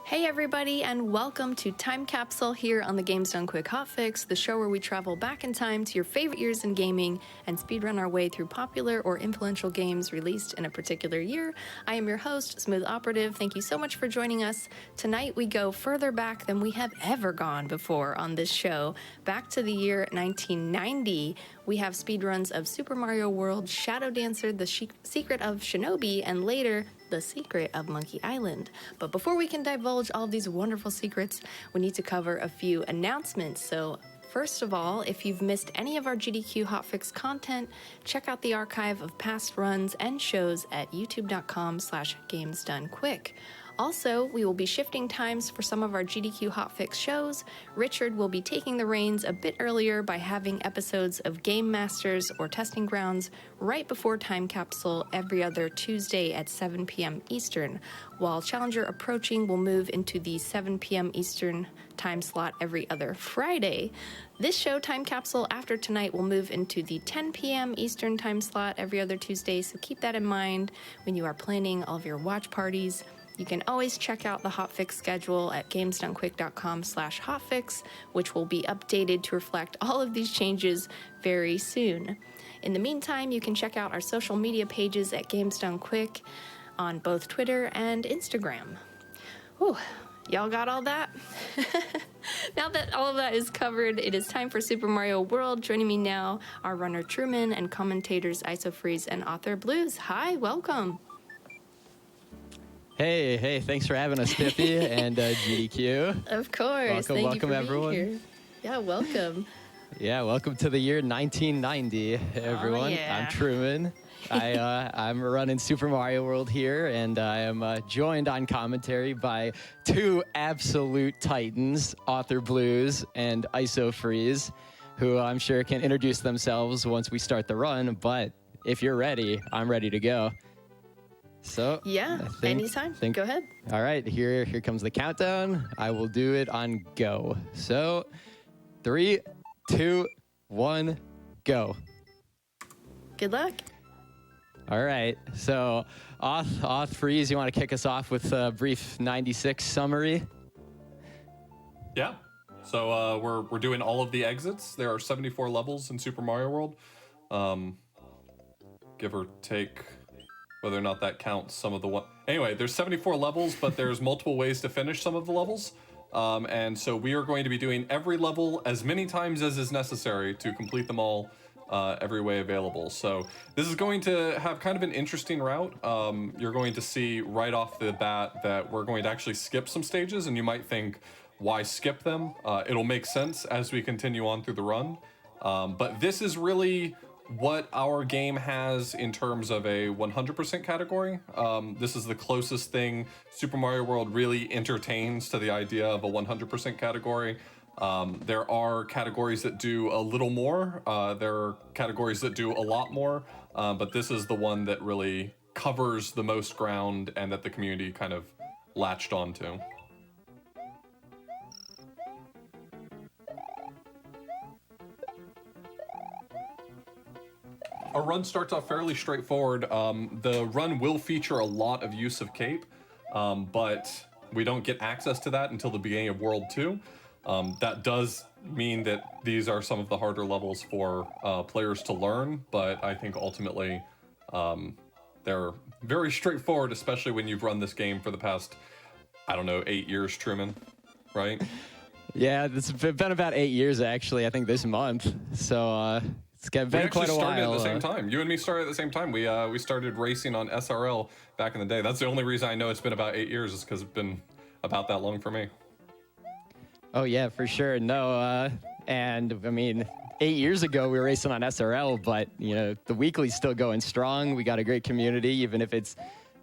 Hey everybody, and welcome to Time Capsule here on the Games Done Quick Hotfix, the show where we travel back in time to your favorite years in gaming and speedrun our way through popular or influential games released in a particular year. I am your host, Smooth Operative. Thank you so much for joining us. Tonight we go further back than we have ever gone before on this show, back to the year 1990. We have speedruns of Super Mario World, Shadow Dancer, The Secret of Shinobi, and later, The Secret of Monkey Island. But before we can divulge all of these wonderful secrets, we need to cover a few announcements. So first of all, if you've missed any of our GDQ Hotfix content, check out the archive of past runs and shows at youtube.com/gamesdonequick. Also, we will be shifting times for some of our GDQ Hotfix shows. Richard will be taking the reins a bit earlier by having episodes of Game Masters or Testing Grounds right before Time Capsule every other Tuesday at 7 p.m. Eastern, while Challenger Approaching will move into the 7 p.m. Eastern time slot every other Friday. This show, Time Capsule, after tonight will move into the 10 p.m. Eastern time slot every other Tuesday, so keep that in mind when you are planning all of your watch parties. You can always check out the Hotfix schedule at gamesdonequick.com/hotfix, which will be updated to reflect all of these changes very soon. In the meantime, you can check out our social media pages at Games Done Quick on both Twitter and Instagram. Whew, y'all got all that? Now that all of that is covered, it is time for Super Mario World. Joining me now are runner Truman and commentators IsoFreeze and author Blues. Hi, welcome. Hey, thanks for having us, Pippi and GDQ. Of course. Welcome everyone. Here. Yeah, welcome. Yeah, welcome to the year 1990, everyone. Oh, yeah. I'm Truman. I'm running Super Mario World here, and I am joined on commentary by two absolute titans, Author Blues and IsoFreeze, who I'm sure can introduce themselves once we start the run, but if you're ready, I'm ready to go. So yeah, anytime. Go ahead. All right, here comes the countdown. I will do it on go. So 3, 2, 1, go. Good luck. All right. So Freeze, you want to kick us off with a brief 96 summary? Yeah. So we're doing all of the exits. There are 74 levels in Super Mario World. Give or take, whether or not that counts some of the one. Anyway, there's 74 levels, but there's multiple ways to finish some of the levels. And so we are going to be doing every level as many times as is necessary to complete them all every way available. So this is going to have kind of an interesting route. You're going to see right off the bat that we're going to actually skip some stages, and you might think, why skip them? It'll make sense as we continue on through the run. But this is really what our game has in terms of a 100% category. This is the closest thing Super Mario World really entertains to the idea of a 100% category. There are categories that do a little more. There are categories that do a lot more, but this is the one that really covers the most ground and that the community kind of latched onto. Our run starts off fairly straightforward. The run will feature a lot of use of cape, but we don't get access to that until the beginning of World 2. That does mean that these are some of the harder levels for players to learn, but I think ultimately they're very straightforward, especially when you've run this game for the past, 8 years, Truman, right? Yeah, it's been about 8 years, actually, I think this month. So it's been quite a while. We started at the same time. You and me started at the same time. We started racing on SRL back in the day. That's the only reason I know it's been about 8 years is because it's been about that long for me. Oh, yeah, for sure. No, and I mean, 8 years ago we were racing on SRL, but, the weekly's still going strong. We got a great community, even if it's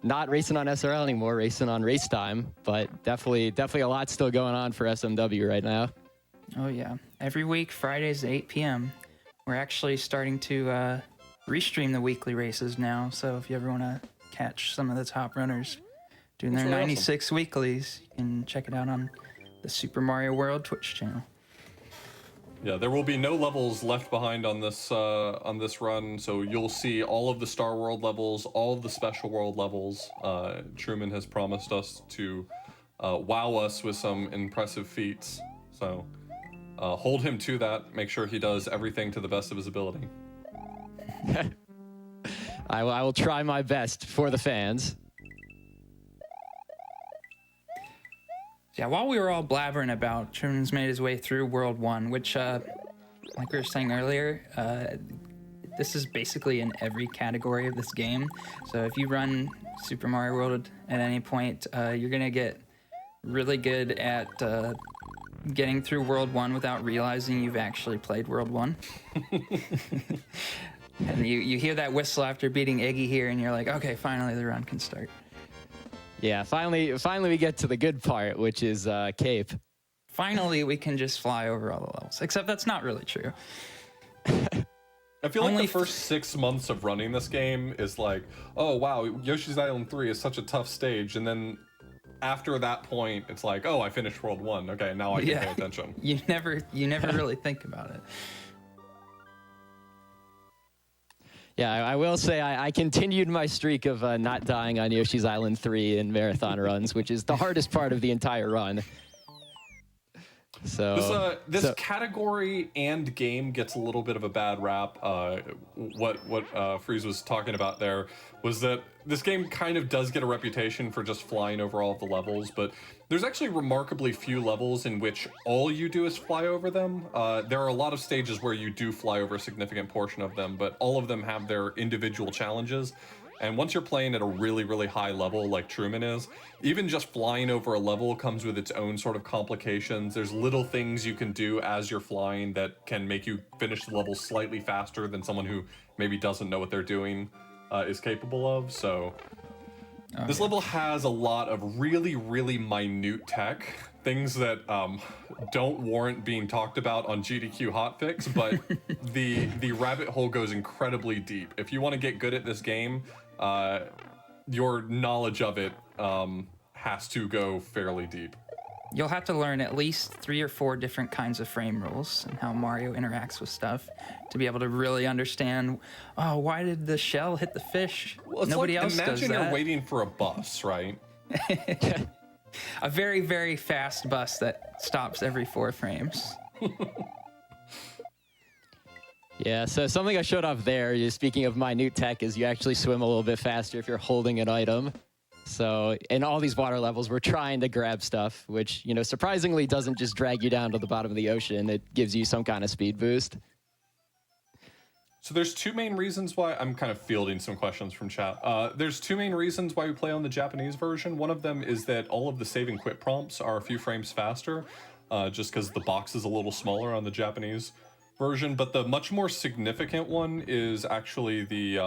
not racing on SRL anymore, racing on Race Time. But definitely a lot still going on for SMW right now. Oh, yeah. Every week, Fridays at 8 p.m., we're actually starting to restream the weekly races now. So if you ever want to catch some of the top runners doing their 96 weeklies, you can check it out on the Super Mario World Twitch channel. Yeah, there will be no levels left behind on this run, so you'll see all of the Star World levels, all of the Special World levels. Truman has promised us to wow us with some impressive feats. So hold him to that. Make sure he does everything to the best of his ability. I will try my best for the fans. Yeah, while we were all blabbering about, Truman's made his way through World 1, which, like we were saying earlier, this is basically in every category of this game. So if you run Super Mario World at any point, you're going to get really good at getting through World 1 without realizing you've actually played World 1. And you hear that whistle after beating Iggy here, and you're like, okay, finally the run can start. Yeah, finally we get to the good part, which is Cape. Finally, we can just fly over all the levels. Except that's not really true. I feel like the first 6 months of running this game is like, oh wow, Yoshi's Island 3 is such a tough stage, and then after that point, it's like, oh, I finished World 1. Okay, now I can pay attention. You never really think about it. Yeah, I will say I continued my streak of not dying on Yoshi's Island 3 in marathon runs, which is the hardest part of the entire run. So this category and game gets a little bit of a bad rap. What Freeze was talking about there was that this game kind of does get a reputation for just flying over all of the levels, but there's actually remarkably few levels in which all you do is fly over them. There are a lot of stages where you do fly over a significant portion of them, but all of them have their individual challenges. And once you're playing at a really, really high level like Truman is, even just flying over a level comes with its own sort of complications. There's little things you can do as you're flying that can make you finish the level slightly faster than someone who maybe doesn't know what they're doing is capable of. So this level has a lot of really, really minute tech, things that don't warrant being talked about on GDQ hotfix, but the rabbit hole goes incredibly deep. If you want to get good at this game, your knowledge of it has to go fairly deep. You'll have to learn at least 3 or 4 different kinds of frame rules and how Mario interacts with stuff to be able to really understand, oh, why did the shell hit the fish? Well, Nobody else does that. Imagine you're waiting for a bus, right? A very, very fast bus that stops every 4 frames. Yeah, so something I showed off there, speaking of minute tech, is you actually swim a little bit faster if you're holding an item. So in all these water levels, we're trying to grab stuff, which, you know, surprisingly doesn't just drag you down to the bottom of the ocean. It gives you some kind of speed boost. So there's 2 main reasons why I'm kind of fielding some questions from chat. There's 2 main reasons why we play on the Japanese version. One of them is that all of the save and quit prompts are a few frames faster, just because the box is a little smaller on the Japanese version. But the much more significant one is actually the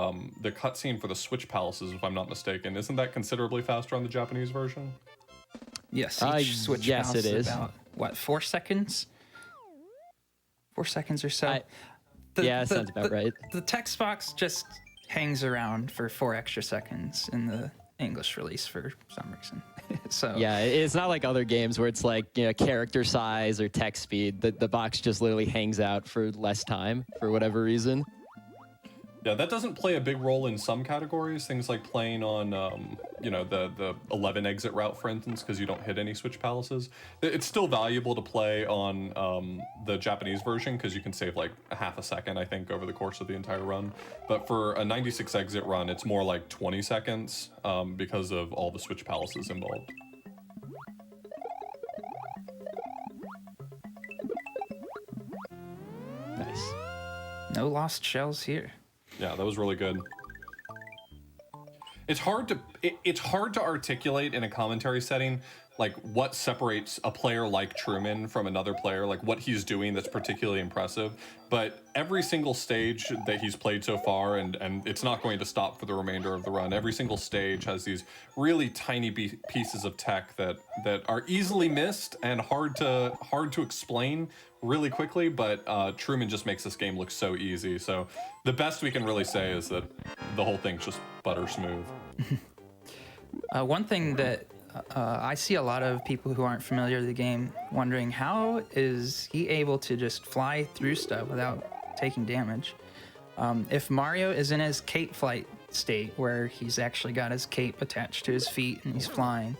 cutscene for the Switch Palaces, if I'm not mistaken. Isn't that considerably faster on the Japanese version? Yes, each Switch Palace it is about, what, 4 seconds? 4 seconds or so? That sounds about right. The text box just hangs around for 4 extra seconds in the English release for some reason. So yeah, it's not like other games where it's like, you know, character size or text speed. The box just literally hangs out for less time for whatever reason. Yeah, that doesn't play a big role in some categories. Things like playing on, you know, the 11 exit route, for instance, because you don't hit any Switch Palaces. It's still valuable to play on the Japanese version because you can save like a half a second, I think, over the course of the entire run. But for a 96 exit run, it's more like 20 seconds because of all the Switch Palaces involved. Nice. no lost shells here. Yeah, that was really good. It's hard to articulate in a commentary setting like what separates a player like Truman from another player, like what he's doing that's particularly impressive. But every single stage that he's played so far, and it's not going to stop for the remainder of the run, every single stage has these really tiny pieces of tech that are easily missed and hard to explain really quickly, but Truman just makes this game look so easy. So the best we can really say is that the whole thing's just butter smooth. One thing that I see a lot of people who aren't familiar with the game wondering, how is he able to just fly through stuff without taking damage? If Mario is in his cape flight state, where he's actually got his cape attached to his feet and he's flying,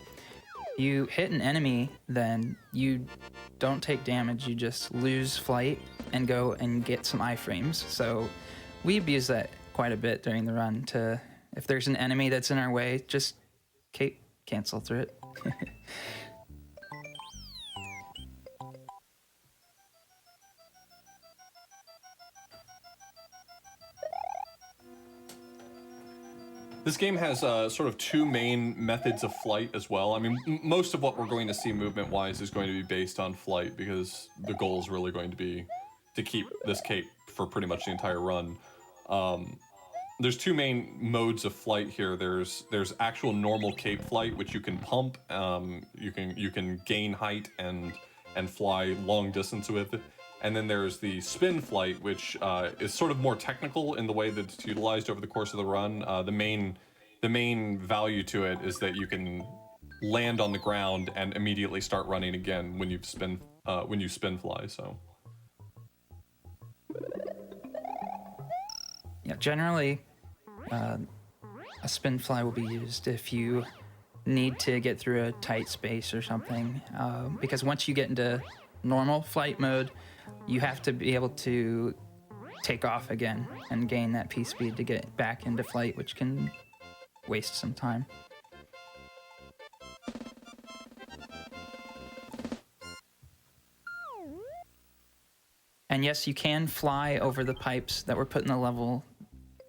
you hit an enemy, then you don't take damage. You just lose flight and go and get some iframes. So we abuse that quite a bit during the run. If there's an enemy that's in our way, just cancel through it. This game has sort of two main methods of flight as well. I mean, most of what we're going to see movement-wise is going to be based on flight because the goal is really going to be to keep this cape for pretty much the entire run. There's two main modes of flight here. There's actual normal cape flight, which you can pump. You can gain height and fly long distance with. And then there's the spin flight, which is sort of more technical in the way that it's utilized over the course of the run. The main value to it is that you can land on the ground and immediately start running again when you spin fly. So yeah, generally a spin fly will be used if you need to get through a tight space or something, because once you get into normal flight mode, you have to be able to take off again and gain that P speed to get back into flight, which can waste some time. And yes, you can fly over the pipes that were put in the level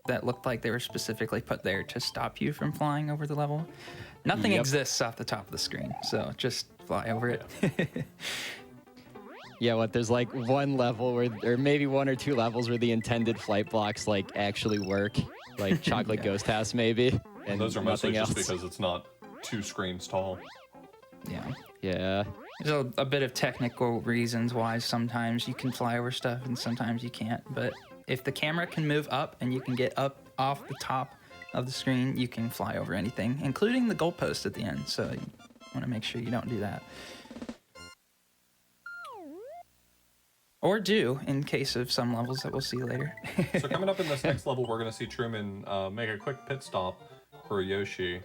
that looked like they were specifically put there to stop you from flying over the level. Nothing exists off the top of the screen, so just fly over it. Yeah, there's like one level where, or maybe one or two levels where the intended flight blocks like actually work, like Chocolate Ghost House maybe. And those are mostly nothing just else. because it's not 2 screens tall. Yeah. Yeah. There's a bit of technical reasons why sometimes you can fly over stuff and sometimes you can't. But if the camera can move up and you can get up off the top of the screen, you can fly over anything, including the goalpost at the end. So you want to make sure you don't do that. Or do, in case of some levels that we'll see later. So coming up in this next level, we're going to see Truman make a quick pit stop for Yoshi.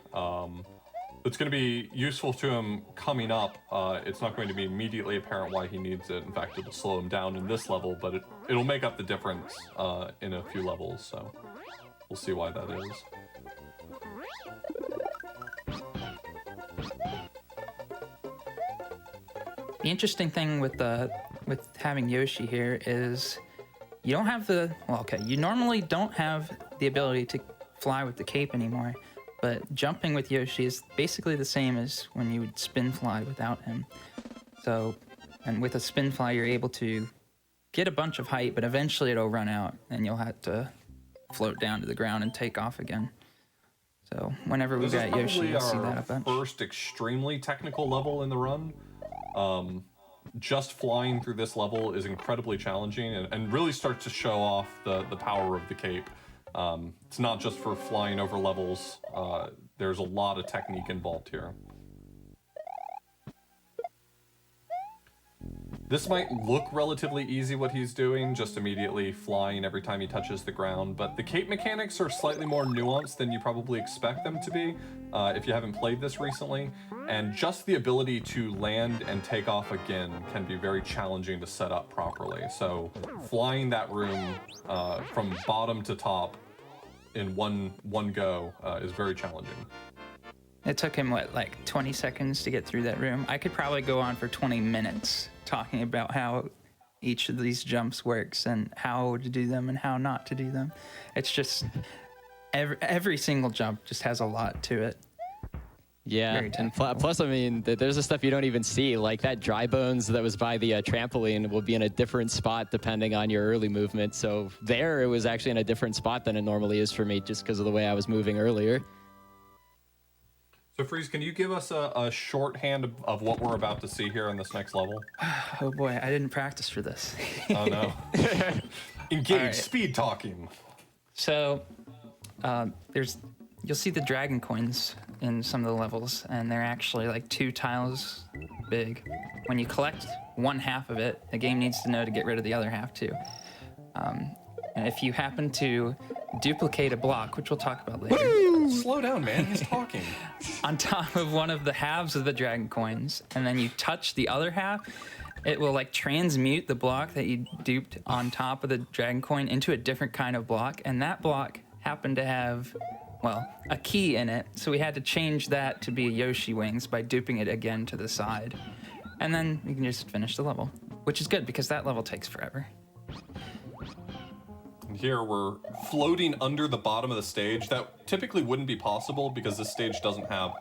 It's going to be useful to him coming up. It's not going to be immediately apparent why he needs it. In fact, it'll slow him down in this level, but it'll make up the difference in a few levels. So we'll see why that is. The interesting thing with having Yoshi here is you don't have you normally don't have the ability to fly with the cape anymore, but jumping with Yoshi is basically the same as when you would spin fly without him. So, and with a spin fly, you're able to get a bunch of height, but eventually it'll run out and you'll have to float down to the ground and take off again. So whenever we got Yoshi, you'll see that a bunch. First extremely technical level in the run. Just flying through this level is incredibly challenging and really starts to show off the power of the cape. It's not just for flying over levels. There's a lot of technique involved here. This might look relatively easy what he's doing, just immediately flying every time he touches the ground, but the cape mechanics are slightly more nuanced than you probably expect them to be if you haven't played this recently, and just the ability to land and take off again can be very challenging to set up properly. So flying that room from bottom to top in one go is very challenging. It took him, like 20 seconds to get through that room? I could probably go on for 20 minutes talking about how each of these jumps works and how to do them and how not to do them. It's just, every single jump just has a lot to it. Yeah, and plus, I mean, there's the stuff you don't even see, like that dry bones that was by the trampoline will be in a different spot depending on your early movement. So there, it was actually in a different spot than it normally is for me just because of the way I was moving earlier. So Freeze, can you give us a shorthand of what we're about to see here in this next level? Oh boy, I didn't practice for this. Oh no. Engage, right. Speed talking. So you'll see the dragon coins in some of the levels, and they're actually like 2 tiles big. When you collect one half of it, the game needs to know to get rid of the other half too. And if you happen to duplicate a block, which we'll talk about later, Slow down, man. He's talking. on top of one of the halves of the dragon coins, and then you touch the other half, it will like transmute the block that you duped on top of the dragon coin into a different kind of block, and that block happened to have, well, a key in it, so we had to change that to be Yoshi wings by duping it again to the side. And then you can just finish the level, which is good because that level takes forever. And here we're floating under the bottom of the stage. That typically wouldn't be possible because this stage doesn't have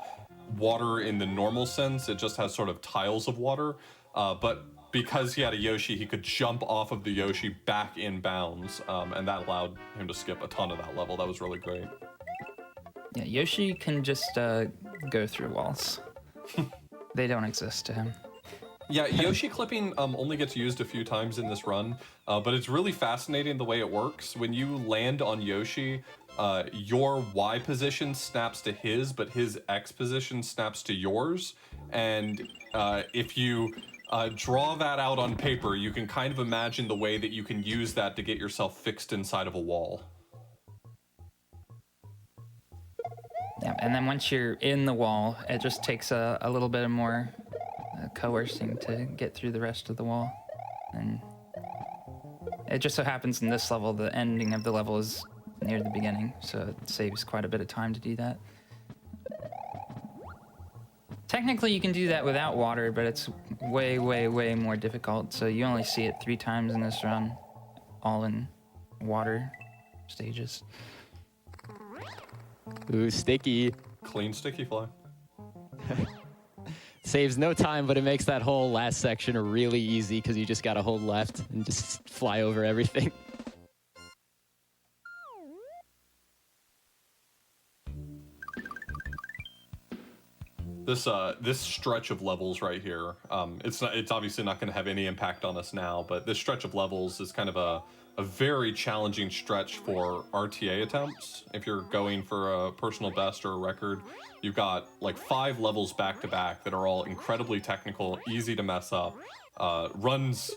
water in the normal sense. It just has sort of tiles of water. But because he had a Yoshi, he could jump off of the Yoshi back in bounds, and that allowed him to skip a ton of that level. That was really great. Yeah, Yoshi can just go through walls. They don't exist to him. Yeah, Yoshi clipping only gets used a few times in this run, but it's really fascinating the way it works. When you land on Yoshi, your Y position snaps to his, but his X position snaps to yours. And if you draw that out on paper, you can kind of imagine the way that you can use that to get yourself fixed inside of a wall. Yeah, and then once you're in the wall, it just takes a little bit more coercing to get through the rest of the wall. And it just so happens in this level, the ending of the level is near the beginning, so it saves quite a bit of time to do that. Technically, you can do that without water, but it's way, way, way more difficult. So you only see it 3 times in this run, all in water stages. Ooh, sticky. Clean sticky fly. Saves no time, but it makes that whole last section really easy because you just got to hold left and just fly over everything. This stretch of levels right here, it's obviously not going to have any impact on us now, but this stretch of levels is kind of a very challenging stretch for RTA attempts. If you're going for a personal best or a record, you've got like 5 levels back to back that are all incredibly technical, easy to mess up. Runs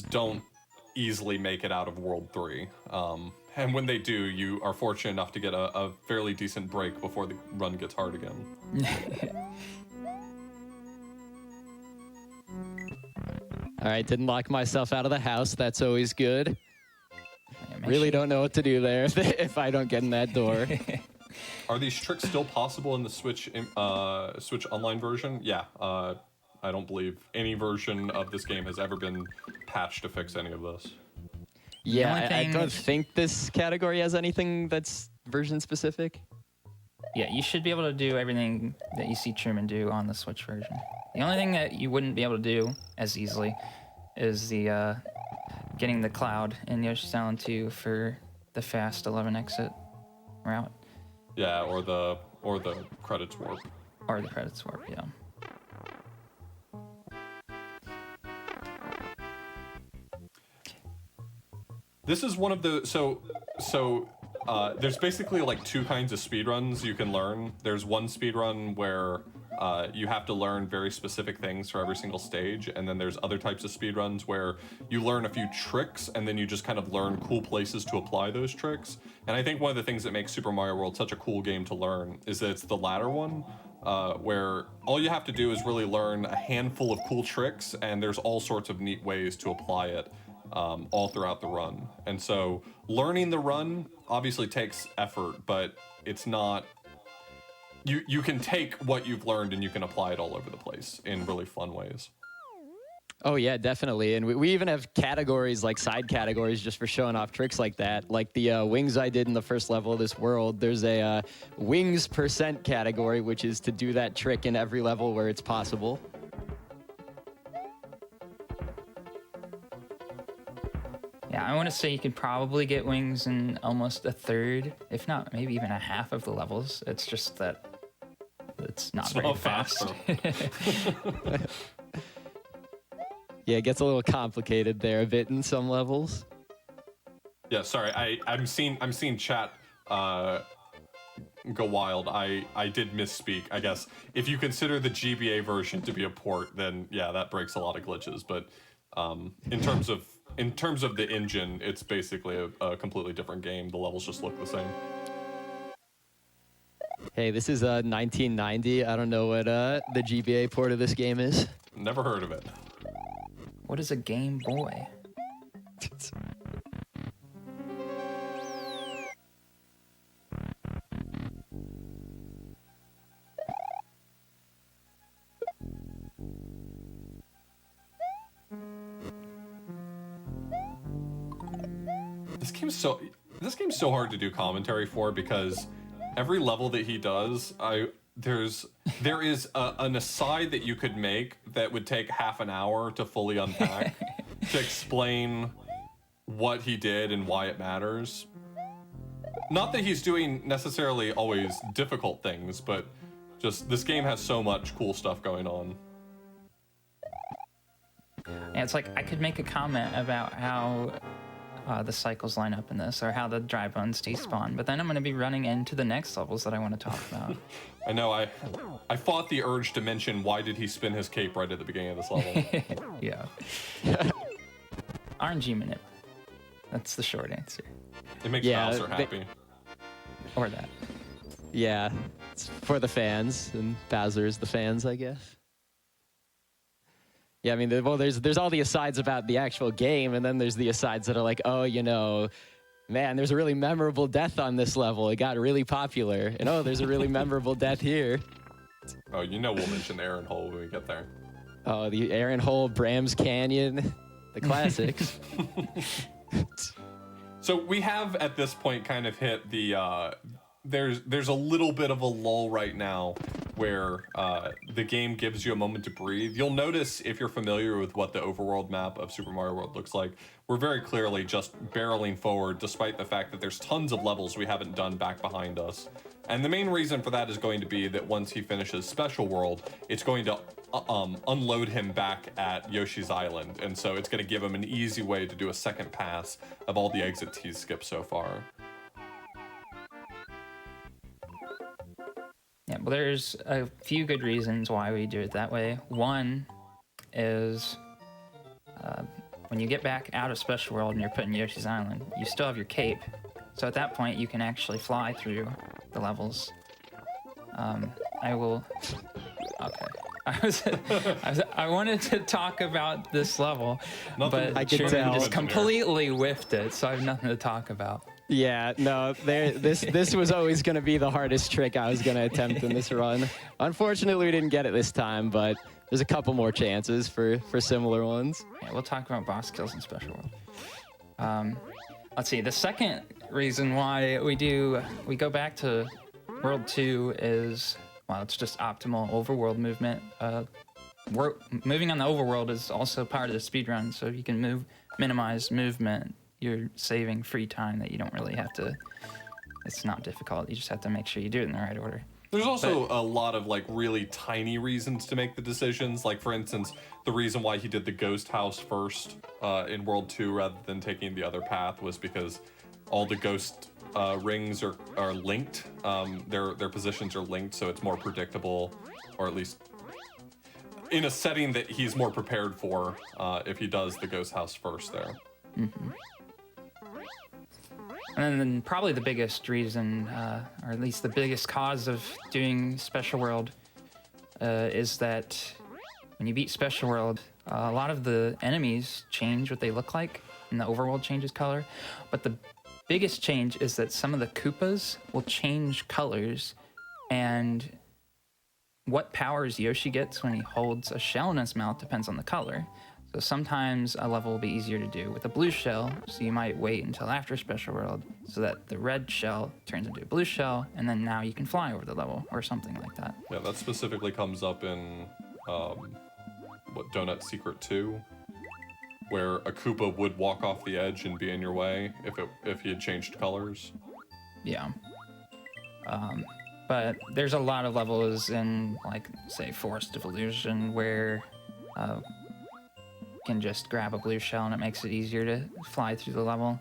don't easily make it out of World 3. And when they do, you are fortunate enough to get a fairly decent break before the run gets hard again. All right, didn't lock myself out of the house. That's always good. Really don't know what to do there if I don't get in that door. Are these tricks still possible in the Switch Online version? Yeah. I don't believe any version of this game has ever been patched to fix any of this. Yeah, I don't think this category has anything that's version specific. Yeah, you should be able to do everything that you see Truman do on the Switch version. The only thing that you wouldn't be able to do as easily is the getting the cloud in Yoshi's Island 2 for the fast 11 exit route. Yeah, or the credits warp. Or the credits warp, yeah. This is one of the there's basically like 2 kinds of speedruns you can learn. There's one speedrun where you have to learn very specific things for every single stage, and then there's other types of speedruns where you learn a few tricks and then you just kind of learn cool places to apply those tricks. And I think one of the things that makes Super Mario World such a cool game to learn is that it's the latter one, where all you have to do is really learn a handful of cool tricks, and there's all sorts of neat ways to apply it all throughout the run. And so learning the run obviously takes effort, but it's not... You can take what you've learned and you can apply it all over the place in really fun ways. Oh yeah, definitely. And we even have categories, like side categories, just for showing off tricks like that. Like the wings I did in the first level of this world, there's a wings % category, which is to do that trick in every level where it's possible. Yeah, I want to say you could probably get wings in almost a third, if not maybe even a half of the levels. It's just that it's not very fast. Yeah, it gets a little complicated there a bit in some levels. Yeah, sorry, I'm seeing chat go wild. I did misspeak, I guess. If you consider the GBA version to be a port, then yeah, that breaks a lot of glitches. But in terms of in terms of the engine, it's basically a completely different game. The levels just look the same. Hey, this is 1990. I don't know what the GBA port of this game is. Never heard of it. What is a Game Boy? This game's so hard to do commentary for because every level that he does, there is an aside that you could make that would take half an hour to fully unpack to explain what he did and why it matters. Not that he's doing necessarily always difficult things, but just this game has so much cool stuff going on. Yeah, it's like I could make a comment about how the cycles line up in this, or how the dry bones despawn, but then I'm going to be running into the next levels that I want to talk about. I know, I fought the urge to mention why did he spin his cape right at the beginning of this level. Yeah. RNG manip. That's the short answer. It makes Bowser happy. Or that. Yeah, it's for the fans, and Bowser's the fans, I guess. Yeah, I mean, there's all the asides about the actual game, and then there's the asides that are like, oh, you know, man, there's a really memorable death on this level. It got really popular. And oh, there's a really memorable death here. Oh, you know we'll mention Aaron Hole when we get there. Oh, the Aaron Hole, Bram's Canyon, the classics. So we have at this point kind of hit the there's a little bit of a lull right now where the game gives you a moment to breathe. You'll notice, if you're familiar with what the overworld map of Super Mario World looks like, we're very clearly just barreling forward despite the fact that there's tons of levels we haven't done back behind us. And the main reason for that is going to be that once he finishes Special World, it's going to unload him back at Yoshi's Island. And so it's going to give him an easy way to do a second pass of all the exits he's skipped so far. Yeah, well, there's a few good reasons why we do it that way. One is when you get back out of Special World and you're put in Yoshi's Island, you still have your cape. So at that point, you can actually fly through the levels. I will... Okay. I wanted to talk about this level, but I could Truman tell. just completely whiffed it, so I have nothing to talk about. Yeah, no, this was always going to be the hardest trick I was going to attempt in this run. Unfortunately, we didn't get it this time, but there's a couple more chances for similar ones. Yeah, we'll talk about boss kills in Special World. Let's see, the second reason why we go back to World 2 is, well, it's just optimal overworld movement. Moving on the overworld is also part of the speedrun, so if you can minimize movement, you're saving free time that you don't really have to, it's not difficult, you just have to make sure you do it in the right order. There's also a lot of like really tiny reasons to make the decisions. Like, for instance, the reason why he did the ghost house first in World 2 rather than taking the other path was because all the ghost rings are linked. Their positions are linked, so it's more predictable, or at least in a setting that he's more prepared for if he does the ghost house first there. Mm-hmm. And then probably the biggest reason, or at least the biggest cause of doing Special World is that when you beat Special World, a lot of the enemies change what they look like, and the overworld changes color. But the biggest change is that some of the Koopas will change colors, and what powers Yoshi gets when he holds a shell in his mouth depends on the color. So sometimes a level will be easier to do with a blue shell, so you might wait until after Special World so that the red shell turns into a blue shell, and then now you can fly over the level, or something like that. Yeah, that specifically comes up in, Donut Secret 2, where a Koopa would walk off the edge and be in your way if he had changed colors. Yeah. But there's a lot of levels in, like, say, Forest of Illusion, where can just grab a blue shell and it makes it easier to fly through the level,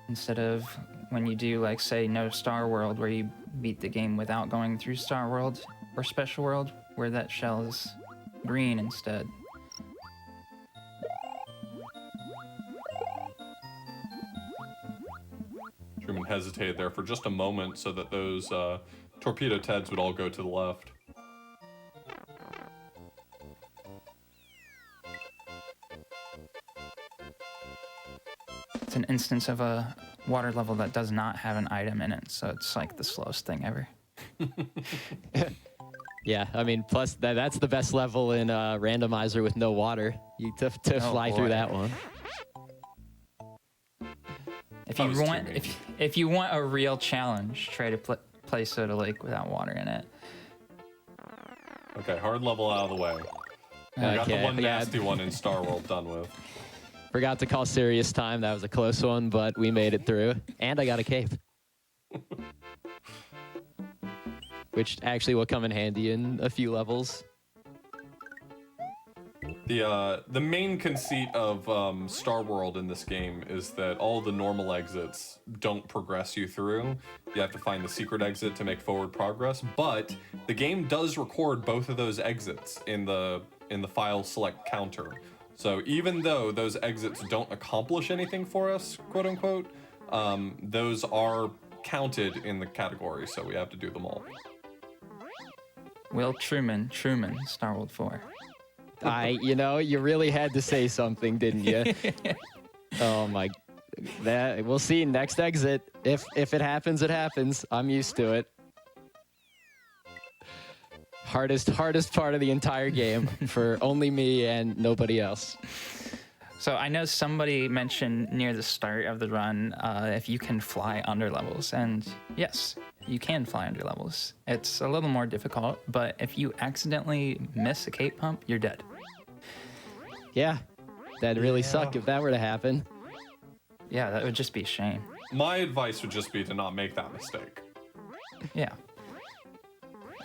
instead of when you do, like, say, No Star World, where you beat the game without going through Star World or Special World, where that shell is green instead. hesitated there for just a moment so that those torpedo Teds would all go to the left. It's an instance of a water level that does not have an item in it, so it's like the slowest thing ever. Yeah, I mean, plus that's the best level in randomizer with no water. You to fly through that one. If you want a real challenge, try to play Soda Lake without water in it. Okay, hard level out of the way. We got the one nasty one in Star World done with. Forgot to call serious time. That was a close one, but we made it through. And I got a cape. Which actually will come in handy in a few levels. The main conceit of Star World in this game is that all the normal exits don't progress you through. You have to find the secret exit to make forward progress, but the game does record both of those exits in the file select counter. So even though those exits don't accomplish anything for us, quote unquote, those are counted in the category, so we have to do them all. Will Truman, Star World 4. You really had to say something, didn't you? Oh my, we'll see next exit. If it happens, it happens. I'm used to it. Hardest part of the entire game for only me and nobody else. So I know somebody mentioned near the start of the run if you can fly under levels, and yes, you can fly under levels. It's a little more difficult, but if you accidentally miss a cape pump, you're dead. Yeah, that'd really suck if that were to happen. Yeah, that would just be a shame. My advice would just be to not make that mistake. Yeah.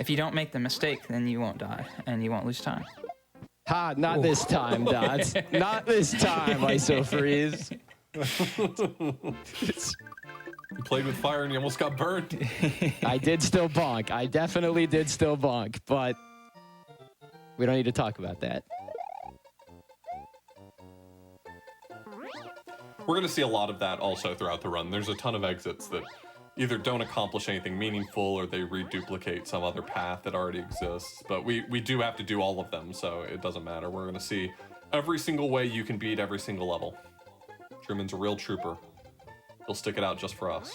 If you don't make the mistake, then you won't die, and you won't lose time. Ha, not this time, Dots. Not this time, ISO Freeze. You played with fire and you almost got burned. I did still bonk. I definitely did still bonk, but we don't need to talk about that. We're going to see a lot of that also throughout the run. There's a ton of exits that either don't accomplish anything meaningful or they reduplicate some other path that already exists. But we do have to do all of them, so it doesn't matter. We're going to see every single way you can beat every single level. Truman's a real trooper. He'll stick it out just for us.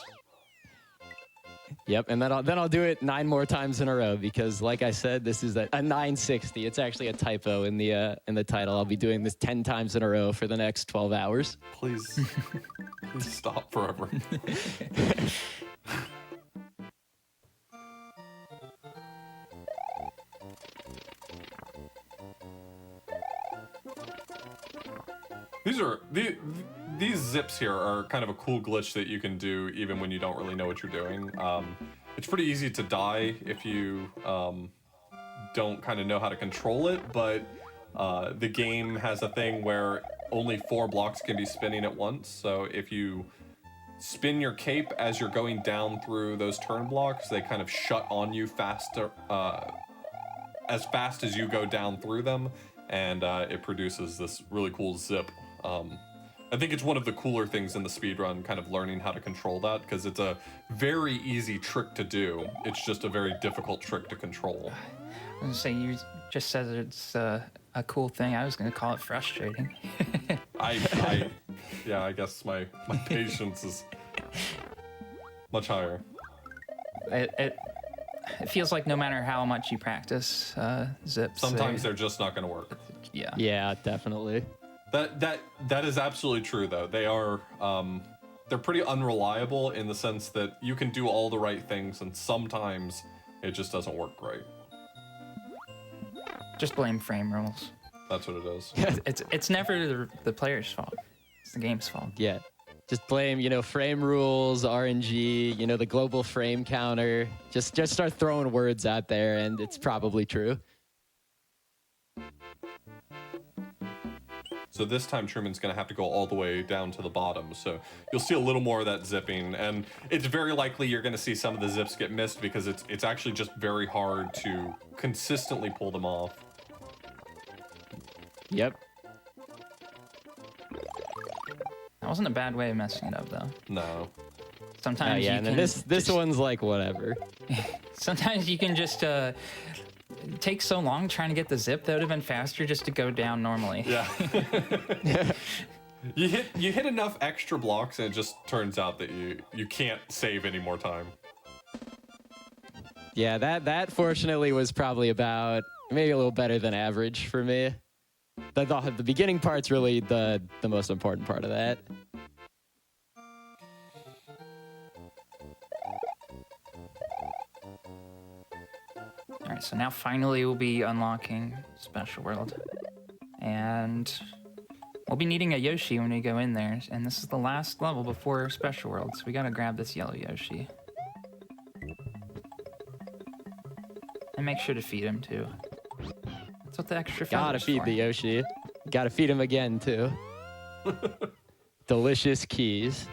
Yep, and then I'll do it 9 more times in a row because, like I said, this is a 960. It's actually a typo in the title. I'll be doing this 10 times in a row for the next 12 hours. Please stop forever. These zips here are kind of a cool glitch that you can do even when you don't really know what you're doing. It's pretty easy to die if you don't kind of know how to control it, but the game has a thing where only 4 blocks can be spinning at once. So if you spin your cape as you're going down through those turn blocks, they kind of shut on you faster, as fast as you go down through them, and it produces this really cool zip. I think it's one of the cooler things in the speedrun, kind of learning how to control that, because it's a very easy trick to do. It's just a very difficult trick to control. I was gonna say, you just said it's a cool thing. I was gonna call it frustrating. Yeah, I guess my patience is much higher. It feels like no matter how much you practice zips, sometimes they're just not gonna work. Yeah. Yeah, definitely. That is absolutely true, though. They are they're pretty unreliable in the sense that you can do all the right things, and sometimes it just doesn't work great. Just blame frame rules. That's what it is. It's never the player's fault. It's the game's fault. Yeah. Just blame, frame rules, RNG, the global frame counter. Just start throwing words out there, and it's probably true. So this time Truman's going to have to go all the way down to the bottom. So you'll see a little more of that zipping, and it's very likely you're going to see some of the zips get missed because it's actually just very hard to consistently pull them off. Yep. That wasn't a bad way of messing it up, though. No. Sometimes yeah, you and can then this one's like whatever. sometimes you can just it takes so long trying to get the zip that would have been faster just to go down normally. Yeah. You hit enough extra blocks and it just turns out that you can't save any more time. Yeah, that fortunately was probably about maybe a little better than average for me. The beginning part's really the most important part of that. All right, so now finally we'll be unlocking Special World. And we'll be needing a Yoshi when we go in there. And this is the last level before Special World, so we gotta grab this yellow Yoshi. And make sure to feed him too. That's what the extra Gotta feather's feed for. the Yoshi. Gotta feed him again too. Delicious keys.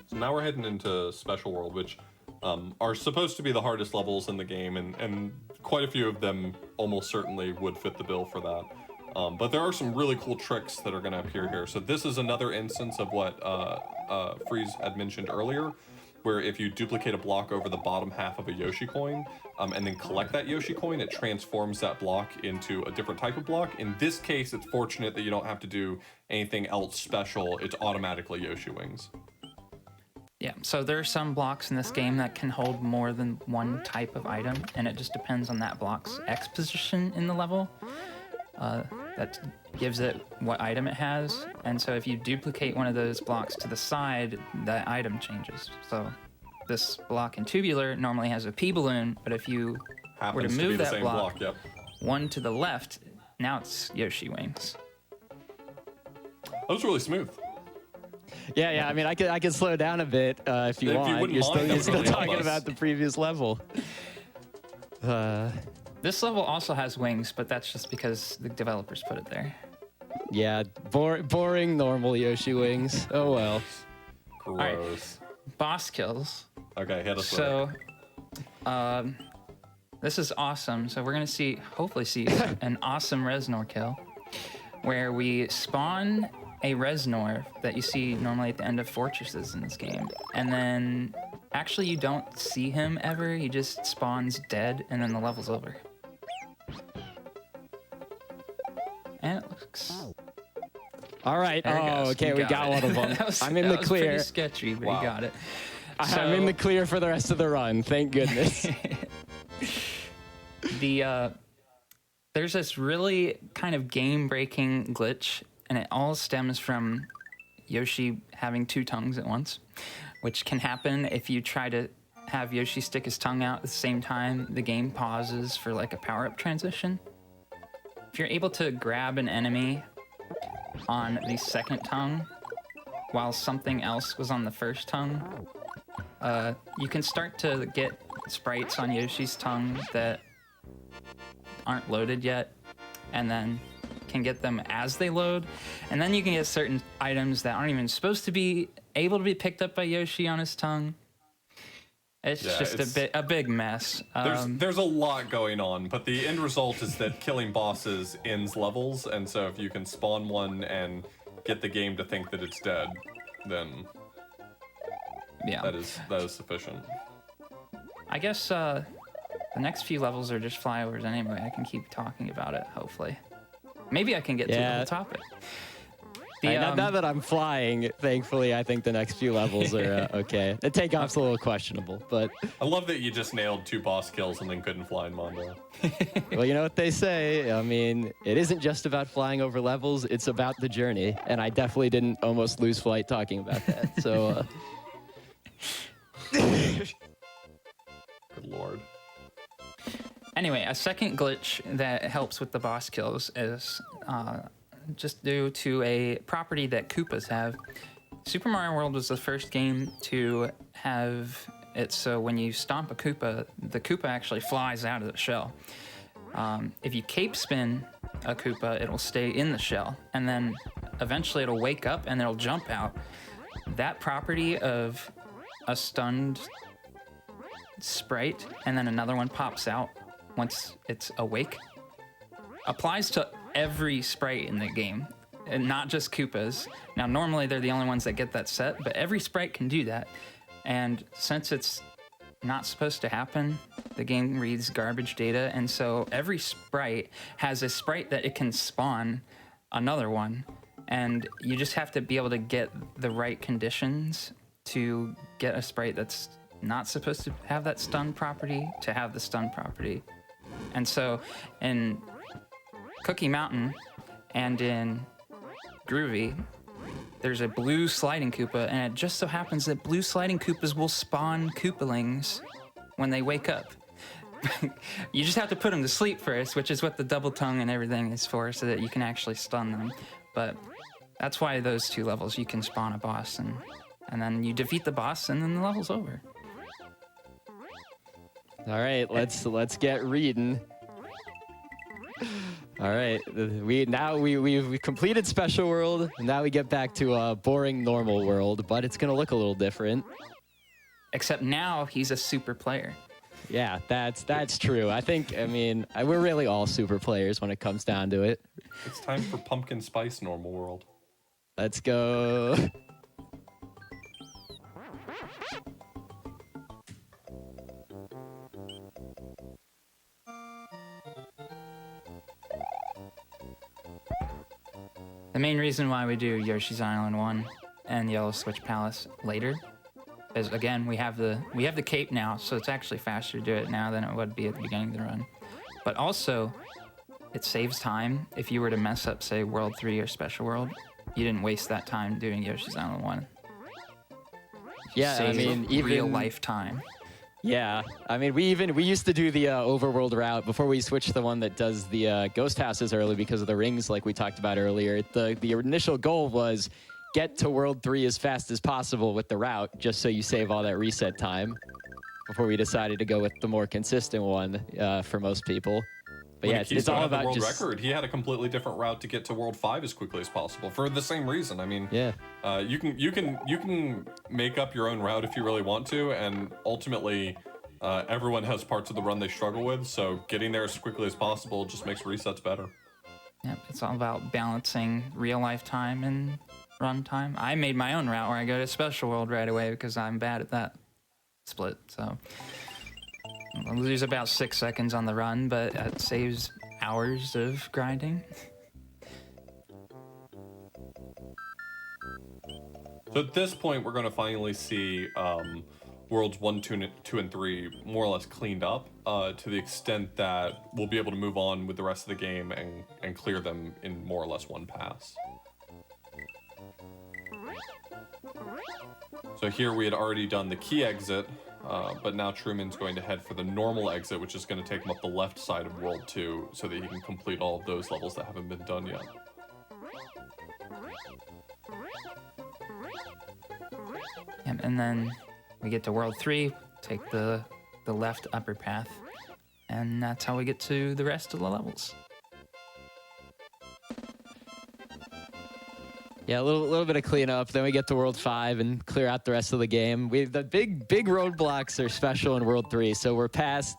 So now we're heading into Special World, which are supposed to be the hardest levels in the game, and quite a few of them almost certainly would fit the bill for that. But there are some really cool tricks that are going to appear here. So this is another instance of what Freeze had mentioned earlier, where if you duplicate a block over the bottom half of a Yoshi coin, and then collect that Yoshi coin, it transforms that block into a different type of block. In this case, it's fortunate that you don't have to do anything else special. It's automatically Yoshi wings. Yeah, so there are some blocks in this game that can hold more than one type of item, and it just depends on that block's X position in the level. That gives it what item it has, and so if you duplicate one of those blocks to the side, that item changes. So this block in Tubular normally has a P balloon, but if you were to Happens to be move the that same block yep. one to the left, now it's Yoshi wings. That was really smooth. Yeah. I mean, I could slow down a bit if you If you want. wouldn't You're mind, that still would really help talking us. about the previous level. This level also has wings, but that's just because the developers put it there. Yeah, boring normal Yoshi wings. Oh well. Gross. Boss kills. Okay, hit us with So, this is awesome. So we're gonna hopefully see an awesome Reznor kill, where we spawn a Reznor that you see normally at the end of fortresses in this game, and then actually you don't see him ever. He just spawns dead, and then the level's over. And it looks. All right. There it Oh, goes. okay. You We got it. one of them. That I'm in the was clear. Pretty sketchy, but Wow. you got it. I'm in the clear for the rest of the run. Thank goodness. There's this really kind of game-breaking glitch, and it all stems from Yoshi having two tongues at once, which can happen if you try to have Yoshi stick his tongue out at the same time. The game pauses for like a power-up transition. If you're able to grab an enemy on the second tongue while something else was on the first tongue, you can start to get sprites on Yoshi's tongue that aren't loaded yet, and then can get them as they load, and then you can get certain items that aren't even supposed to be able to be picked up by Yoshi on his tongue. It's just a big mess. There's a lot going on, but the end result is that killing bosses ends levels, and so if you can spawn one and get the game to think that it's dead, then yeah, that is sufficient. I guess the next few levels are just flyovers anyway. I can keep talking about it, hopefully. Maybe I can get to the whole topic. Now that I'm flying, thankfully, I think the next few levels are okay. The takeoff's a little questionable, but... I love that you just nailed 2 boss kills and then couldn't fly in Mondo. Well, you know what they say. I mean, it isn't just about flying over levels, it's about the journey. And I definitely didn't almost lose flight talking about that, so... Good lord. Anyway, a second glitch that helps with the boss kills is just due to a property that Koopas have. Super Mario World was the first game to have it so when you stomp a Koopa, the Koopa actually flies out of the shell. If you cape spin a Koopa, it'll stay in the shell, and then eventually it'll wake up and it'll jump out. That property of a stunned sprite and then another one pops out once it's awake applies to every sprite in the game. and not just Koopas. Now, normally they're the only ones that get that set, but every sprite can do that. And since it's not supposed to happen, the game reads garbage data, and so every sprite has a sprite that it can spawn another one, and you just have to be able to get the right conditions to get a sprite that's not supposed to have that stun property to have the stun property. And so in Cookie Mountain and in Groovy, there's a blue sliding Koopa, and it just so happens that blue sliding Koopas will spawn Koopalings when they wake up. You just have to put them to sleep first, which is what the double tongue and everything is for, so that you can actually stun them. But that's why those 2 levels, you can spawn a boss, and then you defeat the boss, and then the level's over. All right, let's get reading. All right, we've completed Special World, and now we get back to a boring normal world, but it's gonna look a little different. Except now he's a super player. Yeah, that's true. I mean, we're really all super players when it comes down to it. It's time for Pumpkin Spice Normal World. Let's go. The main reason why we do Yoshi's Island 1 and Yellow Switch Palace later is, again, we have the cape now, so it's actually faster to do it now than it would be at the beginning of the run. But also, it saves time. If you were to mess up, say, World 3 or Special World, you didn't waste that time doing Yoshi's Island 1. Yeah, I mean, even real life time. Yeah, I mean, we used to do the overworld route before we switched to the one that does the ghost houses early because of the rings, like we talked about earlier. The initial goal was get to World 3 as fast as possible with the route, just so you save all that reset time. Before we decided to go with the more consistent one for most people. But yeah, it's all about the world just record. He had a completely different route to get to World 5 as quickly as possible for the same reason. I mean, yeah. You can make up your own route if you really want to, and ultimately, everyone has parts of the run they struggle with. So getting there as quickly as possible just makes resets better. Yep, it's all about balancing real life time and run time. I made my own route where I go to Special World right away because I'm bad at that split. So I'll lose about 6 seconds on the run, but it saves hours of grinding. So at this point, we're going to finally see Worlds 1, 2, and 3 more or less cleaned up to the extent that we'll be able to move on with the rest of the game and clear them in more or less one pass. So here we had already done the key exit, but now Truman's going to head for the normal exit, which is going to take him up the left side of World 2 so that he can complete all of those levels that haven't been done yet. And then we get to World 3, take the left upper path, and that's how we get to the rest of the levels. Yeah, a little bit of cleanup. Then we get to World 5 and clear out the rest of the game. The big roadblocks are special in World 3, so we're past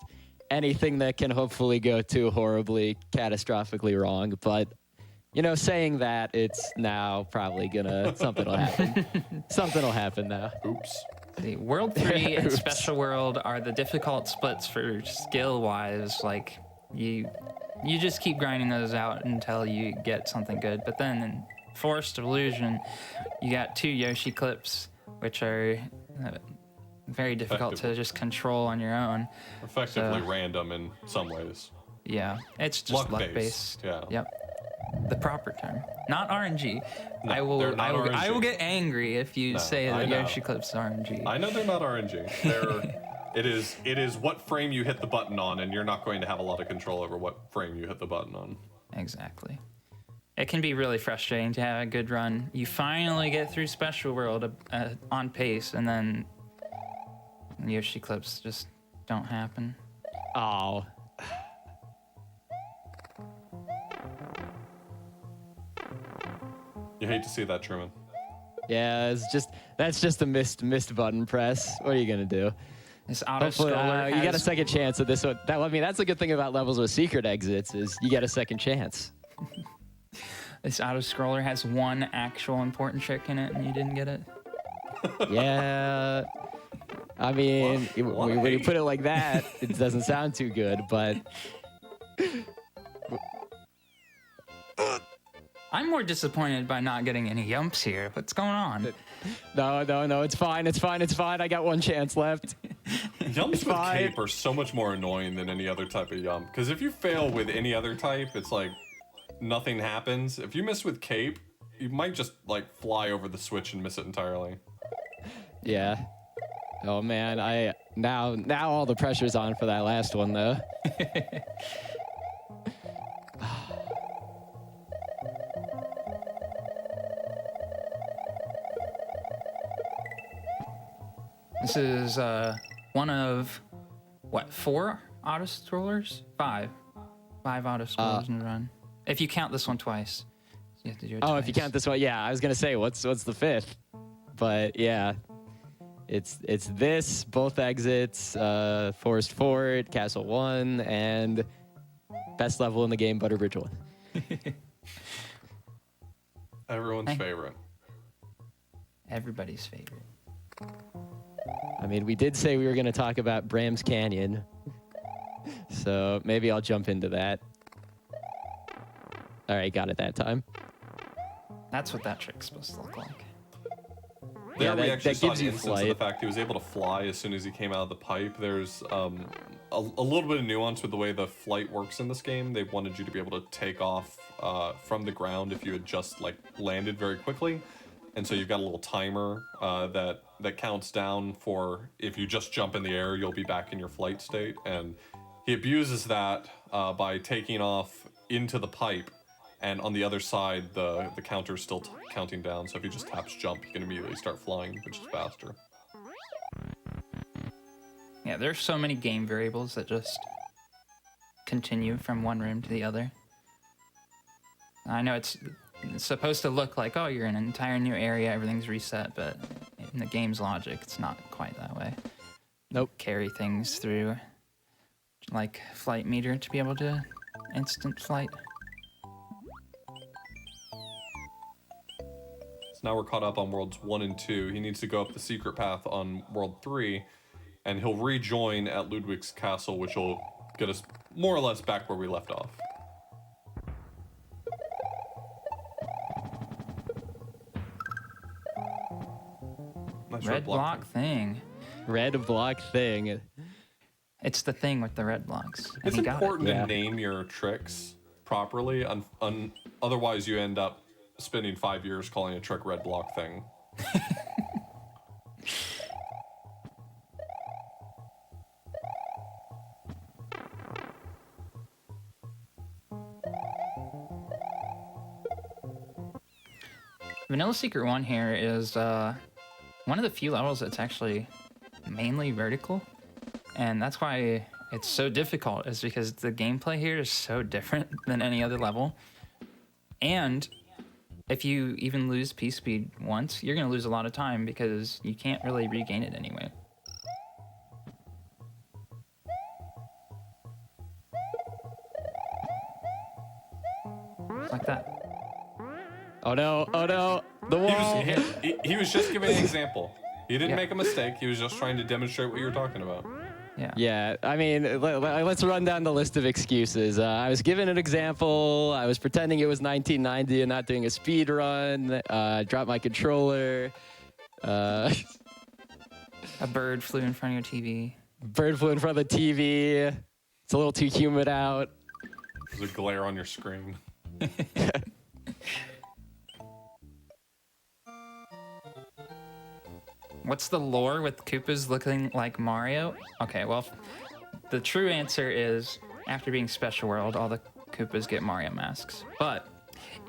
anything that can hopefully go too horribly, catastrophically wrong. But, you know, saying that, it's now probably something will happen. Something will happen now. Oops. The World 3 and Special World are the difficult splits for skill-wise. Like, you just keep grinding those out until you get something good. But then in Forest of Illusion, you got 2 Yoshi clips, which are very difficult to just control on your own. Effectively random in some ways. Yeah, it's just luck-based. Yeah. Yep. The proper term, not RNG. No, I will RNG. get angry if you say that Yoshi clips are RNG. I know they're not RNG. It is what frame you hit the button on, and you're not going to have a lot of control over what frame you hit the button on. Exactly. It can be really frustrating to have a good run. You finally get through Special World on pace, and then Yoshi clips just don't happen. Oh. You hate to see that, Truman. Yeah, that's just a missed button press. What are you gonna do? This auto Hopefully, scroller you get a second chance at this one. That's the good thing about levels with secret exits is you get a second chance. This auto-scroller has one actual important trick in it, and you didn't get it. Yeah. I mean, when you put it like that, it doesn't sound too good, but... I'm more disappointed by not getting any yumps here. What's going on? No, it's fine. I got one chance left. Yumps with cape are so much more annoying than any other type of yump. Because if you fail with any other type, it's like nothing happens. If you miss with cape, you might just like fly over the switch and miss it entirely. Yeah. Oh man, now all the pressure's on for that last one though. This is one of, what, 4 auto-scrollers? 5. 5 auto-scrollers in a run. If you count this one twice. You have to do it twice. If you count this one, yeah. I was gonna say, what's the 5th? But yeah, it's this, both exits, Forest Fort, Castle 1, and best level in the game, Butterbridge 1. Everyone's favorite. Everybody's favorite. I mean, we did say we were going to talk about Bram's Canyon, so maybe I'll jump into that. All right, got it that time. That's what that trick's supposed to look like. There Yeah, we actually that saw gives an you instance of flight. the fact he was able to fly as soon as he came out of the pipe. There's a little bit of nuance with the way the flight works in this game. They wanted you to be able to take off from the ground if you had just like landed very quickly. And so you've got a little timer that counts down for if you just jump in the air, you'll be back in your flight state. And he abuses that by taking off into the pipe. And on the other side, the counter's still counting down. So if he just taps jump, he can immediately start flying, which is faster. Yeah, there's so many game variables that just continue from one room to the other. I know it's supposed to look like, oh, you're in an entire new area, everything's reset, but in the game's logic, it's not quite that way. Nope. Carry things through, like flight meter to be able to instant flight. So now we're caught up on worlds 1 and 2. He needs to go up the secret path on world 3, and he'll rejoin at Ludwig's castle, which will get us more or less back where we left off. Nice Red block thing. Red block thing. It's the thing with the red blocks. And It's he got it. important Yeah. to name your tricks properly. Otherwise, you end up spending 5 years calling a trick red block thing. Vanilla Secret 1 here is one of the few levels that's actually mainly vertical. And that's why it's so difficult, is because the gameplay here is so different than any other level. And if you even lose P-Speed once, you're going to lose a lot of time because you can't really regain it anyway. Just like that. Oh no, the wall. He was just giving an example. He didn't make a mistake. He was just trying to demonstrate what you were talking about. Yeah. Yeah, I mean, let's run down the list of excuses. I was given an example. I was pretending it was 1990 and not doing a speed run. Dropped my controller. A bird flew in front of your TV. Bird flew in front of the TV. It's a little too humid out. There's a glare on your screen. What's the lore with Koopas looking like Mario? Okay, well, the true answer is after being Special World, all the Koopas get Mario masks. But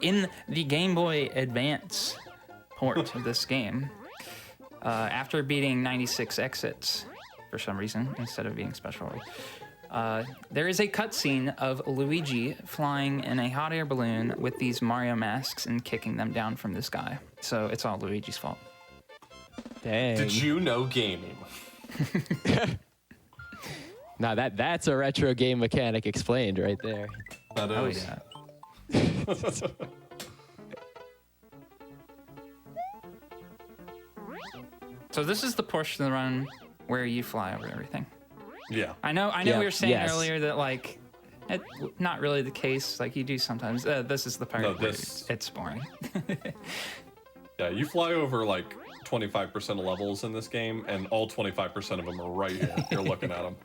in the Game Boy Advance port of this game, after beating 96 exits for some reason instead of being Special World, there is a cutscene of Luigi flying in a hot air balloon with these Mario masks and kicking them down from the sky. So it's all Luigi's fault. Dang. Did you know gaming? Now that's a retro game mechanic explained right there. That Oh is. yeah. So this is the portion of the run where you fly over everything. Yeah. I know Yeah, we were saying yes. earlier that like not really the case, like you do sometimes. This is the part where it's boring. Yeah, you fly over like 25% of levels in this game, and all 25% of them are right here. You're looking at them.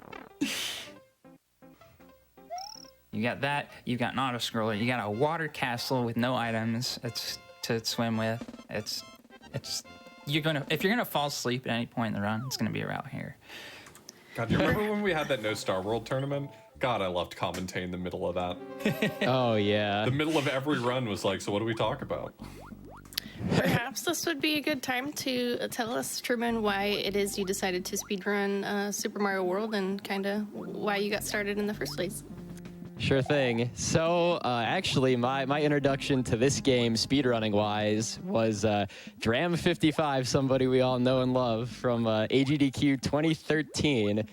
You got that. You got an auto scroller. You got a water castle with no items. It's to swim with. It's if you're gonna fall asleep at any point in the run, it's gonna be around here. God, do you remember when we had that No Star World tournament? God, I loved commentating the middle of that. Oh yeah. The middle of every run was like, so what do we talk about? Perhaps this would be a good time to tell us, Truman, why it is you decided to speedrun Super Mario World and kind of why you got started in the first place. Sure thing. So actually, my introduction to this game, speedrunning wise, was Dram55, somebody we all know and love from AGDQ 2013.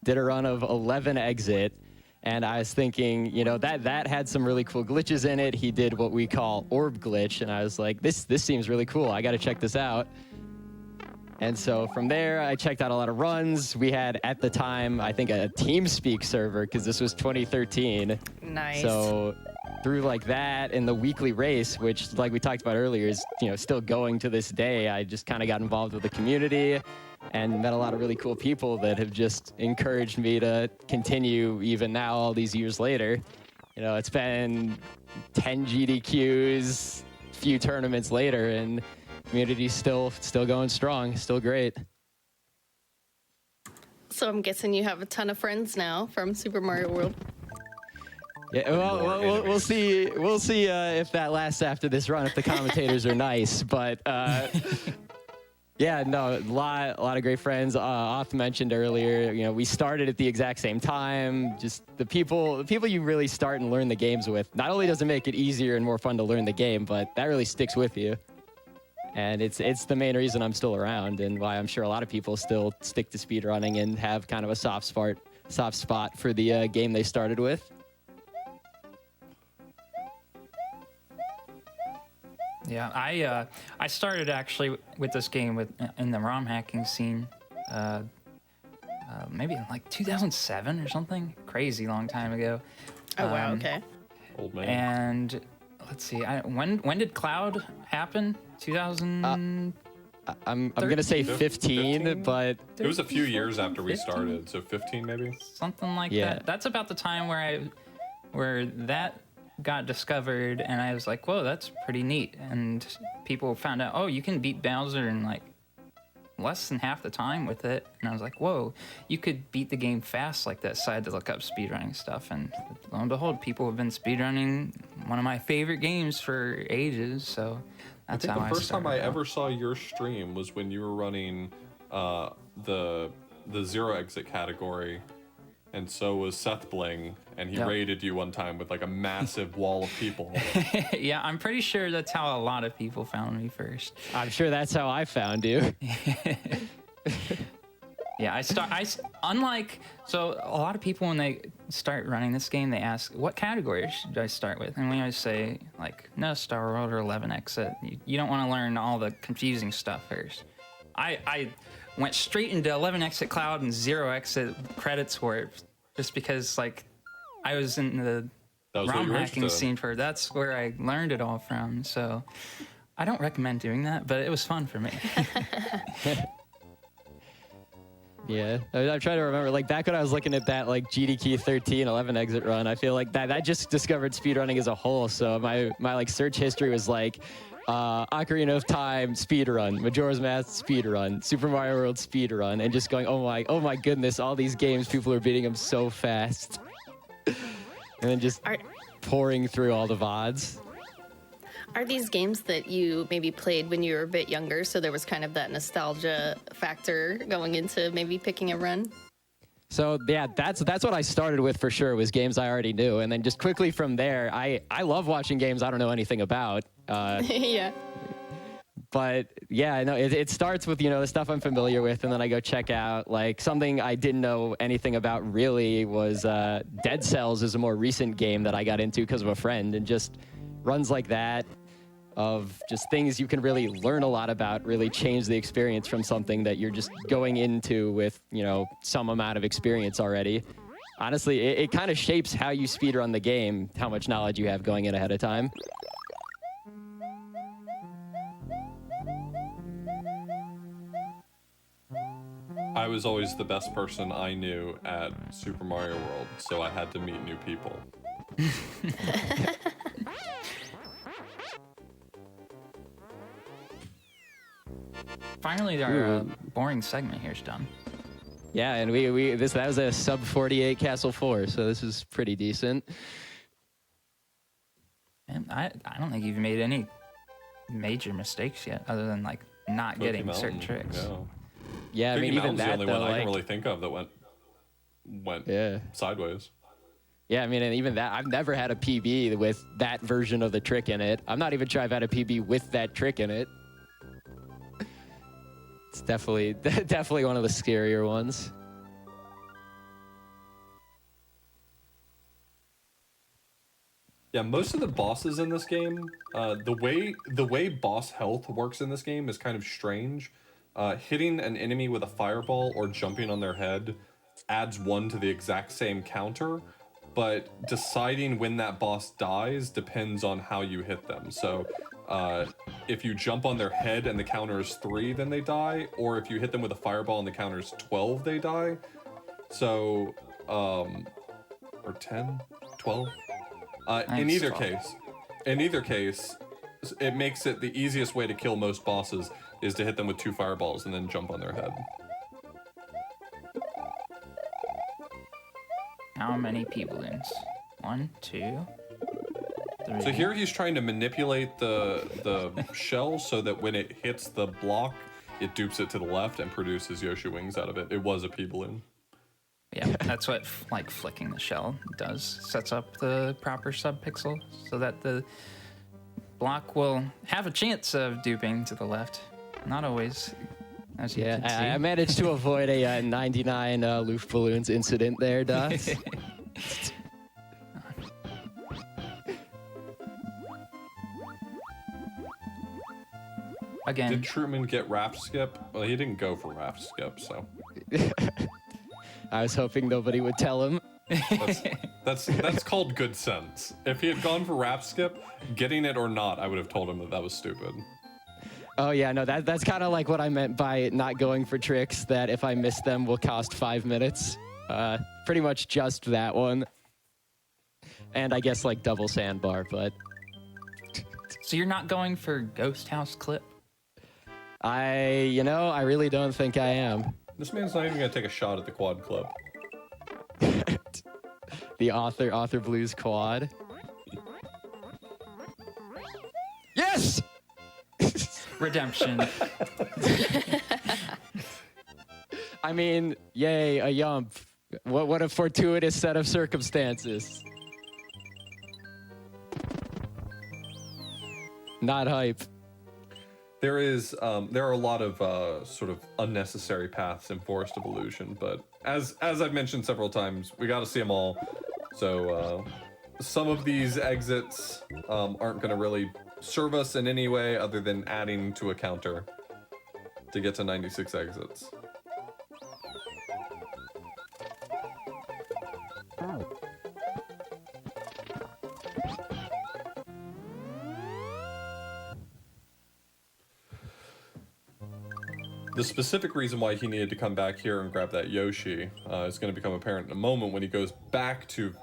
Did a run of 11 exit. And I was thinking, you know, that had some really cool glitches in it. He did what we call orb glitch, and I was like, this seems really cool. I got to check this out. And so from there, I checked out a lot of runs. We had, at the time, I think a TeamSpeak server, because this was 2013. Nice. So through like that and the weekly race, which, like we talked about earlier, is, you know, still going to this day, I just kind of got involved with the community and met a lot of really cool people that have just encouraged me to continue even now, all these years later. You know, it's been 10 GDQs, few tournaments later, and community's still going strong, still great. So I'm guessing you have a ton of friends now from Super Mario World. Yeah, well, we'll see. We'll see if that lasts after this run. If the commentators are nice, but yeah, no, a lot of great friends. Oth mentioned earlier, you know, we started at the exact same time. Just the people you really start and learn the games with. Not only does it make it easier and more fun to learn the game, but that really sticks with you. And it's the main reason I'm still around, and why I'm sure a lot of people still stick to speedrunning and have kind of a soft spot for the game they started with. Yeah, I started actually with this game in the ROM hacking scene, maybe in like 2007 or something. Crazy long time ago. Oh wow, okay. Old man. And let's see, when did Cloud happen? 2000. I'm gonna say 15, but It was a few years after we started, so 15 maybe? Something like Yeah. that. That's about the time where that got discovered, and I was like, whoa, that's pretty neat. And people found out, oh, you can beat Bowser in like less than half the time with it. And I was like, whoa, you could beat the game fast like that. So I had to look up speedrunning stuff, and lo and behold, people have been speedrunning one of my favorite games for ages. So that's how I The first time I started out. ever saw your stream was when you were running the zero exit category, and so was Seth Bling, and he Yep. raided you one time with like a massive wall of people. Yeah, I'm pretty sure that's how a lot of people found me first. I'm sure that's how I found you. Yeah, unlike, so a lot of people when they start running this game, they ask, what category should I start with? And we always say, like, no, Star World or 11 exit. You don't want to learn all the confusing stuff first. I went straight into 11 exit Cloud and 0 exit credits for it, just because, like, I was in the That was what ROM you were hacking interested in. scene that's where I learned it all from. So I don't recommend doing that, but it was fun for me. Yeah, I'm trying to remember, like, back when I was looking at that, like, GDQ 13 11 exit run, I feel like that just discovered speedrunning as a whole. So my like search history was like Ocarina of Time speedrun, Majora's Mask speedrun, Super Mario World speedrun, and just going, oh my goodness, all these games, people are beating them so fast. And then just pouring through all the VODs. Are these games that you maybe played when you were a bit younger, so there was kind of that nostalgia factor going into maybe picking a run? So yeah, that's what I started with for sure, was games I already knew. And then just quickly from there, I love watching games I don't know anything about. Yeah. But yeah, no, it starts with, you know, the stuff I'm familiar with, and then I go check out, like, something I didn't know anything about really was Dead Cells is a more recent game that I got into because of a friend, and just runs like that. of just things you can really learn a lot about, really change the experience from something that you're just going into with, some amount of experience already. Honestly, it kind of shapes how you speedrun the game, how much knowledge you have going in ahead of time. I was always the best person I knew at Super Mario World, so I had to meet new people. Finally, our boring segment here's done. Yeah, and that was a sub 48 Castle 4, so this is pretty decent. And I don't think you've made any major mistakes yet, other than like not Cookie getting Mountain, certain tricks. Yeah, I Cookie mean, even Mountain's that, the only though, one I can like, really think of that went yeah. sideways. Yeah, I mean, and even that, I've never had a PB with that version of the trick in it. I'm not even sure I've had a PB with that trick in it. It's definitely one of the scarier ones. Yeah, most of the bosses in this game, the way boss health works in this game is kind of strange. Hitting an enemy with a fireball or jumping on their head adds 1 to the exact same counter, but deciding when that boss dies depends on how you hit them. So if you jump on their head and the counter is 3, then they die, or if you hit them with a fireball and the counter is 12, they die. So, or 10, 12? In either case, it makes it the easiest way to kill most bosses is to hit them with 2 fireballs and then jump on their head. How many pea balloons? 1, 2, 3. So here he's trying to manipulate the shell so that when it hits the block, it dupes it to the left and produces Yoshi wings out of it. It was a pea balloon. Yeah, that's what like flicking the shell does. Sets up the proper subpixel so that the block will have a chance of duping to the left. Not always, as you can see. I managed to avoid a 99 Loof Balloons incident there, Dots. Again. Did Truman get raft skip? Well, he didn't go for raft skip, so. I was hoping nobody would tell him. That's called good sense. If he had gone for raft skip, getting it or not, I would have told him that was stupid. Oh yeah, no, that's kind of like what I meant by not going for tricks that if I miss them will cost 5 minutes. Pretty much just that one. And I guess like double sandbar, but. So you're not going for Ghost House Clip? I really don't think I am. This man's not even gonna take a shot at the quad club. The Author Blues quad. Yes! Redemption. I mean, yay, a yump. What a fortuitous set of circumstances. Not hype. There are a lot of sort of unnecessary paths in Forest of Illusion, but as I've mentioned several times, we got to see them all. So some of these exits aren't going to really serve us in any way other than adding to a counter to get to 96 exits. The specific reason why he needed to come back here and grab that Yoshi is going to become apparent in a moment when he goes back to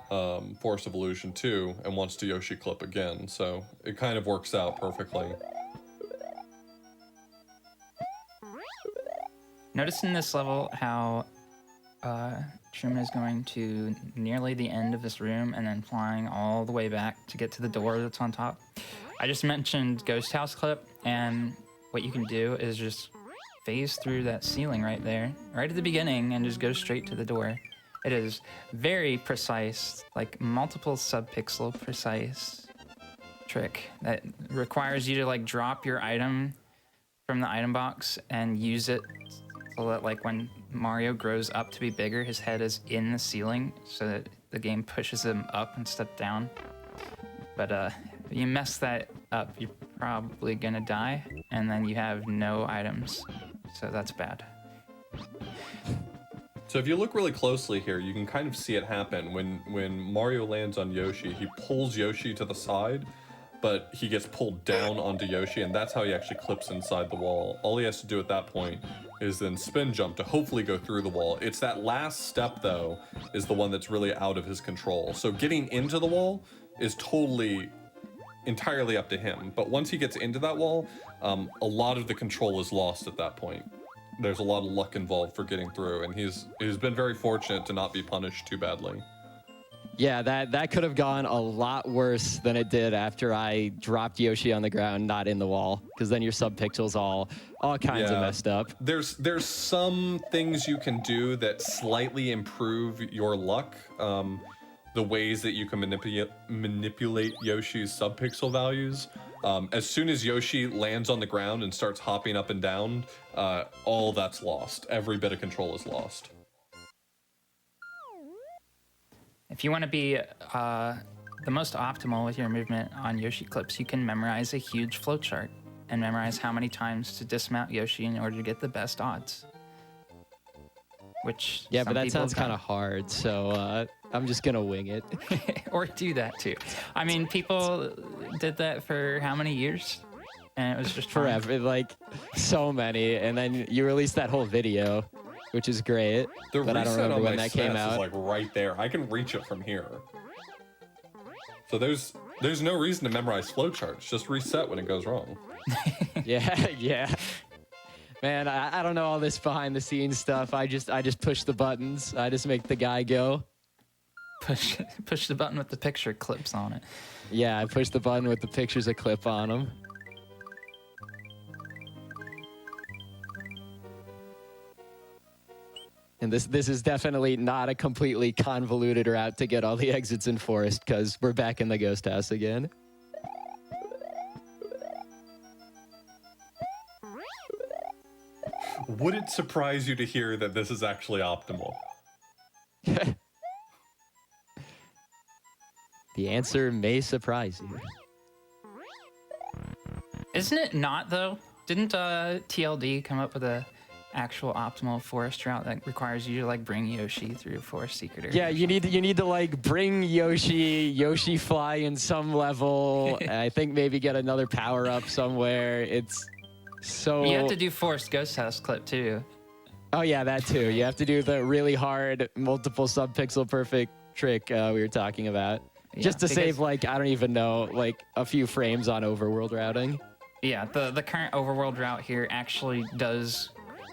Forest of Illusion 2 and wants to Yoshi clip again, so it kind of works out perfectly. Notice in this level how Truman is going to nearly the end of this room and then flying all the way back to get to the door that's on top. I just mentioned Ghost House Clip, and what you can do is just phase through that ceiling right there, right at the beginning, and just go straight to the door. It is very precise, like multiple subpixel precise trick that requires you to like drop your item from the item box and use it so that like when Mario grows up to be bigger, his head is in the ceiling so that the game pushes him up instead of down. But you mess that up, you're probably gonna die, and then you have no items. So that's bad. So if you look really closely here, you can kind of see it happen. When Mario lands on Yoshi, he pulls Yoshi to the side, but he gets pulled down onto Yoshi, and that's how he actually clips inside the wall. All he has to do at that point is then spin jump to hopefully go through the wall. It's that last step, though, is the one that's really out of his control. So getting into the wall is entirely up to him. But once he gets into that wall, a lot of the control is lost at that point. There's a lot of luck involved for getting through, and he's been very fortunate to not be punished too badly. Yeah, that could have gone a lot worse than it did after I dropped Yoshi on the ground, not in the wall, because then your subpixels all kinds of messed up. There's some things you can do that slightly improve your luck. The ways that you can manipulate Yoshi's subpixel values. As soon as Yoshi lands on the ground and starts hopping up and down, all that's lost. Every bit of control is lost. If you want to be the most optimal with your movement on Yoshi clips, you can memorize a huge flowchart and memorize how many times to dismount Yoshi in order to get the best odds. Which but that sounds kind of hard, so I'm just gonna wing it. Or do that too. I mean, people did that for how many years? And it was just forever, like so many. And then you released that whole video, which is great. But I don't remember when that came out. Is like right there. I can reach it from here. So there's no reason to memorize flowcharts. Just reset when it goes wrong. Yeah. Man, I don't know all this behind the scenes stuff. I just push the buttons. I just make the guy go. Push the button with the picture clips on it. Yeah, I push the button with the pictures a clip on them. And this is definitely not a completely convoluted route to get all the exits in Forest, because we're back in the ghost house again. Would it surprise you to hear that this is actually optimal? The answer may surprise you. Isn't it not, though? Didn't TLD come up with a actual optimal forest route that requires you to like bring Yoshi through a forest secret area? Yeah, you need to like bring Yoshi fly in some level. I think maybe get another power up somewhere. It's so you have to do forest ghost house clip too. Oh yeah, that too. You have to do the really hard multiple subpixel perfect trick we were talking about. Yeah, just to save like, I don't even know, like a few frames on overworld routing. Yeah, the current overworld route here actually does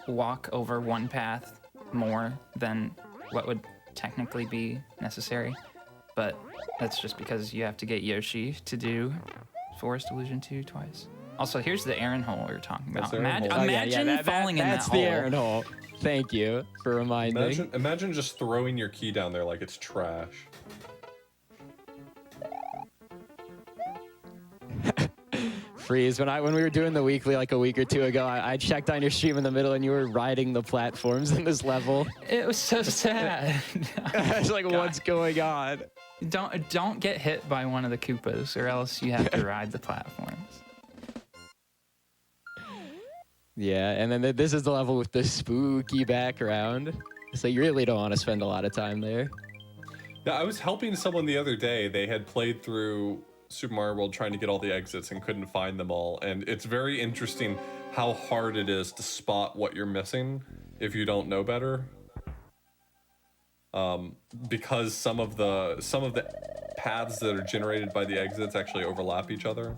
walk over one path more than what would technically be necessary, but that's just because you have to get Yoshi to do Forest Illusion 2 twice. Also, here's the Aaron hole we were talking about. Imagine falling in that hole. That's the Aaron hole. Thank you for reminding. Imagine just throwing your key down there like it's trash. Freeze. When we were doing the weekly like a week or two ago, I checked on your stream in the middle and you were riding the platforms in this level. It was so sad. I was like, God. What's going on? Don't get hit by one of the Koopas or else you have to ride the platforms. Yeah, and then this is the level with the spooky background. So you really don't want to spend a lot of time there. Yeah, I was helping someone the other day. They had played through Super Mario World trying to get all the exits and couldn't find them all. And it's very interesting how hard it is to spot what you're missing if you don't know better. Because some of the paths that are generated by the exits actually overlap each other.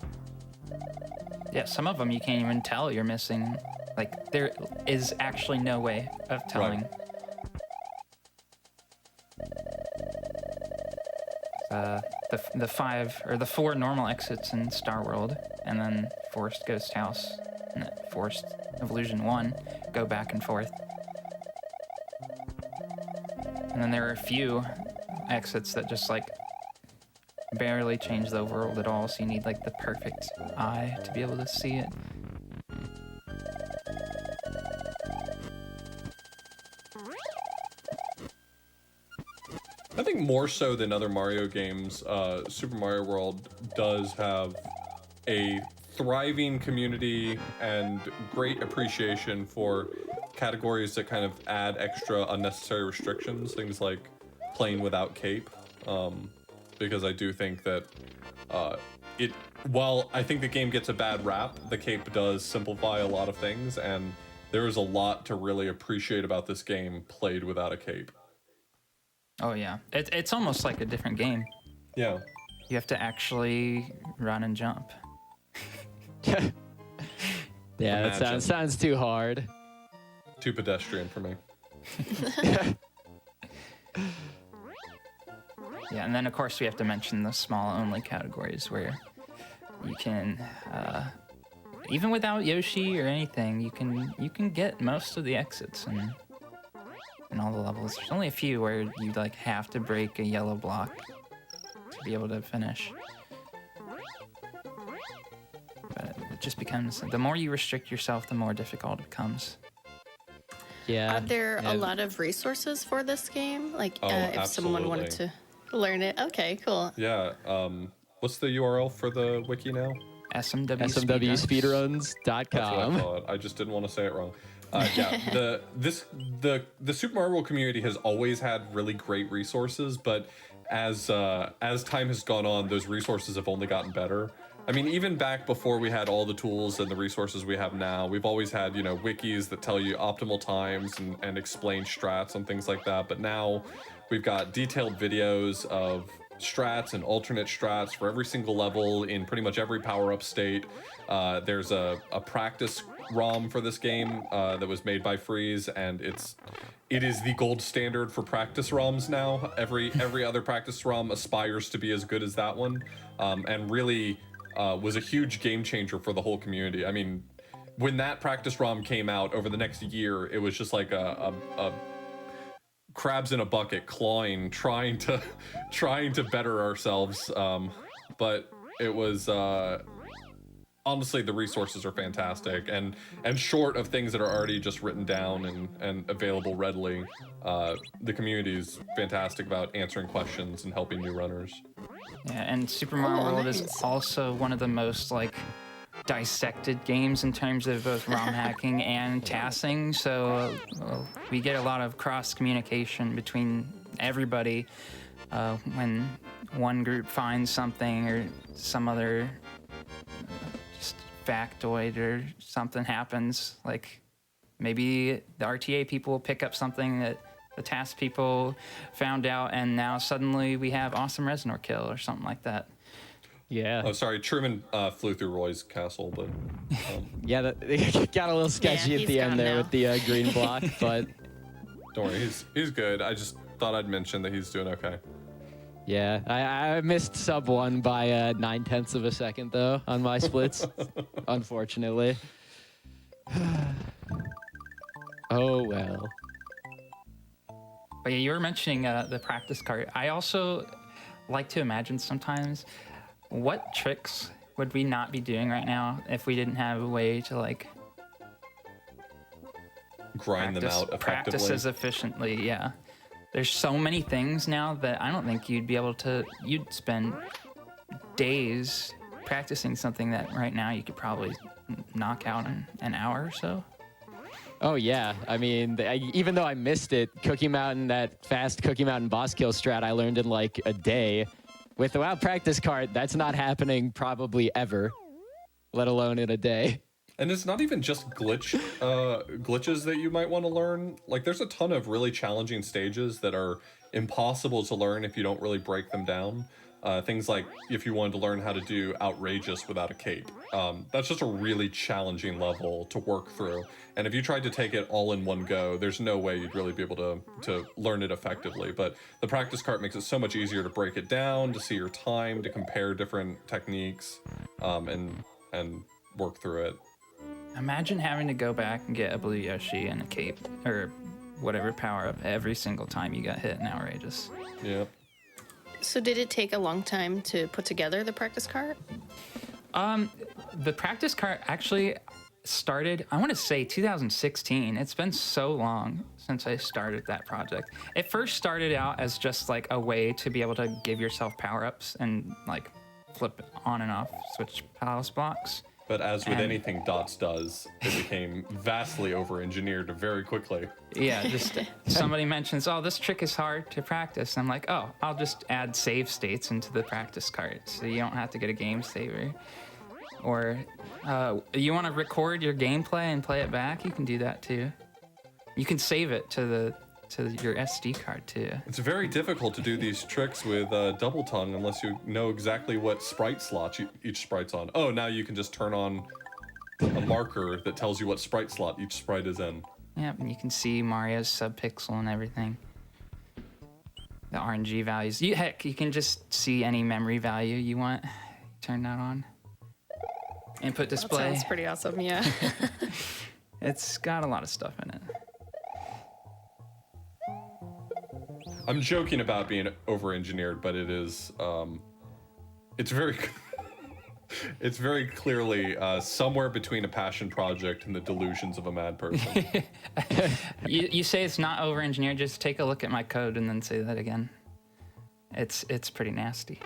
Yeah, some of them you can't even tell you're missing. Like, there is actually no way of telling. Right. The four normal exits in Star World, and then Forest Ghost House and Forest of Illusion 1 go back and forth. And then there are a few exits that just like barely change the overworld at all, so you need like the perfect eye to be able to see it. I think more so than other Mario games, Super Mario World does have a thriving community and great appreciation for categories that kind of add extra unnecessary restrictions, things like playing without cape, because I do think that while I think the game gets a bad rap, the cape does simplify a lot of things, and there is a lot to really appreciate about this game played without a cape. Oh yeah, it's almost like a different game. Yeah. You have to actually run and jump. Yeah, Imagine. that sounds too hard. Too pedestrian for me. Yeah, and then of course we have to mention the small only categories where you can, even without Yoshi or anything, you can get most of the exits and all the levels. There's only a few where you like have to break a yellow block to be able to finish. But it just becomes, the more you restrict yourself, the more difficult it becomes. Yeah. Are there a and- lot of resources for this game? Like, Oh, if someone wanted to learn it? Okay, cool. Yeah. What's the URL for the wiki now? smwspeedruns.com. That's what I thought. I just didn't want to say it wrong. Yeah, the Super Mario World community has always had really great resources, but as time has gone on, those resources have only gotten better. I mean, even back before we had all the tools and the resources we have now, we've always had, wikis that tell you optimal times and explain strats and things like that. But now we've got detailed videos of strats and alternate strats for every single level in pretty much every power-up state. There's a practice ROM for this game that was made by Freeze, and it is the gold standard for practice ROMs now. Every other practice ROM aspires to be as good as that one, and really was a huge game changer for the whole community. I mean, when that practice ROM came out over the next year, it was just like a crabs in a bucket clawing, trying to better ourselves. But it was honestly, the resources are fantastic, and short of things that are already just written down and available readily, the community is fantastic about answering questions and helping new runners. Yeah, and Super Mario World is nice. also one of the most like dissected games in terms of both ROM hacking and tassing. So we get a lot of cross communication between everybody when one group finds something or some other just factoid or something happens. Like maybe the RTA people pick up something that the task people found out, and now suddenly we have awesome Resinor kill or something like that. Yeah. Oh, sorry, Truman flew through Roy's castle, but Yeah, it got a little sketchy Yeah, at he's the end gone there now. with the green block, but don't worry, he's good. I just thought I'd mention that he's doing okay. yeah, I missed sub 1 by 9/10 of a second though on my splits, unfortunately. Oh well. But yeah, you were mentioning the practice cart. I also like to imagine sometimes what tricks would we not be doing right now if we didn't have a way to like Grind them out practice effectively. as efficiently. Yeah, there's so many things now that I don't think you'd be able to. You'd spend days practicing something that right now you could probably knock out in an hour or so. Oh yeah, I mean, even though I missed it, Cookie Mountain, that fast Cookie Mountain boss kill strat I learned in like a day. Without practice cart, that's not happening probably ever, let alone in a day. And it's not even just glitches that you might want to learn. Like, there's a ton of really challenging stages that are impossible to learn if you don't really break them down. Things like if you wanted to learn how to do outrageous without a cape. That's just a really challenging level to work through. And if you tried to take it all in one go, there's no way you'd really be able to learn it effectively. But the practice cart makes it so much easier to break it down, to see your time, to compare different techniques, and work through it. Imagine having to go back and get a blue Yoshi and a cape or whatever power up every single time you got hit in outrageous. Yeah. So did it take a long time to put together the practice cart? The practice cart actually started, I want to say 2016. It's been so long since I started that project. It first started out as just like a way to be able to give yourself power-ups and like flip on and off switch palace blocks. But as with And- anything Dots does, it became vastly over-engineered very quickly. Yeah, just somebody mentions, oh, this trick is hard to practice. I'm like, oh, I'll just add save states into the practice card so you don't have to get a game saver. Or you want to record your gameplay and play it back? You can do that too. You can save it to your SD card too. It's very difficult to do these tricks with double tongue unless you know exactly what sprite slot each sprite's on. Oh, now you can just turn on a marker that tells you what sprite slot each sprite is in. Yep, and you can see Mario's subpixel and everything. The RNG values. Heck, you can just see any memory value you want. Turn that on. Input That display. sounds pretty awesome, yeah. It's got a lot of stuff in it. I'm joking about being over-engineered, but it is, it's very, it's very clearly somewhere between a passion project and the delusions of a mad person. You say it's not over-engineered, just take a look at my code and then say that again. It's pretty nasty.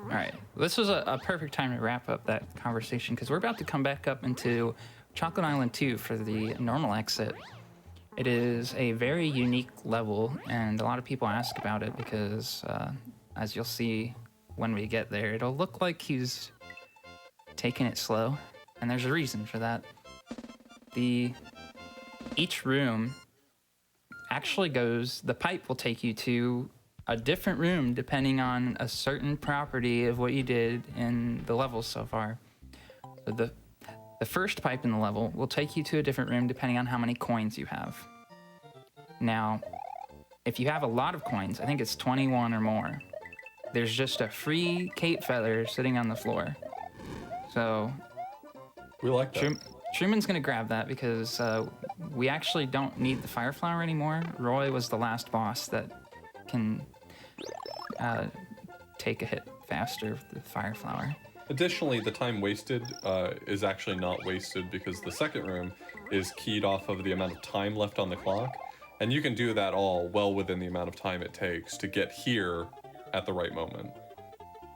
All right, this was a perfect time to wrap up that conversation because we're about to come back up into Chocolate Island 2 for the normal exit. It is a very unique level, and a lot of people ask about it because, as you'll see when we get there, it'll look like he's taking it slow, and there's a reason for that. Each room actually the pipe will take you to a different room depending on a certain property of what you did in the levels so far. So the first pipe in the level will take you to a different room depending on how many coins you have. Now, if you have a lot of coins, I think it's 21 or more, there's just a free cape feather sitting on the floor. So We like that. Truman's gonna grab that because we actually don't need the fire flower anymore. Roy was the last boss that can take a hit faster with the fire flower. Additionally, the time wasted is actually not wasted because the second room is keyed off of the amount of time left on the clock, and you can do that all well within the amount of time it takes to get here at the right moment.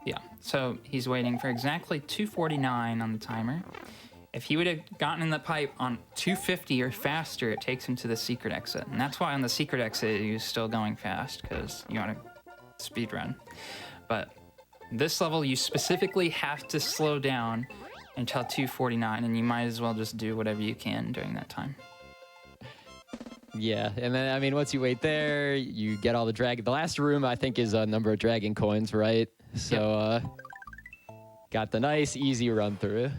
Yeah, so he's waiting for exactly 2:49 on the timer. If he would have gotten in the pipe on 2:50 or faster, it takes him to the secret exit. And that's why on the secret exit, he's still going fast, because you want to speed run. But this level, you specifically have to slow down until 2:49, and you might as well just do whatever you can during that time. Yeah, and then, I mean, once you wait there, you get all the dragon. The last room, I think, is a number of dragon coins, right? So, got the nice, easy run through.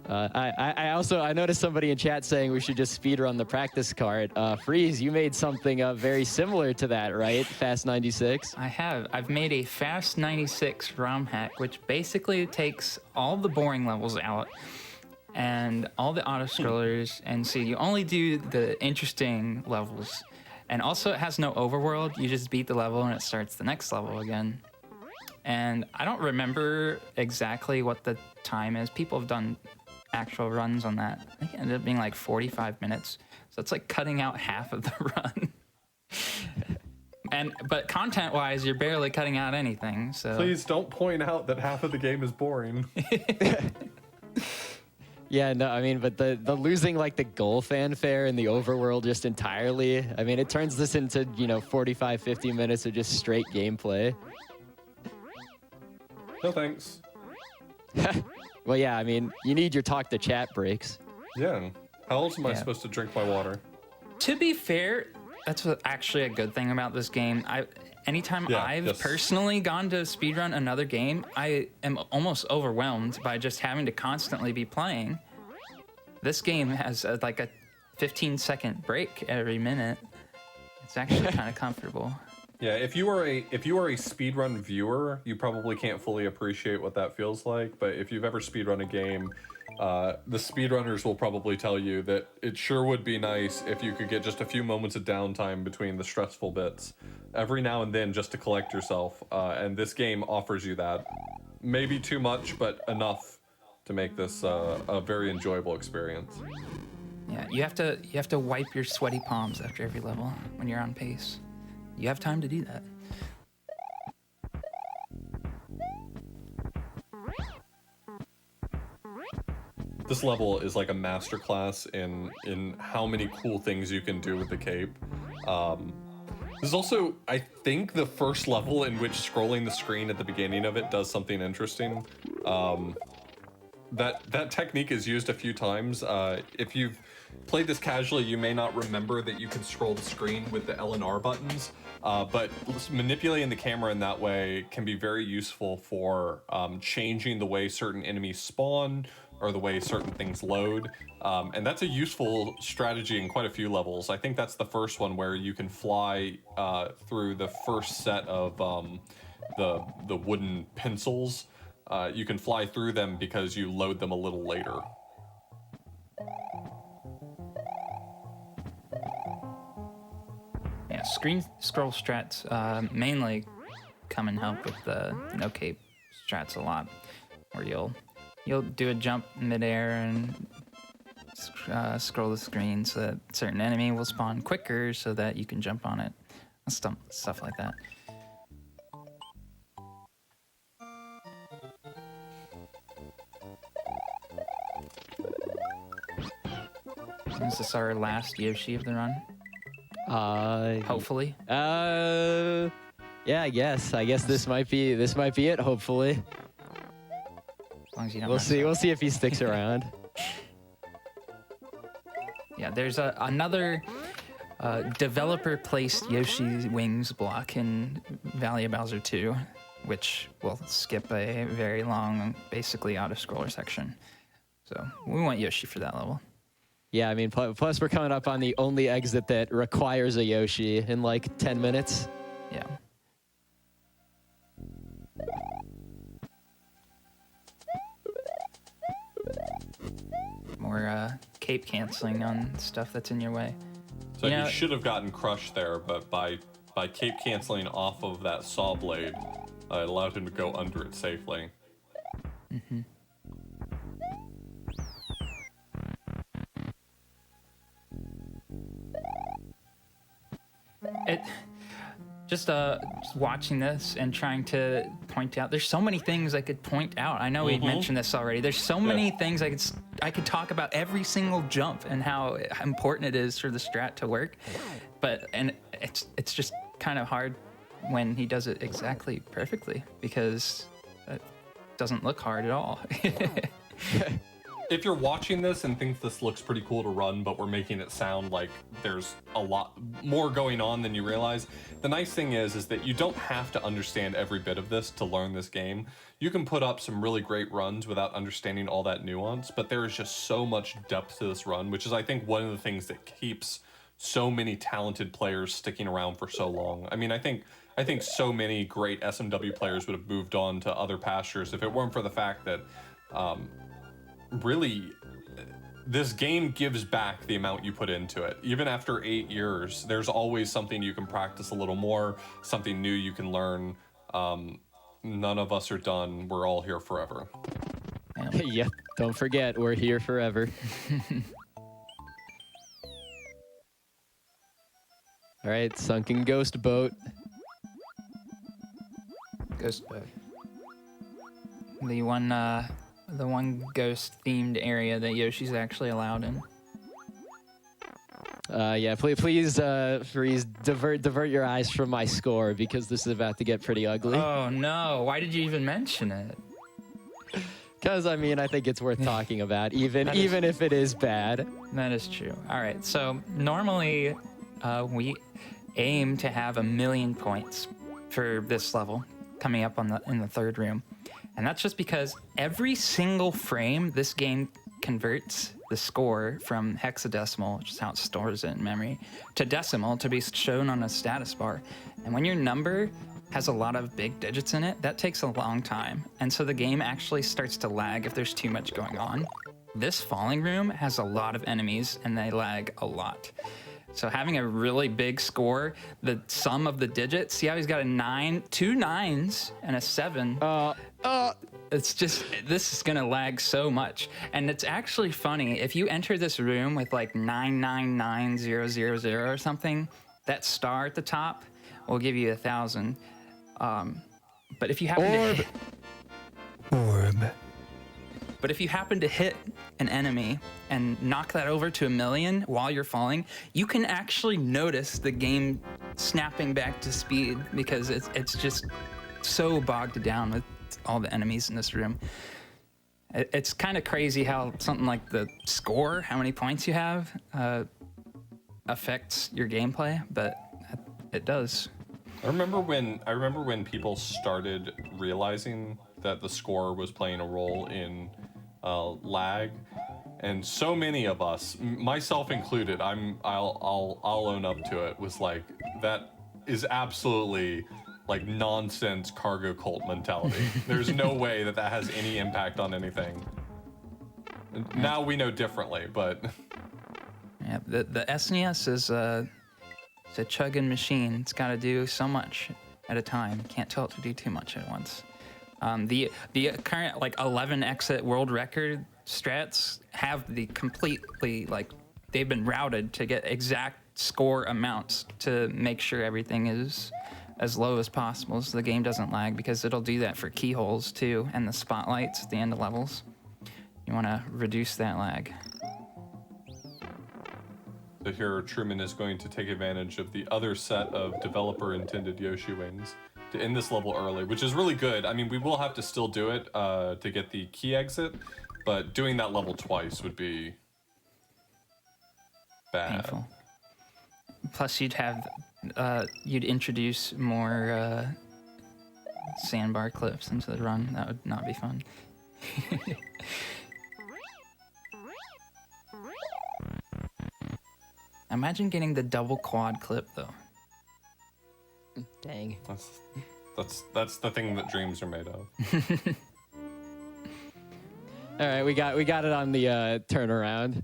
I noticed somebody in chat saying we should just speedrun the practice card. Freeze, you made something very similar to that, right? Fast 96. I have. I've made a Fast 96 ROM hack, which basically takes all the boring levels out and all the auto-scrollers, and so you only do the interesting levels. And also, it has no overworld. You just beat the level, and it starts the next level again. And I don't remember exactly what the time is. People have done actual runs on that. I think it ended up being like 45 minutes. So it's like cutting out half of the run. But content-wise, you're barely cutting out anything. So Please don't point out that half of the game is boring. Yeah, no, I mean, but the losing like the goal fanfare and the overworld just entirely, I mean, it turns this into, 45, 50 minutes of just straight gameplay. No thanks. Well, yeah, I mean, you need your talk to chat breaks. Yeah. How else am I Yeah. supposed to drink my water? to be fair, that's actually a good thing about this game. Anytime I've personally gone to speedrun another game, I am almost overwhelmed by just having to constantly be playing. This game has like a 15-second break every minute. It's actually kind of comfortable. Yeah, if you are a speedrun viewer, you probably can't fully appreciate what that feels like. But if you've ever speedrun a game, the speedrunners will probably tell you that it sure would be nice if you could get just a few moments of downtime between the stressful bits every now and then just to collect yourself. And this game offers you that. Maybe too much, but enough to make this a very enjoyable experience. Yeah, you have to wipe your sweaty palms after every level when you're on pace. You have time to do that. This level is like a masterclass in how many cool things you can do with the cape. This is also, I think, the first level in which scrolling the screen at the beginning of it does something interesting. That technique is used a few times. If you've played this casually, you may not remember that you can scroll the screen with the L and R buttons, but manipulating the camera in that way can be very useful for changing the way certain enemies spawn or the way certain things load. And that's a useful strategy in quite a few levels. I think that's the first one where you can fly through the first set of the wooden pencils. You can fly through them because you load them a little later. Yeah, screen scroll strats mainly come and help with the no cape strats a lot, where you'll do a jump midair and scroll the screen so that certain enemy will spawn quicker so that you can jump on it, stuff like that. Is this our last Yoshi of the run? Hopefully. Yeah, I guess this might be it. Hopefully, As long as you don't we'll mess see. up. We'll see if he sticks around. Yeah, there's another developer-placed Yoshi Wings block in Valley of Bowser 2, which will skip a very long, basically auto-scroller section. So we want Yoshi for that level. Yeah, I mean, plus we're coming up on the only exit that requires a Yoshi in like 10 minutes. Yeah. More cape canceling on stuff that's in your way. So You know- he should have gotten crushed there, but by cape canceling off of that saw blade, it allowed him to go under it safely. Mm-hmm. It just watching this and trying to point out. There's so many things I could point out. I know we mentioned this already. There's so many things I could talk about every single jump and how important it is for the strat to work. But it's just kind of hard when he does it exactly perfectly because it doesn't look hard at all. If you're watching this and think this looks pretty cool to run, but we're making it sound like there's a lot more going on than you realize, the nice thing is that you don't have to understand every bit of this to learn this game. You can put up some really great runs without understanding all that nuance, but there is just so much depth to this run, which is, I think, one of the things that keeps so many talented players sticking around for so long. I mean, I think so many great SMW players would have moved on to other pastures if it weren't for the fact that really, this game gives back the amount you put into it. Even after 8 years, there's always something you can practice a little more, something new you can learn. None of us are done. We're all here forever. Yep, don't forget, we're here forever. All right, sunken ghost boat. Ghost boat. The one ghost-themed area that Yoshi's actually allowed in. Yeah, please, Freeze, divert your eyes from my score because this is about to get pretty ugly. Oh no! Why did you even mention it? Because I mean, I think it's worth talking about, even That is- if it is bad. That is true. All right. So normally, we aim to have 1,000,000 points for this level coming up in the third room. And that's just because every single frame, this game converts the score from hexadecimal, which is how it stores it in memory, to decimal to be shown on a status bar. And when your number has a lot of big digits in it, that takes a long time. And so the game actually starts to lag if there's too much going on. This falling room has a lot of enemies and they lag a lot. So having a really big score, the sum of the digits, see how he's got a 9, 2 9s, and a 7? It's just, this is gonna lag so much. And it's actually funny, if you enter this room with like 999000 or something, that star at the top will give you 1,000. But if you happen But if you happen to hit an enemy and knock that over to 1,000,000 while you're falling, you can actually notice the game snapping back to speed because it's just so bogged down with all the enemies in this room. It's kind of crazy how something like the score, how many points you have, affects your gameplay, but it does. I remember when people started realizing that the score was playing a role in lag, and so many of us, myself included, I'll own up to it, was like, that is absolutely like nonsense cargo cult mentality. There's no way that has any impact on anything. Now we know differently, but yeah, the SNES is it's a chugging machine. It's got to do so much at a time. Can't tell it to do too much at once. The current like 11 exit world record strats have the completely, like, they've been routed to get exact score amounts to make sure everything is as low as possible so the game doesn't lag, because it'll do that for keyholes too and the spotlights at the end of levels. You want to reduce that lag. So here Truman is going to take advantage of the other set of developer-intended Yoshi wings to end this level early, which is really good. I mean, we will have to still do it to get the key exit, but doing that level twice would be bad. Painful. Plus, you'd introduce more sandbar clips into the run. That would not be fun. Imagine getting the double quad clip though. Dang. That's the thing that dreams are made of. All right, we got it on the turnaround.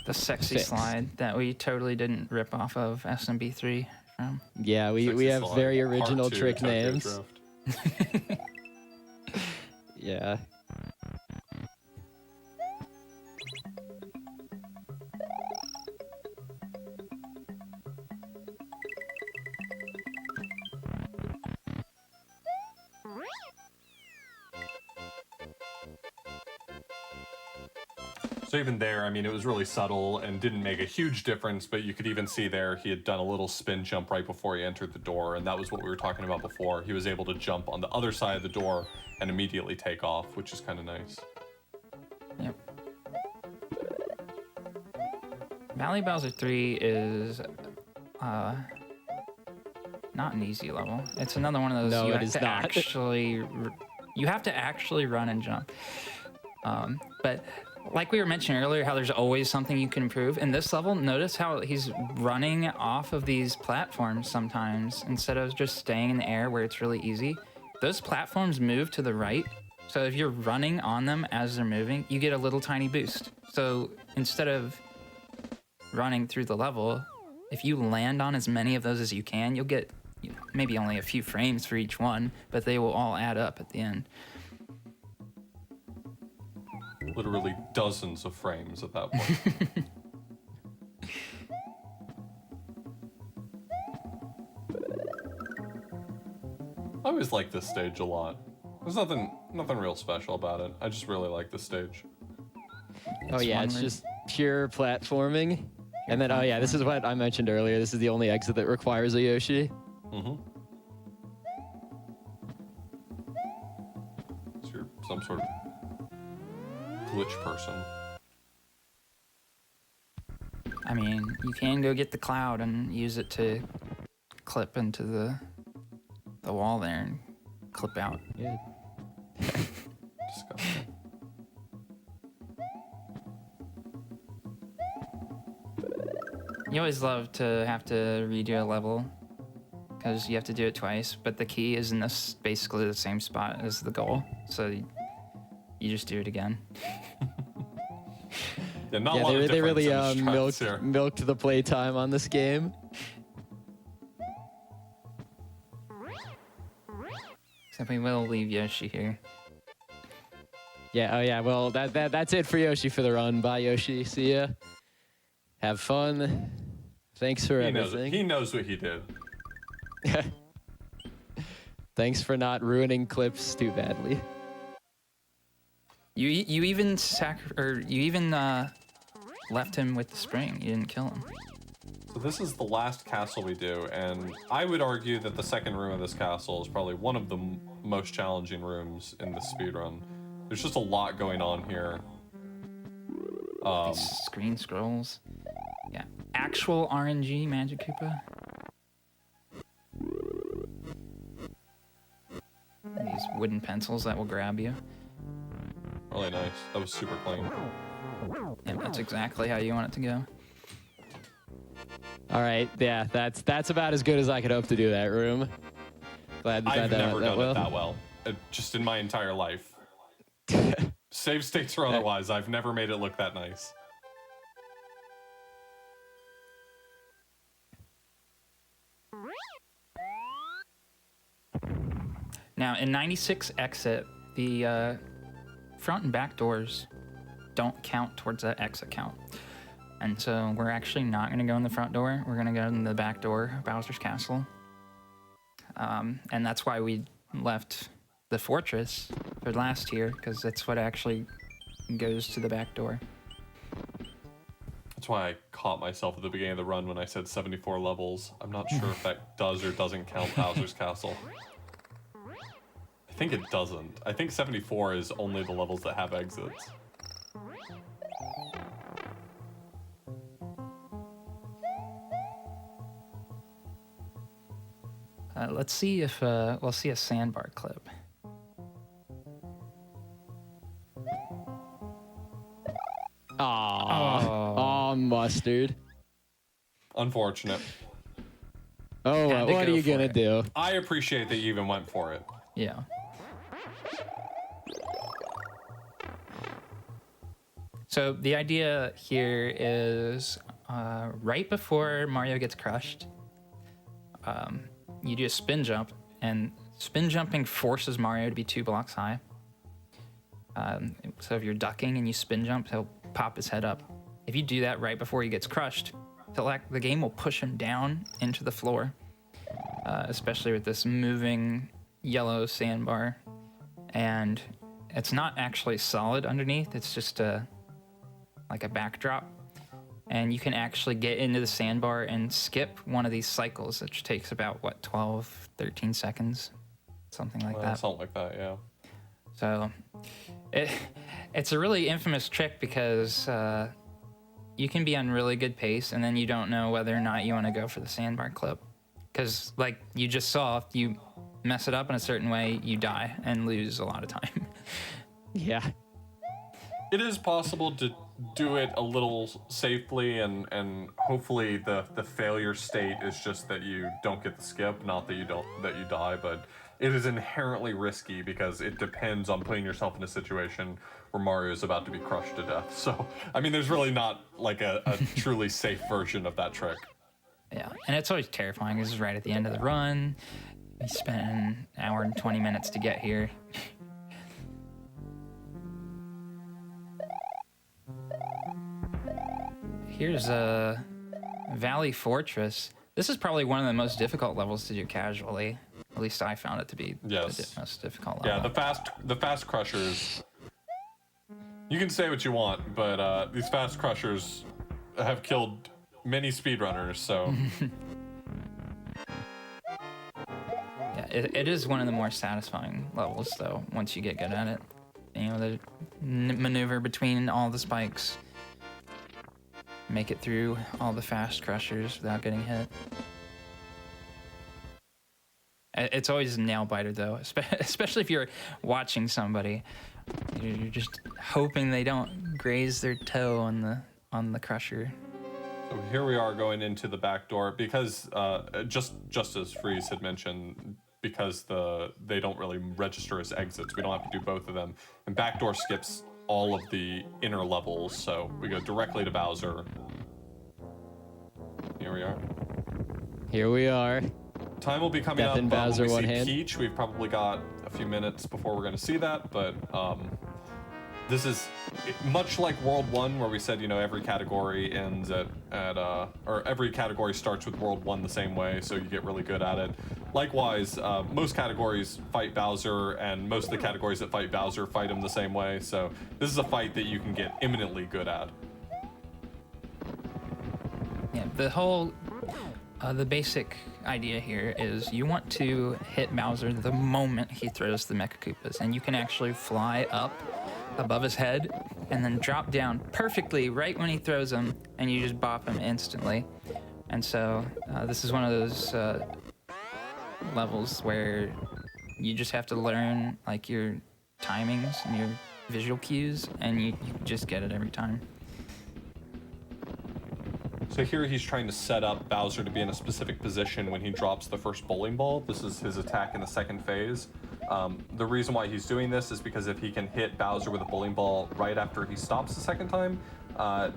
The sexy Fixed. slide that we totally didn't rip off of SMB3 from. Yeah, we Sexy have slide, very part original 2, trick Tokyo names. Drift. Yeah. So even there, I mean, it was really subtle and didn't make a huge difference, but you could even see there he had done a little spin jump right before he entered the door, and that was what we were talking about before. He was able to jump on the other side of the door and immediately take off, which is kind of nice. Yep. Valley Bowser 3 is not an easy level. It's another one of those No, it is not. You have to actually run and jump. But like we were mentioning earlier, how there's always something you can improve. In this level, notice how he's running off of these platforms sometimes instead of just staying in the air where it's really easy. Those platforms move to the right. So if you're running on them as they're moving, you get a little tiny boost. So instead of running through the level, if you land on as many of those as you can, you'll get maybe only a few frames for each one, but they will all add up at the end. Literally dozens of frames at that point. I always like this stage a lot. There's nothing real special about it. I just really like this stage. Oh yeah, it's just pure platforming. And then, oh yeah, this is what I mentioned earlier. This is the only exit that requires a Yoshi. Mm-hmm. So you're some sort of glitch person. I mean, you can go get the cloud and use it to clip into the wall there and clip out. Yeah. Disgusting. You always love to have to redo a level because you have to do it twice, but the key is in this basically the same spot as the goal, so you just do it again. Yeah, not a Yeah, lot of they really difference in the strats here. milked the playtime on this game. Except we will leave Yoshi here. Yeah, oh yeah, well, that's it for Yoshi for the run. Bye, Yoshi. See ya. Have fun. Thanks for everything. He knows what he did. Thanks for not ruining clips too badly. You even left him with the spring. You didn't kill him. So this is the last castle we do, and I would argue that the second room of this castle is probably one of the most challenging rooms in the speedrun. There's just a lot going on here. These screen scrolls. Yeah. Actual RNG Magic Koopa. These wooden pencils that will grab you. Really nice. That was super clean. And that's exactly how you want it to go. All right, yeah, that's about as good as I could hope to do that room. Glad I've that never went done it that well, just in my entire life. Save states or otherwise, I've never made it look that nice. Now, in 96 exit, the front and back doors don't count towards that exit count. And so we're actually not going to go in the front door. We're going to go in the back door of Bowser's Castle. And that's why we left the fortress for last here, because that's what actually goes to the back door. That's why I caught myself at the beginning of the run when I said 74 levels. I'm not sure if that does or doesn't count Bowser's Castle. I think it doesn't. I think 74 is only the levels that have exits. Let's see if we'll see a sandbar clip. Aw, mustard. Unfortunate. Oh, Had to what are go you for gonna it. do? I appreciate that you even went for it. Yeah. So the idea here is right before Mario gets crushed, you do a spin jump, and spin jumping forces Mario to be 2 blocks high. So if you're ducking and you spin jump, he'll pop his head up. If you do that right before he gets crushed, the game will push him down into the floor, especially with this moving yellow sandbar. And it's not actually solid underneath, it's just like a backdrop. And you can actually get into the sandbar and skip one of these cycles, which takes about, what, 12, 13 seconds? Something like that. Something like that, yeah. So it's a really infamous trick because you can be on really good pace and then you don't know whether or not you want to go for the sandbar clip. Because like you just saw, if you mess it up in a certain way, you die and lose a lot of time. Yeah. It is possible to do it a little safely, and hopefully the failure state is just that you don't get the skip, not that you die, but it is inherently risky because it depends on putting yourself in a situation where Mario is about to be crushed to death. So, I mean, there's really not like a truly safe version of that trick. Yeah, and it's always terrifying. This is right at the end of the run. We spent an hour and 20 minutes to get here. Here's a Valley Fortress. This is probably one of the most difficult levels to do casually. At least I found it to be Yes. the most difficult level. Yeah, the fast crushers. You can say what you want, but these fast crushers have killed many speedrunners, so. Yeah, it is one of the more satisfying levels, though, once you get good at it. You know, the maneuver between all the spikes. Make it through all the fast crushers without getting hit. It's always a nail biter, though, especially if you're watching somebody. You're just hoping they don't graze their toe on the crusher. So here we are going into the back door because just as Freeze had mentioned, because they don't really register as exits, we don't have to do both of them. And backdoor skips all of the inner levels. So we go directly to Bowser. Here we are. Here we are. Time will be coming Death up and Bowser, when we one see hand. Peach. We've probably got a few minutes before we're going to see that, but this is much like World 1, where we said, you know, every category ends or every category starts with World 1 the same way, so you get really good at it. Likewise, most categories fight Bowser, and most of the categories that fight Bowser fight him the same way, so this is a fight that you can get eminently good at. Yeah, the whole, the basic idea here is you want to hit Bowser the moment he throws the Mecha Koopas, and you can actually fly up above his head and then drop down perfectly right when he throws them, and you just bop him instantly. And so this is one of those levels where you just have to learn like your timings and your visual cues, and you just get it every time. So here he's trying to set up Bowser to be in a specific position when he drops the first bowling ball. This is his attack in the second phase. The reason why he's doing this is because if he can hit Bowser with a bowling ball right after he stops the second time, or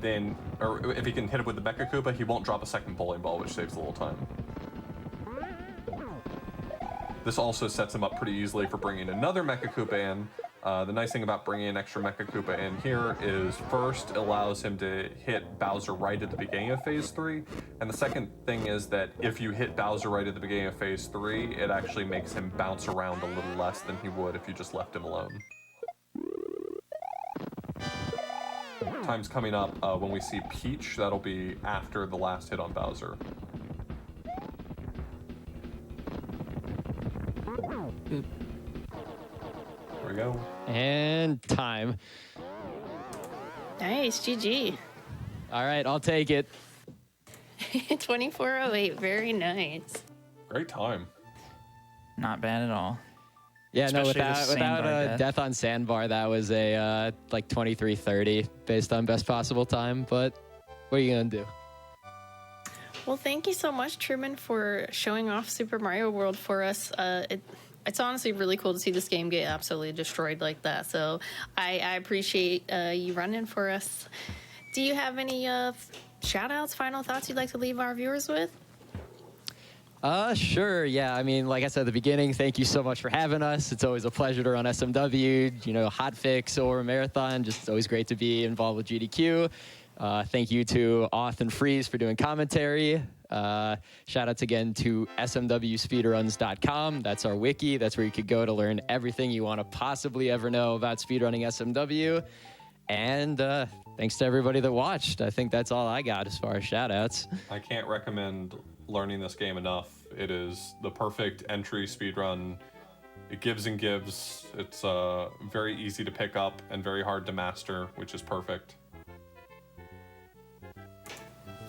if he can hit it with the Mecha Koopa, he won't drop a second bowling ball, which saves a little time. This also sets him up pretty easily for bringing another Mecha Koopa in. The nice thing about bringing an extra Mecha Koopa in here is first it allows him to hit Bowser right at the beginning of Phase 3, and the second thing is that if you hit Bowser right at the beginning of Phase 3, it actually makes him bounce around a little less than he would if you just left him alone. Time's coming up when we see Peach. That'll be after the last hit on Bowser. There we go. And time. Nice, GG. All right, I'll take it. 24:08, very nice. Great time. Not bad at all. Yeah, no, Especially the without sandbar a death. death on sandbar, that was a like 23:30 based on best possible time. But what are you gonna do? Well, thank you so much, Truman, for showing off Super Mario World for us. It's honestly really cool to see this game get absolutely destroyed like that. So I appreciate you running for us. Do you have any shout-outs, final thoughts you'd like to leave our viewers with? Sure. Yeah. I mean, like I said at the beginning, thank you so much for having us. It's always a pleasure to run SMW, you know, hotfix or marathon. Just it's always great to be involved with GDQ. Thank you to Auth and Freeze for doing commentary. Shout outs again to smwspeedruns.com. That's our wiki. That's where you could go to learn everything you want to possibly ever know about speedrunning SMW. And thanks to everybody that watched. I think that's all I got as far as shout outs. I can't recommend learning this game enough. It is the perfect entry speedrun. It gives and gives. It's very easy to pick up and very hard to master, which is perfect.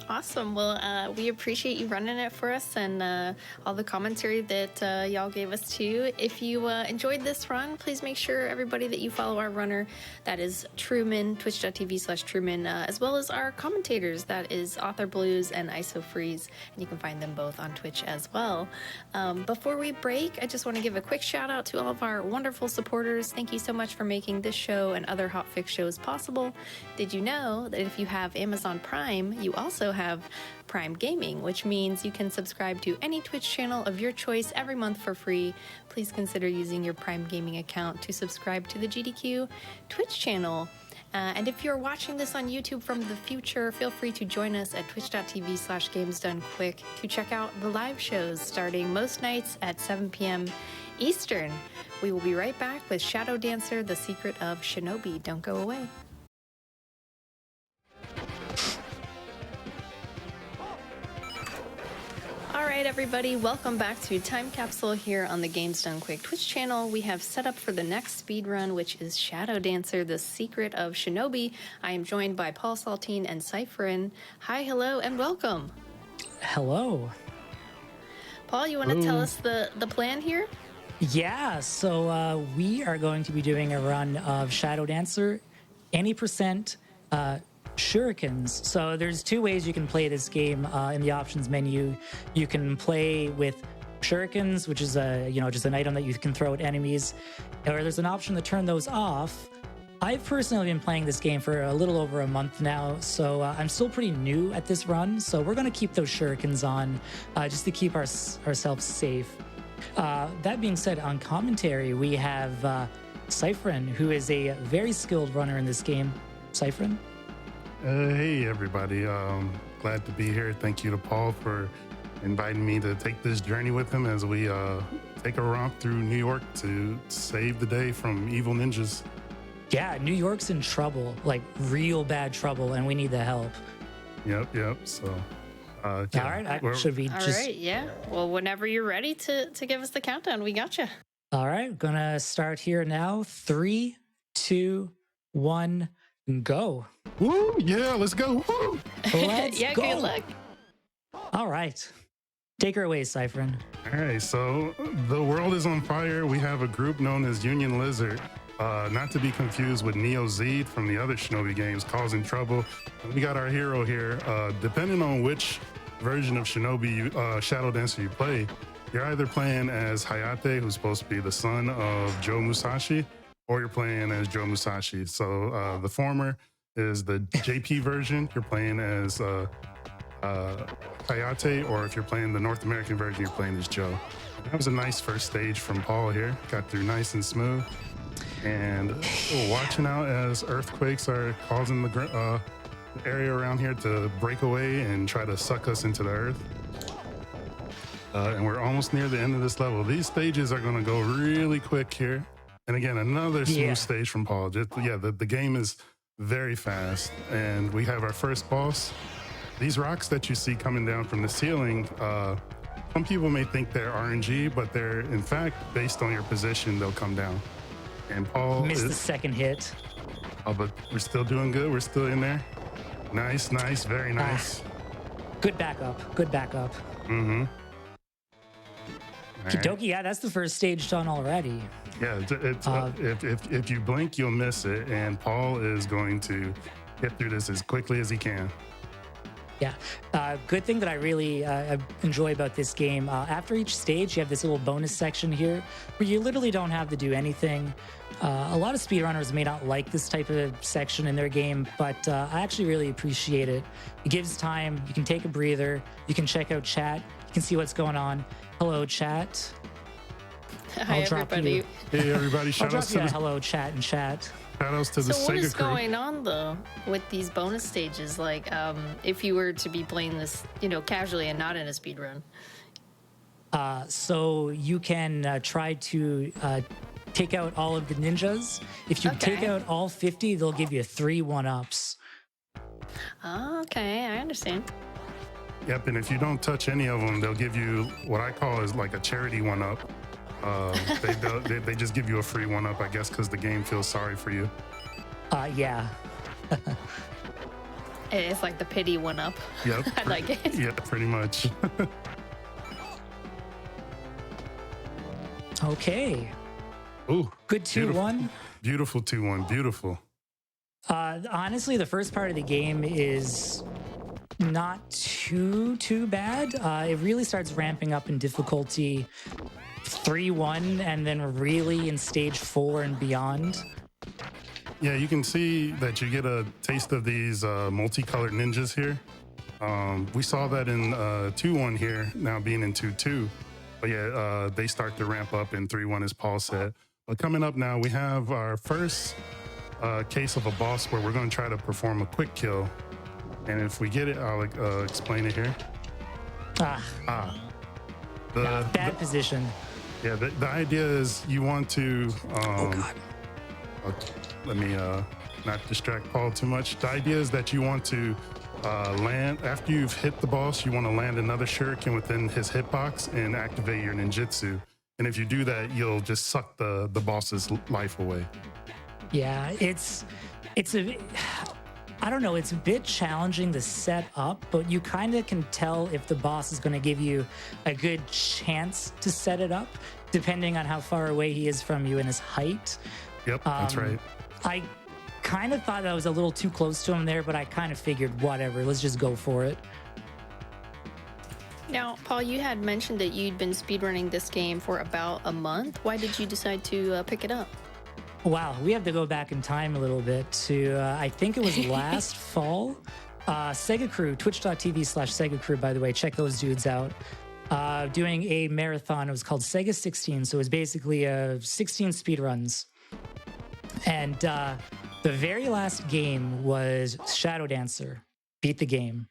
Awesome. Well, we appreciate you running it for us and all the commentary that y'all gave us too. If you enjoyed this run, please make sure everybody that you follow our runner, that is Truman, twitch.tv/Truman, as well as our commentators, that is Author Blues and ISO Freeze, and you can find them both on Twitch as well. Before we break, I just want to give a quick shout out to all of our wonderful supporters. Thank you so much for making this show and other hotfix shows possible. Did you know that if you have Amazon Prime, you also have Prime Gaming, which means you can subscribe to any Twitch channel of your choice every month for free. Please consider using your Prime Gaming account to subscribe to the GDQ Twitch channel. And if you're watching this on YouTube from the future, feel free to join us at twitch.tv/GamesDoneQuick to check out the live shows starting most nights at 7 p.m. Eastern. We will be right back with Shadow Dancer, The Secret of Shinobi. Don't go away. All right, everybody, welcome back to Time Capsule here on the Games Done Quick Twitch channel. We have set up for the next speed run, which is Shadow Dancer, The Secret of Shinobi. I am joined by Paul Saltine and Cypherin. Hi, hello, and welcome. Hello. Paul, you want to tell us the plan here? Yeah, so we are going to be doing a run of Shadow Dancer, any percent shurikens. So there's two ways you can play this game in the options menu. You can play with shurikens, which is just an item that you can throw at enemies, or there's an option to turn those off. I've personally been playing this game for a little over a month now, so I'm still pretty new at this run. So we're going to keep those shurikens on just to keep ourselves safe. That being said, on commentary, we have Cyphrin, who is a very skilled runner in this game. Cyphrin? Hey, everybody. Glad to be here. Thank you to Paul for inviting me to take this journey with him as we take a romp through New York to save the day from evil ninjas. Yeah, New York's in trouble, like real bad trouble, and we need the help. Yep. So, All right, should we All just... right, yeah. Well, whenever you're ready to give us the countdown, we got you. All right, gonna start here now. 3, 2, 1, go. Woo! Yeah, let's go. Woo! Let's Yeah, go. good luck. All right. Take her away, Cyphrin. All right, so the world is on fire. We have a group known as Union Lizard, not to be confused with Neo Z from the other Shinobi games, causing trouble. We got our hero here. Depending on which version of Shinobi Shadow Dancer you play, you're either playing as Hayate, who's supposed to be the son of Joe Musashi, or you're playing as Joe Musashi. So the former is the JP version. You're playing as Hayate, or if you're playing the North American version, you're playing as Joe. That was a nice first stage from Paul here. Got through nice and smooth. And watching out as earthquakes are causing the area around here to break away and try to suck us into the earth. And we're almost near the end of this level. These stages are going to go really quick here. And again, another smooth stage from Paul. The game is very fast. And we have our first boss. These rocks that you see coming down from the ceiling, some people may think they're RNG, but they're in fact based on your position, they'll come down. And Paul missed the second hit. Oh, but we're still doing good. We're still in there. Nice, very nice. Good backup. Mm-hmm. Kidoki, yeah, that's the first stage done already. Yeah, if you blink, you'll miss it. And Paul is going to get through this as quickly as he can. Yeah. Good thing that I really enjoy about this game, after each stage, you have this little bonus section here where you literally don't have to do anything. A lot of speedrunners may not like this type of section in their game, but I actually really appreciate it. It gives time. You can take a breather. You can check out chat. You can see what's going on. Hello, chat. Hi, everybody. Hey, everybody. I'll Shout drop outs you to a the hello, chat and chat. shout outs to the So what Sega is crew. going on though with these bonus stages? Like, if you were to be playing this, casually and not in a speed run. So you can try to take out all of the ninjas. If you take out all 50, they'll give you 3 1-ups. Oh, okay, I understand. Yep, and if you don't touch any of them, they'll give you what I call is like a charity 1-up. They just give you a free 1-up, I guess, because the game feels sorry for you. Yeah. It's like the pity one up. Yep. I like it. Yeah, pretty much. Okay. Ooh. Good 2-1. Beautiful 2-1. Beautiful. Honestly, the first part of the game is not too bad. It really starts ramping up in difficulty 3-1 and then really in stage 4 and beyond. Yeah, you can see that you get a taste of these multicolored ninjas here. We saw that in 2-1 here, now being in 2-2. But yeah, they start to ramp up in 3-1, as Paul said. But coming up now, we have our first case of a boss where we're going to try to perform a quick kill. And if we get it, I'll explain it here. Bad position. Yeah, the idea is you want to... oh, God. Let me not distract Paul too much. The idea is that you want to land, after you've hit the boss, you want to land another shuriken within his hitbox and activate your ninjutsu. And if you do that, you'll just suck the boss's life away. Yeah, it's I don't know, it's a bit challenging to set up, but you kind of can tell if the boss is going to give you a good chance to set it up, depending on how far away he is from you and his height. Yep, that's right. I kind of thought I was a little too close to him there, but I kind of figured, whatever, let's just go for it. Now, Paul, you had mentioned that you'd been speedrunning this game for about a month. Why did you decide to pick it up? Wow, we have to go back in time a little bit to, I think it was last fall. Sega Crew, twitch.tv/Sega Crew, by the way, check those dudes out. Doing a marathon. It was called Sega 16. So it was basically 16 speedruns. And the very last game was Shadow Dancer. Beat the game.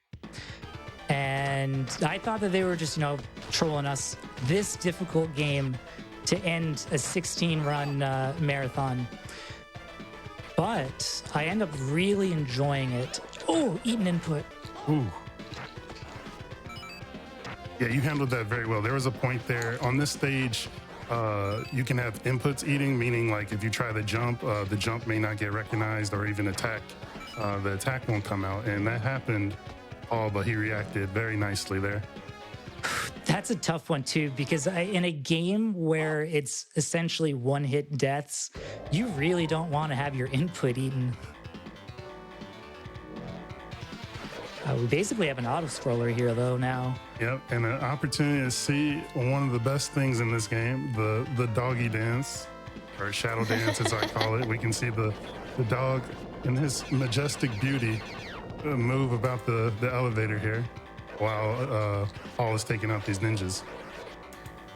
And I thought that they were just, trolling us. This difficult game to end a 16-run marathon. But I end up really enjoying it. Oh, eat an input. Ooh. Yeah, you handled that very well. There was a point there on this stage. You can have inputs eating, meaning like if you try the jump may not get recognized or even attacked. The attack won't come out, and that happened. But he reacted very nicely there. That's a tough one too, because in a game where it's essentially one-hit deaths, you really don't want to have your input eaten. We basically have an auto-scroller here, though, now. Yep, and an opportunity to see one of the best things in this game, the doggy dance, or shadow dance as I call it. We can see the dog in his majestic beauty move about the elevator here while Paul is taking out these ninjas.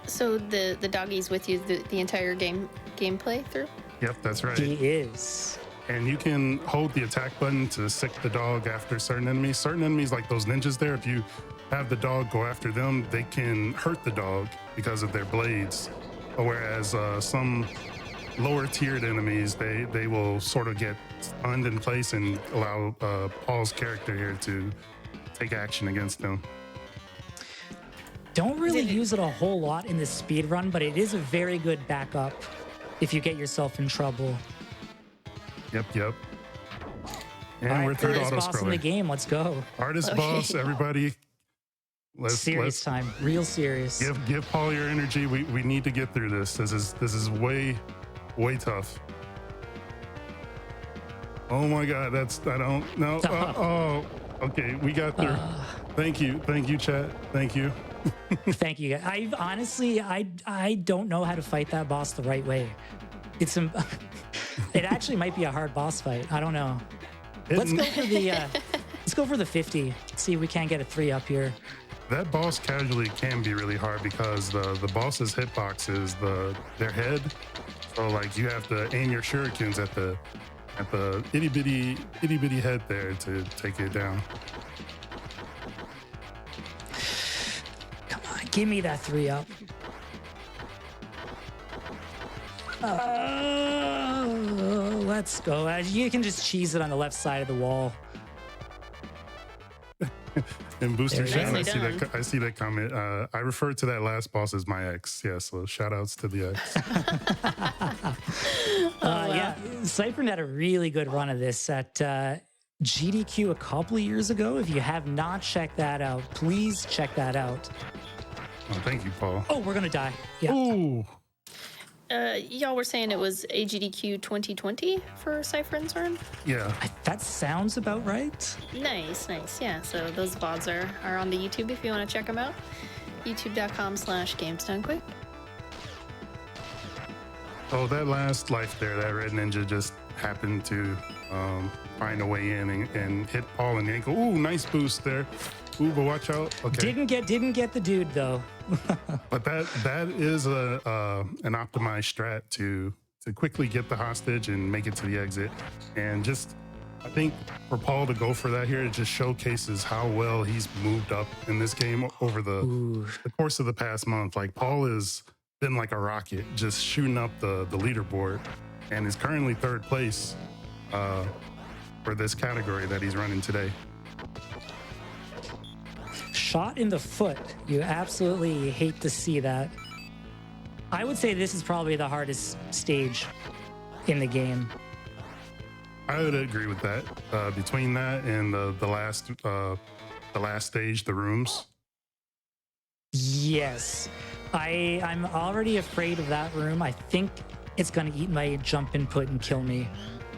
So the doggie's with you the entire gameplay through? Yep, that's right. He is. And you can hold the attack button to sick the dog after certain enemies. Certain enemies, like those ninjas there, if you have the dog go after them, they can hurt the dog because of their blades. Whereas some lower tiered enemies, they will sort of get stunned in place and allow Paul's character here to take action against them. Don't really use it a whole lot in the speed run, but it is a very good backup if you get yourself in trouble. Yep. And All we're right, third first auto boss in the scroller. game. Let's go. Artist boss, everybody. Serious time. Real serious. Give Paul your energy. We need to get through this. This is way tough. Oh my God, I don't know. Okay, we got through. Thank you, chat. Thank you. Thank you. I honestly, I don't know how to fight that boss the right way. It actually might be a hard boss fight. I don't know. Let's go for the 50. See if we can't get a 3 up here. That boss casually can be really hard because the boss's hitbox is their head. So like you have to aim your shurikens at the itty bitty head there to take it down. Come on, give me that 3 up. Let's go. You can just cheese it on the left side of the wall. And Booster Shan, Nicely I see that comment. I refer to that last boss as my ex. Yeah, so shout outs to the ex. Yeah, Cypher had a really good run of this at GDQ a couple of years ago. If you have not checked that out, please check that out. Oh, thank you, Paul. Oh, we're gonna die. Yeah. Ooh. Y'all were saying it was AGDQ 2020 for Cypher and CERN? Yeah. That sounds about right. Nice. Yeah, so those VODs are on the YouTube if you want to check them out. youtube.com/GamesDoneQuick. Oh, that last life there, that red ninja just happened to find a way in and hit Paul in the ankle. Ooh, nice boost there. Ooh, but watch out. Okay. Didn't get the dude though. But that is an optimized strat to quickly get the hostage and make it to the exit. And just, I think for Paul to go for that here, it just showcases how well he's moved up in this game over the course of the past month. Like Paul has been like a rocket, just shooting up the leaderboard, and is currently 3rd place for this category that he's running today. Shot in the foot. You absolutely hate to see that. I would say this is probably the hardest stage in the game. I would agree with that. Between that and the last stage, the rooms. Yes. I'm already afraid of that room. I think it's gonna eat my jump input and kill me.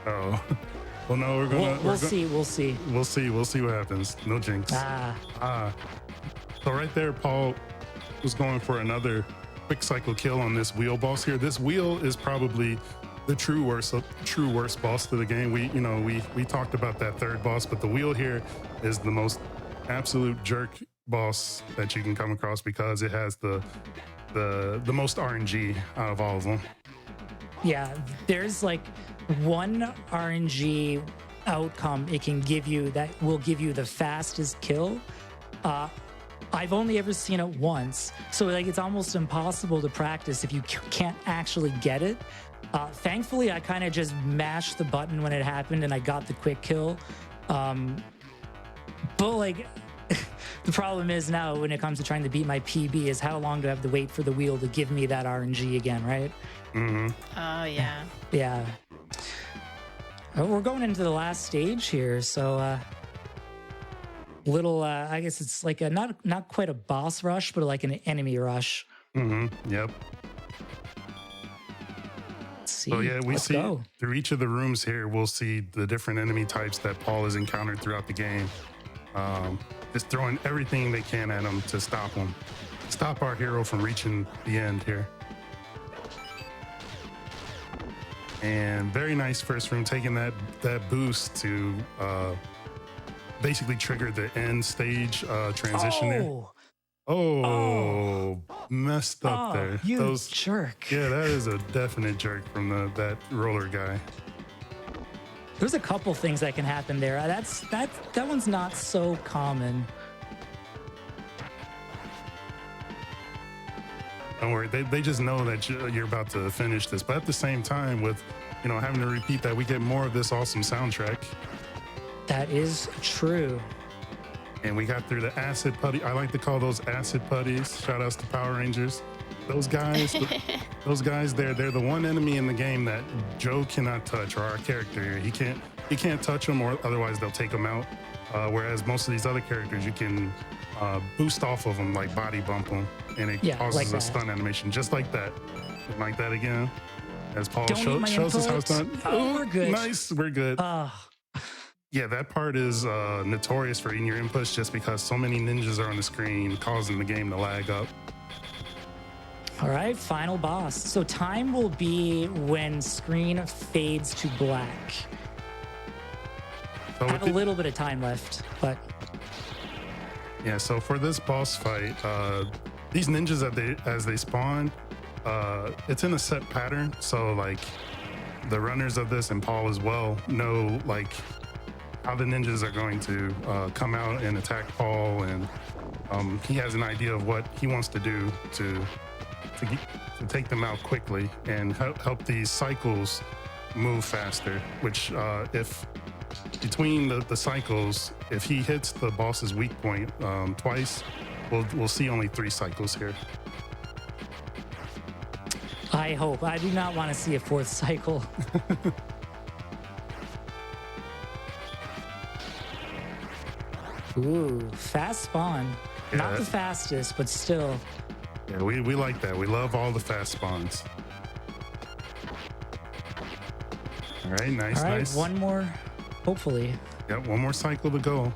Oh. Well, no, we'll see. We'll see what happens. No jinx. So right there, Paul was going for another quick cycle kill on this wheel boss here. This the true worst boss to the game. We talked about that third boss, but the wheel here is the most absolute jerk boss that you can come across because it has the most RNG out of all of them. Yeah, there's like one RNG outcome it can give you that will give you the fastest kill. I've only ever seen it once, so like it's almost impossible to practice if you can't actually get it. Thankfully, I kind of just mashed the button when it happened and I got the quick kill. But like, the problem is now when it comes to trying to beat my PB is how long do I have to wait for the wheel to give me that RNG again, right? Mm-hmm. Oh, yeah. Yeah. We're going into the last stage here, so little, I guess it's like a not quite a boss rush, but like an enemy rush. Mm-hmm. Yep. See. So yeah, Let's go. through each of the rooms here, we'll see the different enemy types that Paul has encountered throughout the game. Just throwing everything they can at him to stop him. Stop our hero from reaching the end here. And very nice first room, taking that there to basically trigger the end stage transition there. Oh, messed up there. You jerk. Yeah, that is a definite jerk from that roller guy. There's a couple things that can happen there. That one's not so common. Don't worry, they just know that you're about to finish this. But at the same time, with having to repeat that, we get more of this awesome soundtrack. That is true. And we got through the acid putty. I like to call those acid putties. Shout outs to Power Rangers. Those guys, they're the one enemy in the game that Joe cannot touch, or our character here. He can't touch them, or otherwise they'll take them out. Whereas most of these other characters, you can boost off of them, like body bump them, and it causes like a that. stun animation, just like that. And like that again, as Paul Don't need my shows us how it's input. done. Oh, we're good. Nice, we're good. Yeah, that part is notorious for eating your inputs just because so many ninjas are on the screen, causing the game to lag up. All right, final boss. So time will be when screen fades to black. So I have a little bit of time left, but yeah, so for this boss fight, these ninjas as they spawn, it's in a set pattern. So like the runners of this, and Paul as well, know like how the ninjas are going to come out and attack Paul, and he has an idea of what he wants to do to take them out quickly and help these cycles move faster, which if between the cycles, if he hits the boss's weak point twice, we'll see only 3 cycles here. I hope. I do not want to see a 4th cycle. Ooh, fast spawn. Yeah, Not the fastest, but still. Yeah, we like that. We love all the fast spawns. All right, nice, All right, nice. one more, hopefully. Yep, one more cycle to go.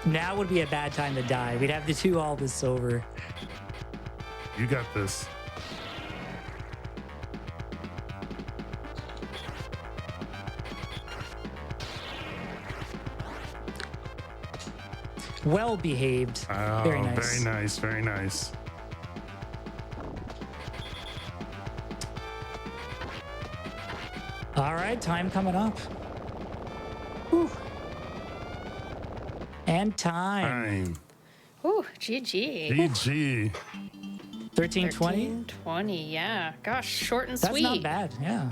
Now would be a bad time to die. We'd have to do all this over. You got this. Well behaved. Oh, Very nice. very nice, very nice. All right, time coming up. Whew. And time. Time. Ooh, GG. GG. 13:20. 20, yeah. Gosh, short and That's sweet. not bad. Yeah.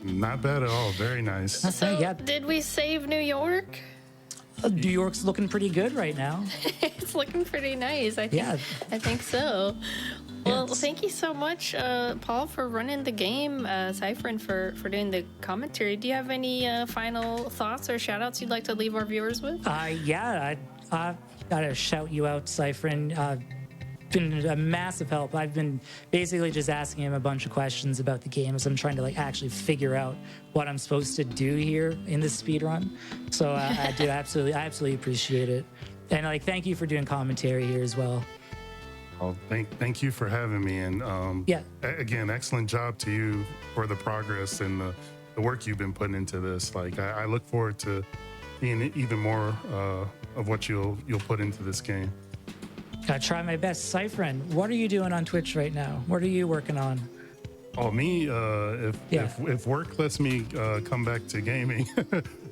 Not bad at all. Very nice. So, Yeah. did we save New York? New York's looking pretty good right now. It's looking pretty nice. I think. Yeah. I think so. Well, Yes. thank you so much, Paul, for running the game, Cypher, and for doing the commentary. Do you have any final thoughts or shout-outs you'd like to leave our viewers with? Yeah, I gotta shout you out, Cypherin. Been a massive help. I've been basically just asking him a bunch of questions about the game as I'm trying to like actually figure out what I'm supposed to do here in this speed run. So I absolutely appreciate it. And like, thank you for doing commentary here as well. Well, thank you for having me. And Yeah. Again, excellent job to you for the progress and the work you've been putting into this. Like, I look forward to seeing even more of what you'll put into this game. I try my best. Cypherin, what are you doing on Twitch right now? What are you working on? Oh, me, if work lets me come back to gaming,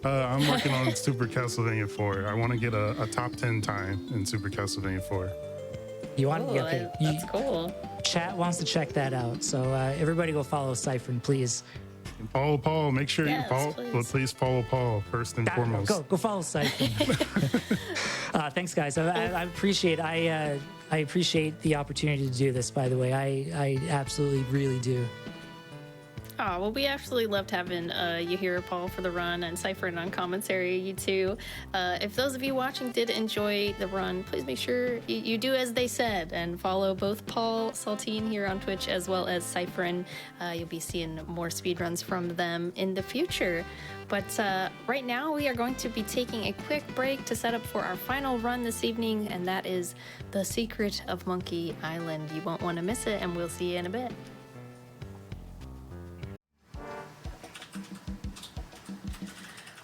I'm working on Super Castlevania 4. I want to get a top 10 time in Super Castlevania 4. You want? Cool, Yeah, okay. that's cool. Chat wants to check that out. So everybody go follow Cypherin, please. Follow Paul. Make sure Yes, you follow. please. Please follow Paul first and foremost. Go follow Cypherin. Thanks, guys. I appreciate I appreciate the opportunity to do this. By the way, I absolutely really do. Oh, well, we absolutely loved having you here, Paul, for the run, and Cypherin on commentary, you too. If those of you watching did enjoy the run, please make sure you do as they said and follow both Paul Saltine here on Twitch as well as Cypherin. You'll be seeing more speedruns from them in the future. But right now, we are going to be taking a quick break to set up for our final run this evening, and that is The Secret of Monkey Island. You won't want to miss it, and we'll see you in a bit.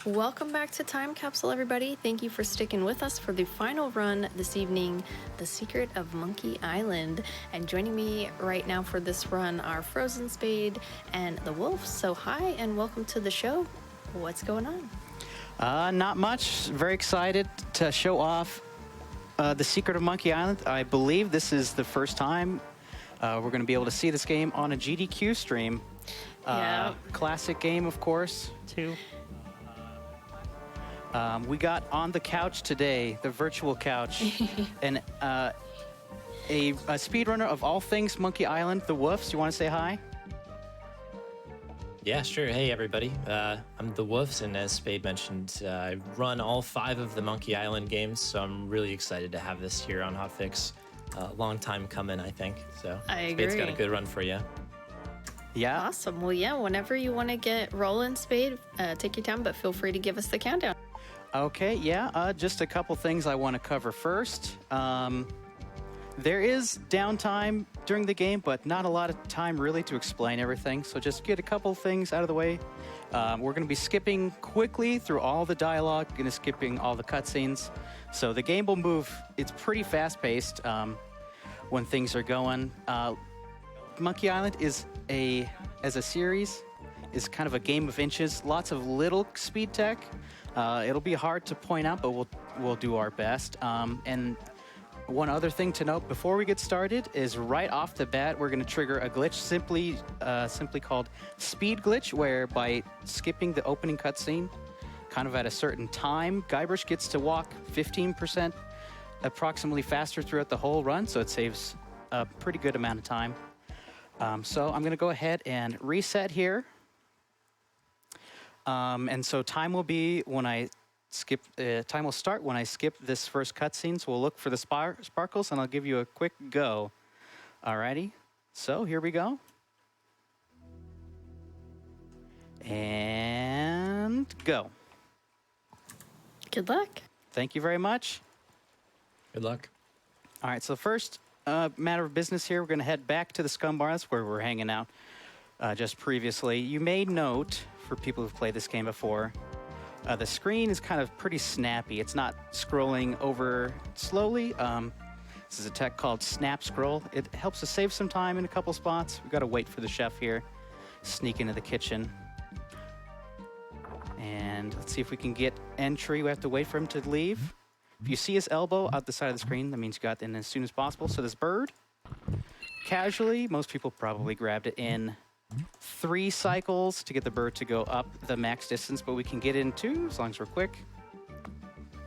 Welcome back to Time Capsule, everybody. Thank you for sticking with us for the final run this evening, The Secret of Monkey Island. And joining me right now for this run are Frozen Spade and the Wolf. So hi and welcome to the show. What's going on? Not much. Very excited to show off The Secret of Monkey Island. I believe this is the first time we're going to be able to see this game on a GDQ stream. Yeah. Classic game, of course, too. We got on the couch today, the virtual couch, and a speedrunner of all things Monkey Island, the Woofs. You want to say hi? Yeah, sure. Hey, everybody. I'm the Woofs, and as Spade mentioned, I run all 5 of the Monkey Island games, so I'm really excited to have this here on Hotfix. Long time coming, I think. So I Spade's got a agree. good run for you. Yeah. Awesome. Well, yeah, whenever you want to get rolling, Spade, take your time, but feel free to give us the countdown. Okay, yeah, just a couple things I want to cover first. There is downtime during the game, but not a lot of time really to explain everything, so just get a couple things out of the way. We're going to be skipping quickly through all the dialogue, going to skipping all the cutscenes, so the game will move. It's pretty fast-paced when things are going. Monkey Island is as a series, is kind of a game of inches, lots of little speed tech. It'll be hard to point out, but we'll do our best. And one other thing to note before we get started is right off the bat, we're going to trigger a glitch simply called Speed Glitch, where by skipping the opening cutscene, kind of at a certain time, Guybrush gets to walk 15% approximately faster throughout the whole run, so it saves a pretty good amount of time. So I'm going to go ahead and reset here. And so time will be when I skip. Time will start when I skip this first cutscene. So we'll look for the sparkles, and I'll give you a quick go. Alrighty. So here we go. And go. Good luck. Thank you very much. Good luck. All right. So first matter of business here, we're going to head back to the Scum Bar. That's where we're hanging out just previously. You may note, for people who've played this game before, the screen is kind of pretty snappy. It's not scrolling over slowly. This is a tech called Snap Scroll. It helps us save some time in a couple spots. We've got to wait for the chef here, sneak into the kitchen. And let's see if we can get entry. We have to wait for him to leave. If you see his elbow out the side of the screen, that means you got in as soon as possible. So this bird, casually, most people probably grabbed it in 3 cycles to get the bird to go up the max distance, but we can get in 2 as long as we're quick.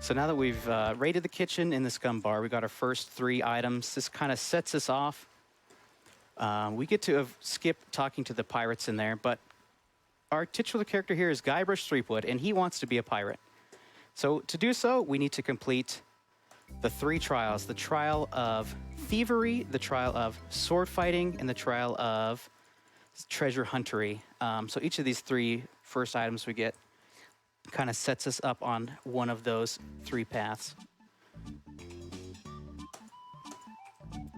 So now that we've raided the kitchen in the Scum Bar, we got our first 3 items. This kind of sets us off. We get to skip talking to the pirates in there, but our titular character here is Guybrush Threepwood, and he wants to be a pirate. So to do so, we need to complete the 3 trials: the trial of thievery, the trial of sword fighting, and the trial of treasure huntery. So each of these 3 first items we get kind of sets us up on one of those 3 paths.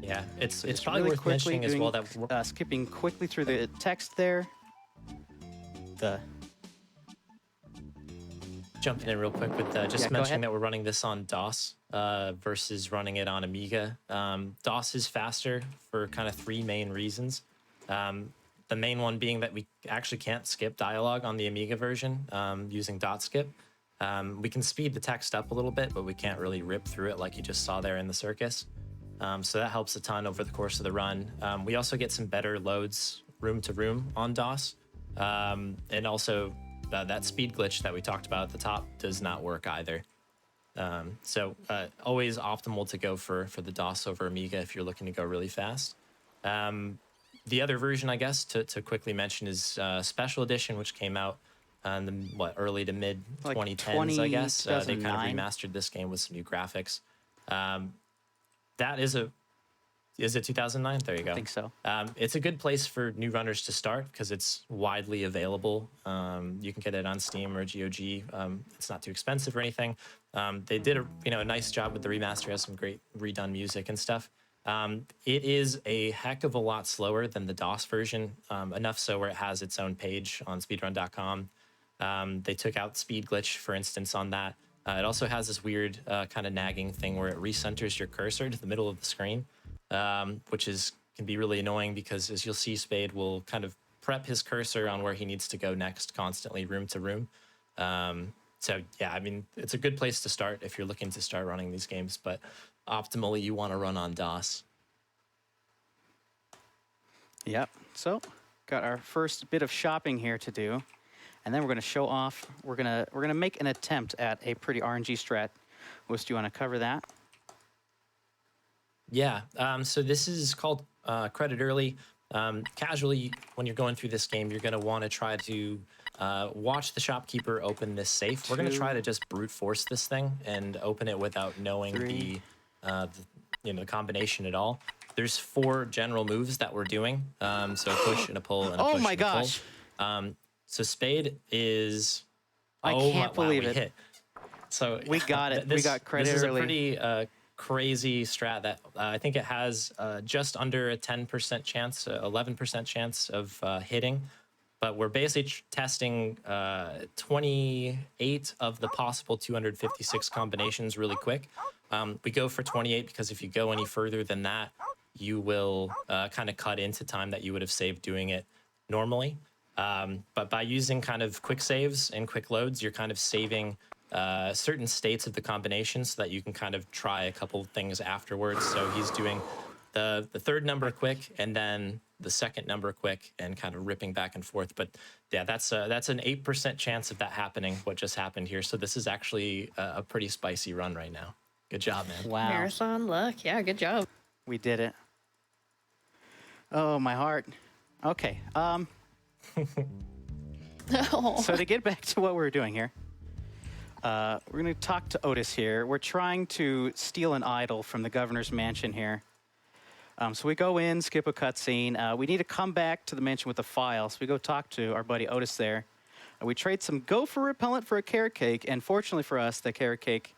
Yeah, it's Just probably really worth quickly mentioning as well that skipping quickly through the text there. jumping in real quick with just go mentioning ahead. that we're running this on DOS versus running it on Amiga. DOS is faster for kind of three main reasons. The main one being that we actually can't skip dialogue on the Amiga version using dot skip. We can speed the text up a little bit, but we can't really rip through it like you just saw there in the circus. So that helps a ton over the course of the run. We also get some better loads room to room on DOS. And also that speed glitch that we talked about at the top does not work either. So always optimal to go for the DOS over Amiga if you're looking to go really fast. The other version, I guess, to quickly mention is Special Edition, which came out in the early to mid 2010s, I guess. They kind of 2009. remastered this game with some new graphics. That is it 2009? There you go. I think so. It's a good place for new runners to start because it's widely available. You can get it on Steam or GOG. It's not too expensive or anything. They did a nice job with the remaster. It has some great redone music and stuff. It is a heck of a lot slower than the DOS version, enough so where it has its own page on speedrun.com. They took out speed glitch, for instance, on that. It also has this weird kind of nagging thing where it recenters your cursor to the middle of the screen, which can be really annoying because, as you'll see, Spade will kind of prep his cursor on where he needs to go next constantly, room to room. So, yeah, I mean, it's a good place to start if you're looking to start running these games, but optimally, you want to run on DOS. Yep. So, got our first bit of shopping here to do, and then we're going to show off. We're gonna make an attempt at a pretty RNG strat. Wes, do you want to cover that? Yeah. So this is called Credit Early. Casually, when you're going through this game, you're going to want to try to watch the shopkeeper open this safe. We're going to try to just brute force this thing and open it without knowing the combination at all. There's 4 general moves that we're doing. So a push and a pull and a push Oh my and a pull. gosh. So Spade is... I can't believe we it. hit. So We got it. We got Credit This is Early. a pretty crazy strat that I think it has just under a 10% chance, 11% chance of hitting. But we're basically testing 28 of the possible 256 combinations really quick. We go for 28 because if you go any further than that, you will kind of cut into time that you would have saved doing it normally. But by using kind of quick saves and quick loads, you're kind of saving certain states of the combination so that you can kind of try a couple things afterwards. So he's doing the third number quick and then the second number quick and kind of ripping back and forth. But yeah, that's an 8% chance of that happening, what just happened here. So this is actually a pretty spicy run right now. Good job, man. Wow. Marathon luck. Yeah, good job. We did it. Oh, my heart. Okay. So to get back to what we're doing here, we're going to talk to Otis here. We're trying to steal an idol from the governor's mansion here. So we go in, skip a cutscene. We need to come back to the mansion with a file. So we go talk to our buddy Otis there. We trade some gopher repellent for a carrot cake. And fortunately for us, the carrot cake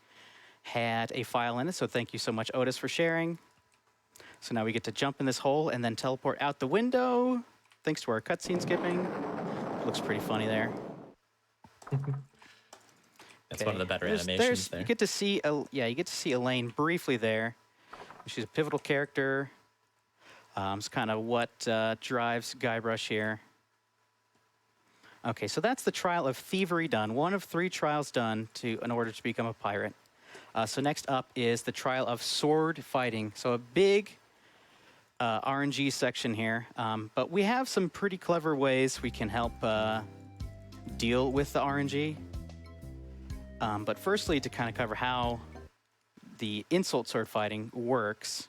had a file in it. So thank you so much, Otis, for sharing. So now we get to jump in this hole and then teleport out the window. Thanks to our cutscene skipping. Looks pretty funny there. That's one of the better animations there. You get to see, you get to see Elaine briefly there. She's a pivotal character. It's kind of what drives Guybrush here. Okay, so that's the trial of thievery done. 1 of 3 trials done in order to become a pirate. So next up is the trial of sword fighting. So a big RNG section here. But we have some pretty clever ways we can help deal with the RNG. But firstly, to kind of cover how the insult sword fighting works,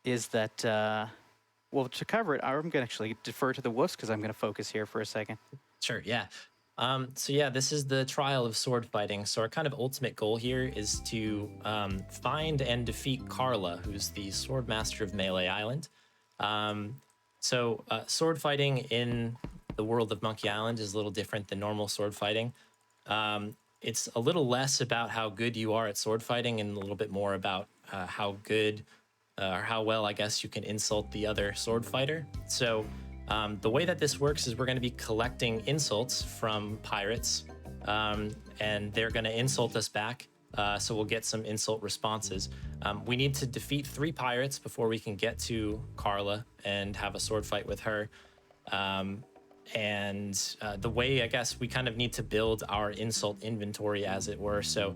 is that, well, to cover it, I'm going to actually defer to the Woofs because I'm going to focus here for a second. Sure, yeah. So yeah, this is the trial of sword fighting. So our kind of ultimate goal here is to find and defeat Carla, who's the sword master of Melee Island. So sword fighting in the world of Monkey Island is a little different than normal sword fighting. it's a little less about how good you are at sword fighting and a little bit more about how good or how well, I guess, you can insult the other sword fighter. So the way that this works is we're going to be collecting insults from pirates, and they're going to insult us back. So we'll get some insult responses. We need to defeat 3 pirates before we can get to Carla and have a sword fight with her. The way, I guess, we kind of need to build our insult inventory, as it were. So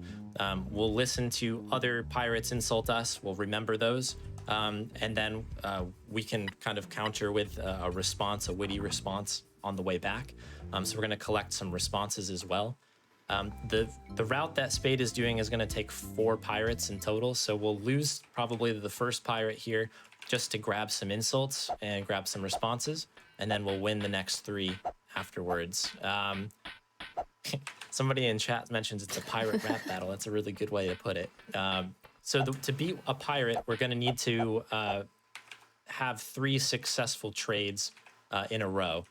we'll listen to other pirates insult us. We'll remember those. And then we can kind of counter with a response, a witty response on the way back. So we're going to collect some responses as well. The route that Spade is doing is going to take 4 pirates in total. So we'll lose probably the first pirate here just to grab some insults and grab some responses. And then we'll win the next 3 afterwards. Somebody in chat mentions it's a pirate rap battle. That's a really good way to put it. So to beat a pirate, we're going to need to have 3 successful trades in a row.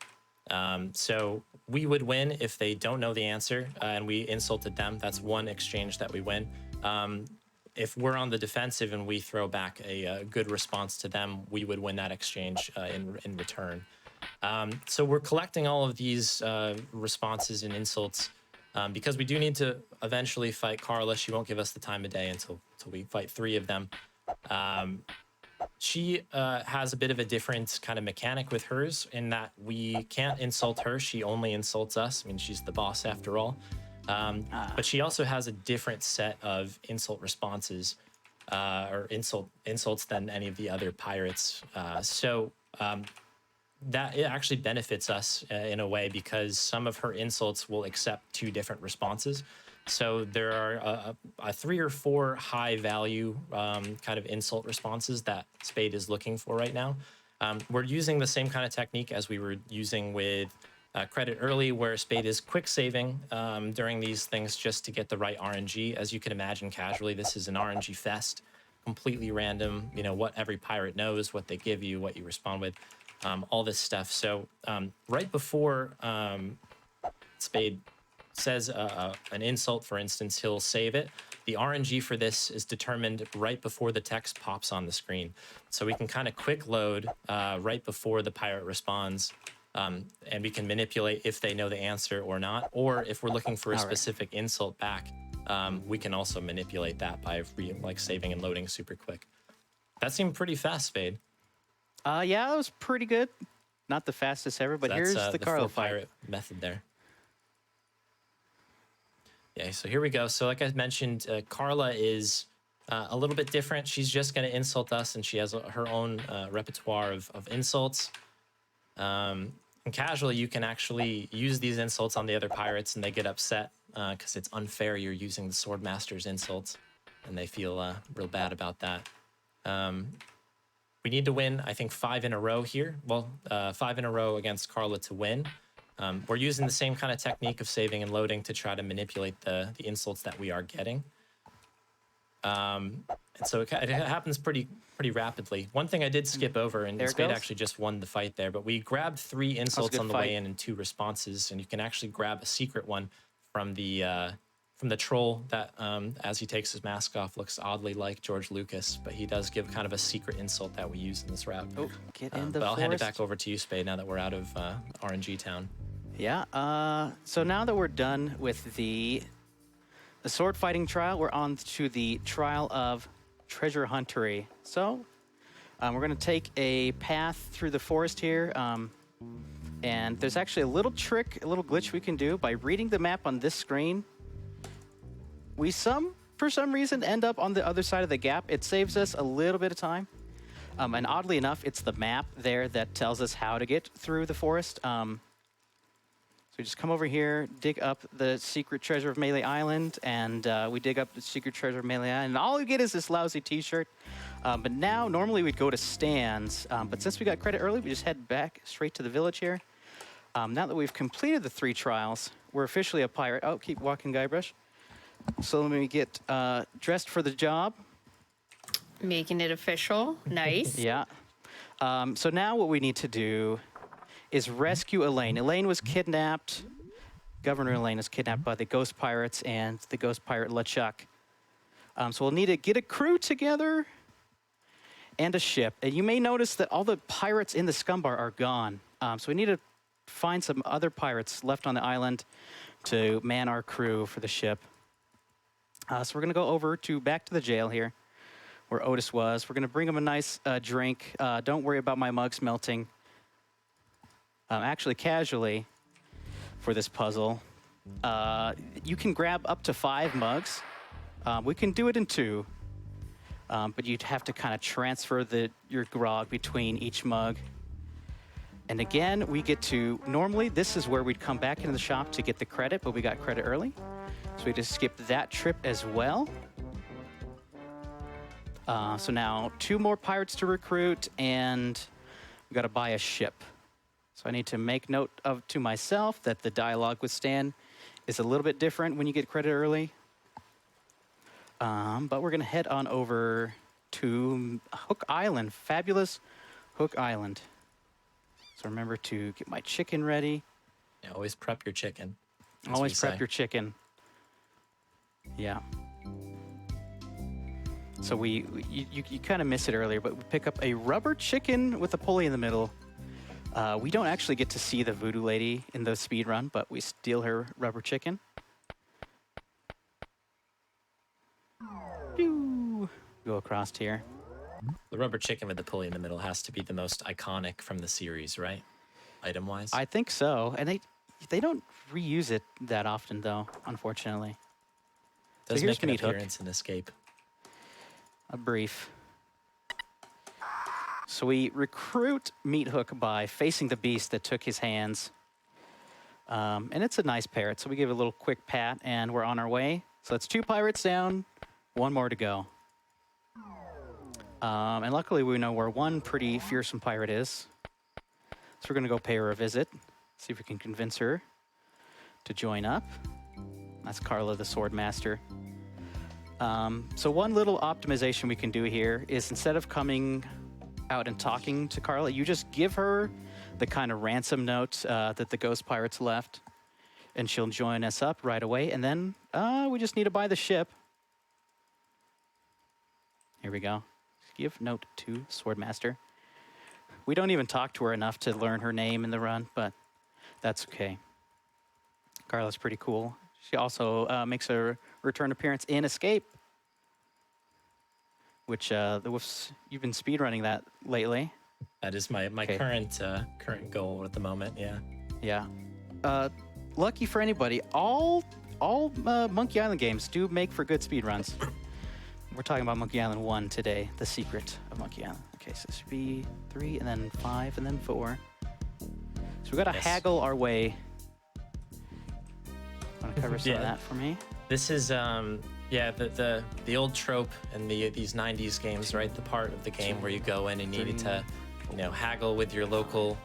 So we would win if they don't know the answer and we insulted them. That's one exchange that we win. If we're on the defensive and we throw back a good response to them, we would win that exchange in return. So we're collecting all of these responses and insults because we do need to eventually fight Carla. She won't give us the time of day until we fight 3 of them. She has a bit of a different kind of mechanic with hers in that we can't insult her. She only insults us. I mean, she's the boss after all. But she also has a different set of insult responses or insults than any of the other pirates. That it actually benefits us in a way because some of her insults will accept 2 different responses. So there are 3 or 4 high value kind of insult responses that Spade is looking for right now. We're using the same kind of technique as we were using with Credit Early, where Spade is quick saving during these things just to get the right RNG. As you can imagine casually, this is an RNG fest, completely random, what every pirate knows, what they give you, what you respond with. All this stuff. So right before Spade says an insult, for instance, he'll save it. The RNG for this is determined right before the text pops on the screen. So we can kind of quick load right before the pirate responds, and we can manipulate if they know the answer or not. Or if we're looking for a specific insult back, we can also manipulate that by saving and loading super quick. That seemed pretty fast, Spade. Yeah, that was pretty good. Not the fastest ever, but here's the Carla pirate method there. Yeah, so here we go. So like I mentioned, Carla is a little bit different. She's just going to insult us, and she has her own repertoire of insults. And casually, you can actually use these insults on the other pirates, and they get upset because it's unfair you're using the Swordmaster's insults, and they feel real bad about that. We need to win, I think, 5 in a row here. Well, 5 in a row against Carla to win. We're using the same kind of technique of saving and loading to try to manipulate the insults that we are getting. And so it happens pretty rapidly. One thing I did skip over, and Spade actually just won the fight there, but we grabbed 3 insults on the way in and 2 responses, and you can actually grab a secret one from the troll that, as he takes his mask off, looks oddly like George Lucas, but he does give kind of a secret insult that we use in this route. Oh, get in the But I'll forest. hand it back over to you, Spade, now that we're out of RNG Town. Yeah, so now that we're done with the sword fighting trial, we're on to the trial of treasure huntery. So we're going to take a path through the forest here. And there's actually a little trick, a little glitch we can do by reading the map on this screen. We for some reason, end up on the other side of the gap. It saves us a little bit of time. And oddly enough, it's the map there that tells us how to get through the forest. So we just come over here, dig up the secret treasure of Melee Island, and we dig up the secret treasure of Melee Island. And all you get is this lousy t-shirt. But now, normally we'd go to stands. But since we got credit early, we just head back straight to the village here. Now that we've completed the 3 trials, we're officially a pirate. Oh, keep walking, Guybrush. So let me get dressed for the job. Making it official. Nice. Yeah. So now what we need to do is rescue Elaine. Elaine was kidnapped Governor Elaine is kidnapped by the Ghost Pirates and the Ghost Pirate LeChuck. So we'll need to get a crew together and a ship. And you may notice that all the pirates in the Scumbar are gone. So we need to find some other pirates left on the island to man our crew for the ship. So we're going to go over back to the jail here, where Otis was. We're going to bring him a nice drink. Don't worry about my mugs melting. Actually, casually, for this puzzle, you can grab up to 5 mugs. We can do it in 2, but you'd have to kind of transfer your grog between each mug. And again, we get to, normally this is where we'd come back into the shop to get the credit, but we got credit early. So we just skipped that trip as well. So now 2 more pirates to recruit, and we got to buy a ship. So I need to make note to myself that the dialogue with Stan is a little bit different when you get credit early. But we're going to head on over to Hook Island, fabulous Hook Island. So remember to get my chicken ready. Yeah, always prep your chicken. Always prep your chicken. Yeah. So you kind of missed it earlier, but we pick up a rubber chicken with a pulley in the middle. We don't actually get to see the voodoo lady in the speed run, but we steal her rubber chicken. Pew! Go across here. The rubber chicken with the pulley in the middle has to be the most iconic from the series, right? Item-wise? I think so. And they don't reuse it that often, though, unfortunately. Does so make an Meat Hook. appearance in Escape. A brief. So we recruit Meat Hook by facing the beast that took his hands. And it's a nice parrot, so we give it a little quick pat, and we're on our way. So that's 2 pirates down, 1 more to go. And luckily we know where one pretty fearsome pirate is. So we're going to go pay her a visit, see if we can convince her to join up. That's Carla, the sword master. So one little optimization we can do here is instead of coming out and talking to Carla, you just give her the kind of ransom note that the ghost pirates left, and she'll join us up right away. And then we just need to buy the ship. Here we go. Give note to Swordmaster. We don't even talk to her enough to learn her name in the run, but that's okay. Carla's pretty cool. She also makes a return appearance in Escape, which you've been speedrunning that lately. That is my current goal at the moment, yeah. Yeah. Lucky for anybody, all Monkey Island games do make for good speedruns. We're talking about Monkey Island 1 today, the secret of Monkey Island. Okay, so this should be 3, and then 5, and then 4. So we got to haggle our way. Want to cover some of that for me? This is the old trope in these 90s games, right? The part of the game where you go in and you need to, haggle with your local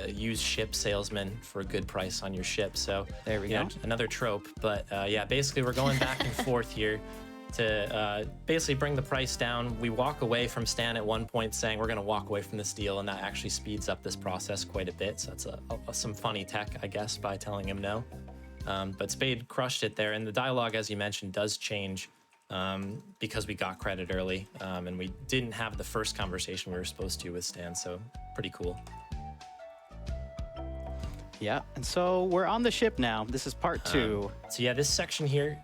used ship salesman for a good price on your ship. So there we go. Another trope, but basically we're going back and forth here to basically bring the price down. We walk away from Stan at one point saying we're going to walk away from this deal, and that actually speeds up this process quite a bit. So that's some funny tech, I guess, by telling him no. But Spade crushed it there, and the dialogue, as you mentioned, does change because we got credit early, and we didn't have the first conversation we were supposed to with Stan, so pretty cool. Yeah, and so we're on the ship now. This is part 2. So this section here,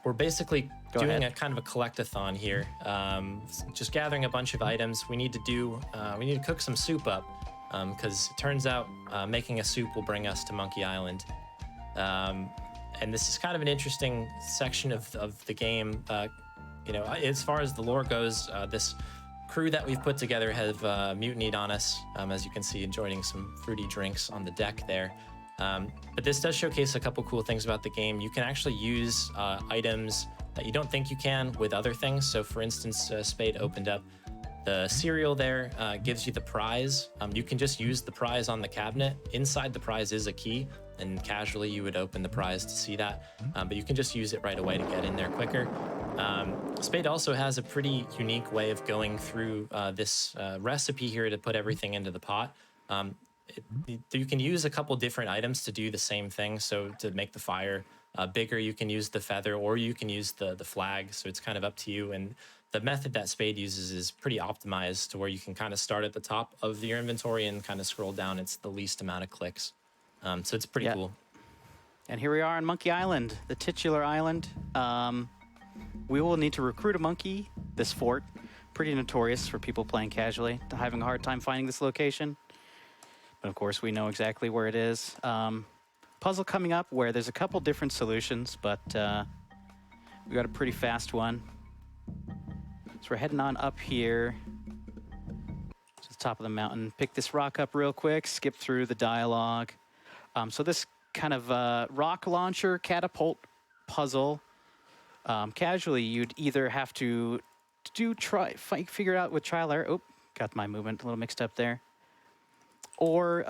we're basically doing a kind of a collect-a-thon here, just gathering a bunch of items. We need to cook some soup up. Because it turns out making a soup will bring us to Monkey Island. And this is kind of an interesting section of the game. As far as the lore goes, this crew that we've put together have mutinied on us, as you can see, enjoying some fruity drinks on the deck there. But this does showcase a couple cool things about the game. You can actually use items that you don't think you can with other things. So for instance, Spade opened up the cereal there, gives you the prize. You can just use the prize on the cabinet. Inside the prize is a key, and casually you would open the prize to see that. But you can just use it right away to get in there quicker. Spade also has a pretty unique way of going through this recipe here to put everything into the pot. You can use a couple different items to do the same thing. So to make the fire bigger, you can use the feather, or you can use the flag. So it's kind of up to you. And the method that Spade uses is pretty optimized to where you can kind of start at the top of your inventory and kind of scroll down. It's the least amount of clicks. So it's pretty cool. And here we are on Monkey Island, the titular island. We will need to recruit a monkey. This fort, pretty notorious for people playing casually, having a hard time finding this location. But of course, we know exactly where it is. Puzzle coming up where there's a couple different solutions, but we got a pretty fast one. So we're heading on up here to the top of the mountain. Pick this rock up real quick, skip through the dialogue. So this kind of rock launcher catapult puzzle, casually you'd either have to figure it out with trial error. Oh, got my movement a little mixed up there. Or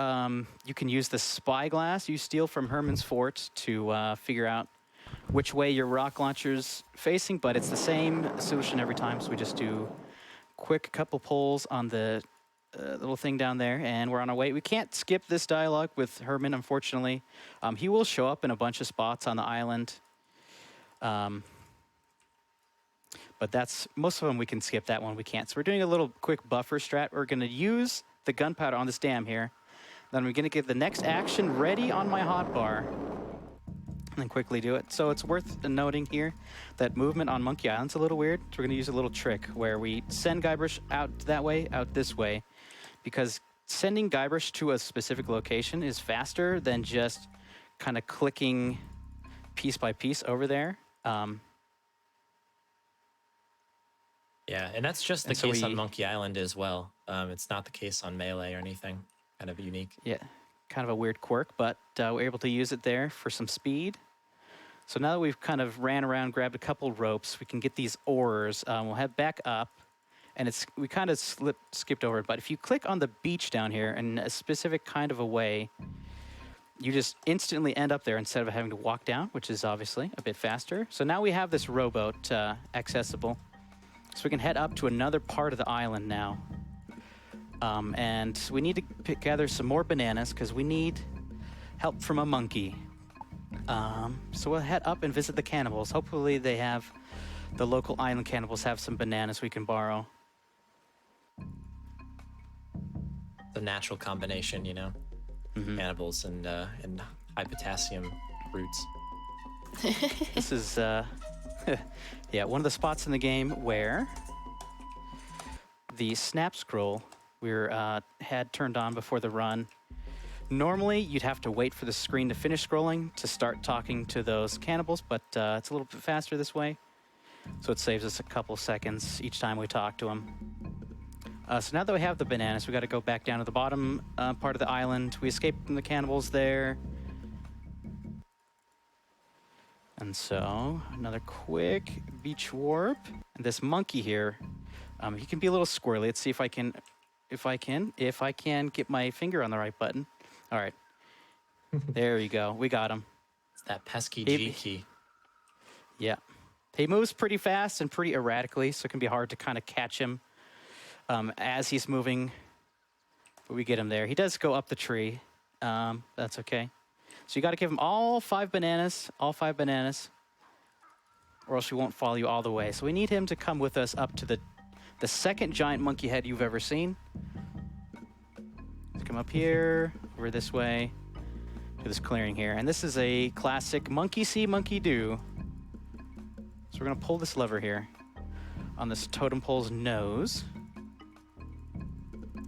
you can use the spyglass you steal from Herman's fort to figure out which way your rock launcher's facing, but it's the same solution every time. So we just do quick couple pulls on the little thing down there, and we're on our way. We can't skip this dialogue with Herman, unfortunately. He will show up in a bunch of spots on the island. But that's, most of them we can skip, that one we can't. So we're doing a little quick buffer strat. We're gonna use the gunpowder on this dam here. Then we're gonna get the next action ready on my hotbar. And then quickly do it. So it's worth noting here that movement on Monkey Island's a little weird. So we're gonna use a little trick where we send Guybrush out that way, out this way, because sending Guybrush to a specific location is faster than just kind of clicking piece by piece over there. Yeah, and that's just the case on Monkey Island as well. It's not the case on Melee or anything. Kind of unique. Yeah, kind of a weird quirk, but we're able to use it there for some speed. So now that we've kind of ran around, grabbed a couple ropes, we can get these oars. We'll head back up, and we kind of skipped over it, but if you click on the beach down here in a specific kind of a way, you just instantly end up there instead of having to walk down, which is obviously a bit faster. So now we have this rowboat accessible. So we can head up to another part of the island now. And we need to gather some more bananas because we need help from a monkey. So we'll head up and visit the cannibals. Hopefully the local island cannibals have some bananas we can borrow. The natural combination, you know, cannibals and high potassium roots. This is, yeah, one of the spots in the game where the snap scroll we had turned on before the run. Normally, you'd have to wait for the screen to finish scrolling to start talking to those cannibals, but it's a little bit faster this way. So it saves us a couple seconds each time we talk to them. So now that we have the bananas, we got to go back down to the bottom part of the island. We escaped from the cannibals there. And so, another quick beach warp. And this monkey here, he can be a little squirrely. Let's see if I can get my finger on the right button. All right. There you go. We got him. It's that pesky G key. Yeah. He moves pretty fast and pretty erratically, so it can be hard to kind of catch him as he's moving. But we get him there. He does go up the tree. That's okay. So you got to give him all 5 bananas, or else he won't follow you all the way. So we need him to come with us up to the second giant monkey head you've ever seen. Let's come up here, over this way, to this clearing here. And this is a classic monkey see, monkey do. So we're going to pull this lever here on this totem pole's nose.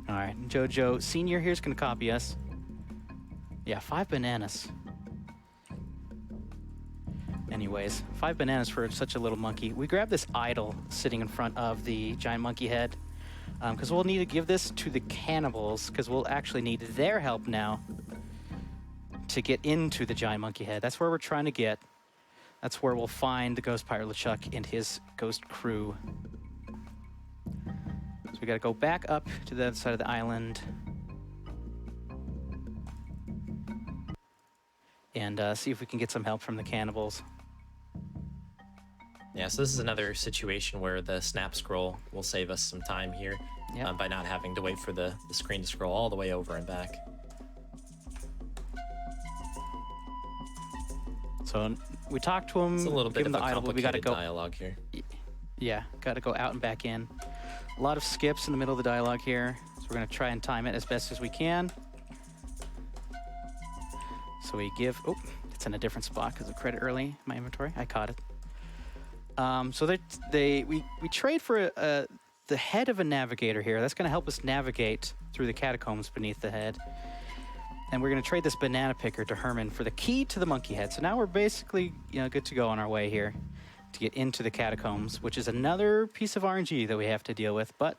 All right, Jojo Senior here is going to copy us. Yeah, 5 bananas. Anyways, 5 bananas for such a little monkey. We grab this idol sitting in front of the giant monkey head because we'll need to give this to the cannibals because we'll actually need their help now to get into the giant monkey head. That's where we're trying to get. That's where we'll find the ghost pirate LeChuck and his ghost crew. So we got to go back up to the other side of the island and see if we can get some help from the cannibals. Yeah, so this is another situation where the snap scroll will save us some time here by not having to wait for the screen to scroll all the way over and back. So we talked to him. It's a little bit give of him a the idol, but we got to complicated go. dialogue here. Yeah, got to go out and back in. A lot of skips in the middle of the dialogue here, so we're going to try and time it as best as we can. So we give. Oh, it's in a different spot because of credit early in my inventory. I caught it. So we trade for the head of a navigator here. That's going to help us navigate through the catacombs beneath the head. And we're going to trade this banana picker to Herman for the key to the monkey head. So now we're basically, good to go on our way here to get into the catacombs, which is another piece of RNG that we have to deal with. But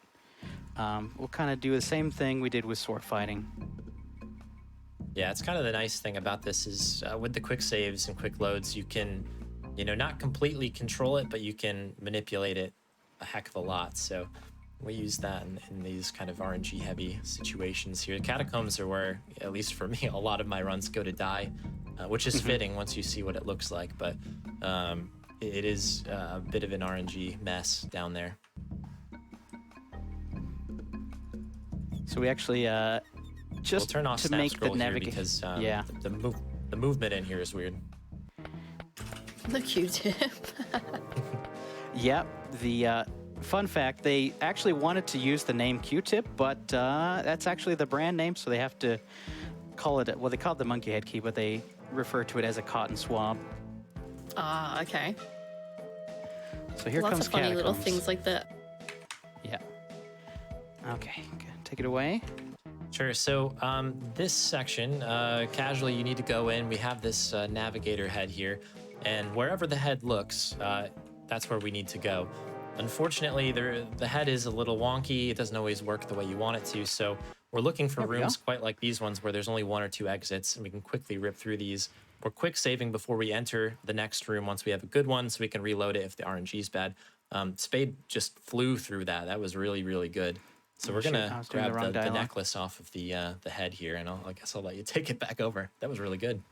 we'll kind of do the same thing we did with sword fighting. Yeah, it's kind of the nice thing about this is with the quick saves and quick loads, you can, not completely control it, but you can manipulate it a heck of a lot. So we use that in these kind of RNG heavy situations here. Catacombs are where, at least for me, a lot of my runs go to die, which is fitting once you see what it looks like. But it is a bit of an RNG mess down there. So we actually just we'll turn off to snap make scroll the here navigation. because Yeah. the movement in here is weird. The Q-tip. Yep. The fun fact, they actually wanted to use the name Q-tip, but that's actually the brand name, so they have to call it, well, they call it the monkey head key, but they refer to it as a cotton swab. Ah, okay. So here Lots comes of funny little catacombs. things like that. Yeah. Okay, good. Take it away. Sure. So this section, casually, you need to go in. We have this navigator head here, and wherever the head looks, that's where we need to go. Unfortunately, the head is a little wonky. It doesn't always work the way you want it to. So we're looking for rooms quite like these ones where there's only 1 or 2 exits, and we can quickly rip through these. We're quick saving before we enter the next room once we have a good one, so we can reload it if the RNG is bad. Spade just flew through that. That was really, really good. So we're gonna grab the necklace off of the head here, and I guess I'll let you take it back over. That was really good.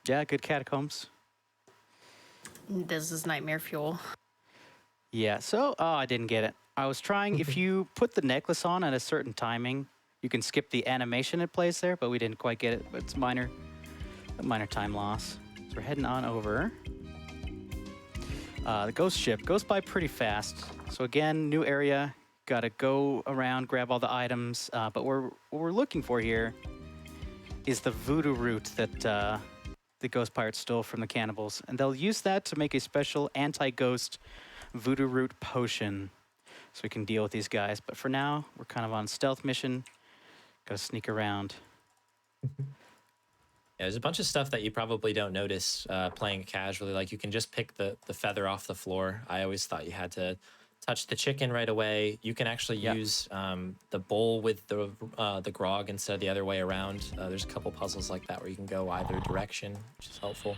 Yeah, good catacombs. This is nightmare fuel. Yeah, so, I didn't get it. I was trying, if you put the necklace on at a certain timing, you can skip the animation it plays there, but we didn't quite get it. But it's a minor time loss. So we're heading on over. The ghost ship goes by pretty fast. So again, new area. Got to go around, grab all the items. But what we're looking for here is the voodoo root that the ghost pirates stole from the cannibals. And they'll use that to make a special anti-ghost voodoo root potion. So we can deal with these guys. But for now, we're kind of on stealth mission. Got to sneak around. Yeah, there's a bunch of stuff that you probably don't notice playing it casually. Like you can just pick the feather off the floor. I always thought you had to touch the chicken right away. You can actually use the bowl with the grog instead of the other way around. There's a couple puzzles like that where you can go either direction, which is helpful.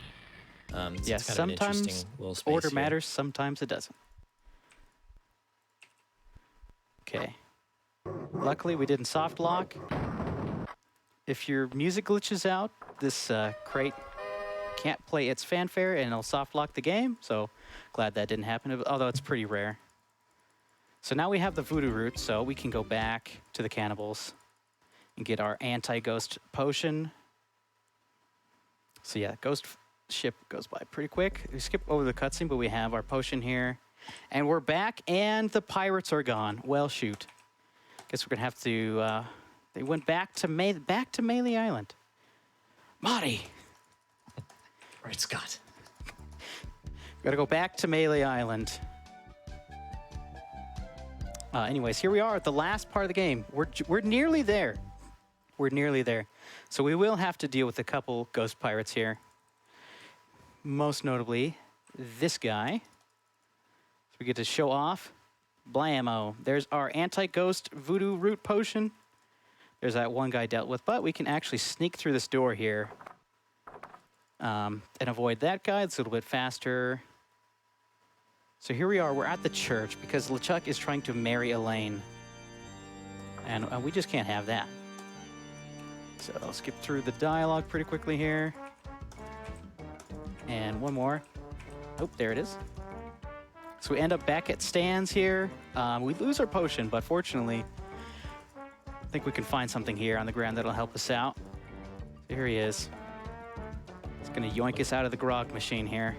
Yeah, it's kind of an interesting sometimes little space order here. matters, sometimes it doesn't. Okay. Luckily, we didn't soft lock. If your music glitches out, this crate can't play its fanfare and it'll soft lock the game. So glad that didn't happen, although it's pretty rare. So now we have the voodoo root, so we can go back to the cannibals and get our anti-ghost potion. So yeah, ghost ship goes by pretty quick. We skip over the cutscene, but we have our potion here. And we're back, and the pirates are gone. Well, shoot. Guess we're gonna have to, they went back to Melee Island. Marty! Right, Scott. Gotta go back to Melee Island. Anyways, here we are at the last part of the game. We're nearly there. We're nearly there. So we will have to deal with a couple ghost pirates here. Most notably, this guy. So we get to show off. Blammo. There's our anti-ghost voodoo root potion. There's that one guy dealt with, but we can actually sneak through this door here and avoid that guy. It's a little bit faster. So here we are, we're at the church because LeChuck is trying to marry Elaine. And we just can't have that. So I'll skip through the dialogue pretty quickly here. And one more. Oh, there it is. So we end up back at Stan's here. We lose our potion, but fortunately, I think we can find something here on the ground that'll help us out. So here he is. It's gonna yoink us out of the grog machine here.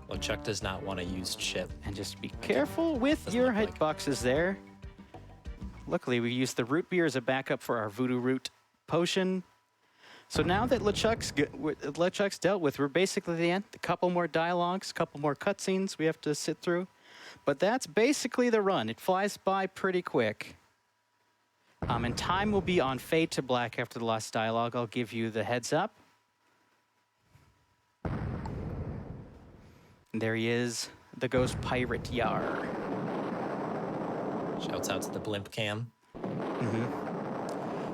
Well, Chuck does not want a used ship. And just be careful with Doesn't your look like. hitboxes there. Luckily, we used the root beer as a backup for our voodoo root potion. So now that LeChuck's dealt with, we're basically at the end. A couple more dialogues, a couple more cutscenes we have to sit through. But that's basically the run. It flies by pretty quick. And time will be on fade to black after the last dialogue. I'll give you the heads up. And there he is, the ghost pirate Yar. Shouts out to the blimp cam.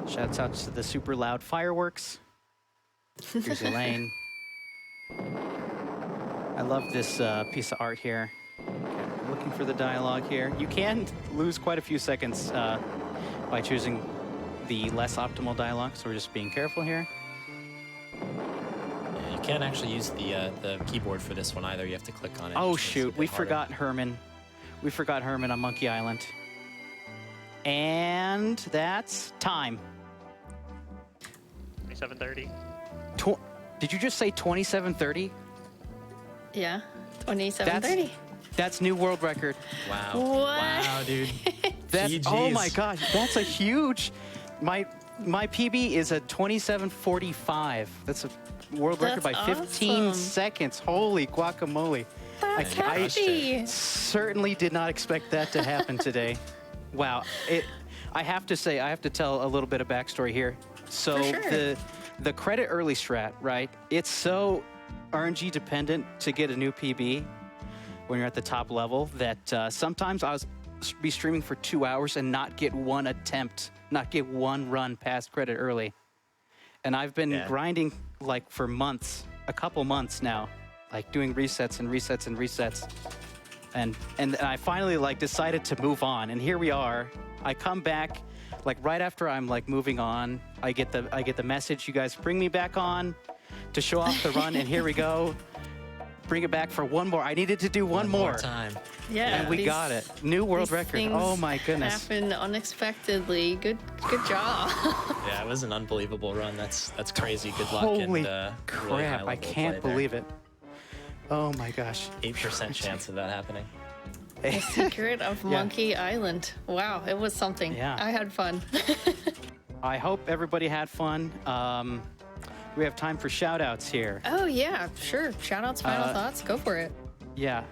Shouts out to the super loud fireworks. Here's Elaine. I love this piece of art here. Okay, looking for the dialogue here. You can lose quite a few seconds by choosing the less optimal dialogue, so we're just being careful here. Yeah, you can't actually use the keyboard for this one either. You have to click on it. Oh which makes it a shoot, bit we harder. forgot Herman. We forgot Herman on Monkey Island. And that's time. 27:30. Did you just say 27:30? Yeah, 27:30. That's new world record. Wow. What? Wow, dude. That's, oh my GGs. gosh, that's a huge. My PB is a 27:45. That's a world record by That's 15 awesome. seconds. Holy guacamole! That's I- happy. Certainly did not expect that to happen today. Wow. I have to say, I have to tell a little bit of backstory here. So For sure. the credit early strat, right? It's so RNG dependent to get a new PB when you're at the top level that sometimes I was be streaming for 2 hours and not get one attempt, not get one run past credit early. And I've been Yeah. grinding like for months, a couple months now, like doing resets and resets and resets. And I finally like decided to move on, and here we are. I come back like right after I'm like moving on. I get the message, you guys bring me back on to show off the run, and here we go. Bring it back for one more. I needed to do one more. time. Yeah, And we got it. New world these record. things Oh my goodness. Happened unexpectedly. Good job. Yeah, it was an unbelievable run. That's crazy. Good luck. Holy and, really crap, I can't believe it. Oh my gosh. 8% chance of that happening. The secret of Yeah. Monkey Island. Wow, it was something. Yeah. I had fun. I hope everybody had fun. We have time for shout outs here. Oh yeah, sure. Shout outs, final thoughts. Go for it. Yeah.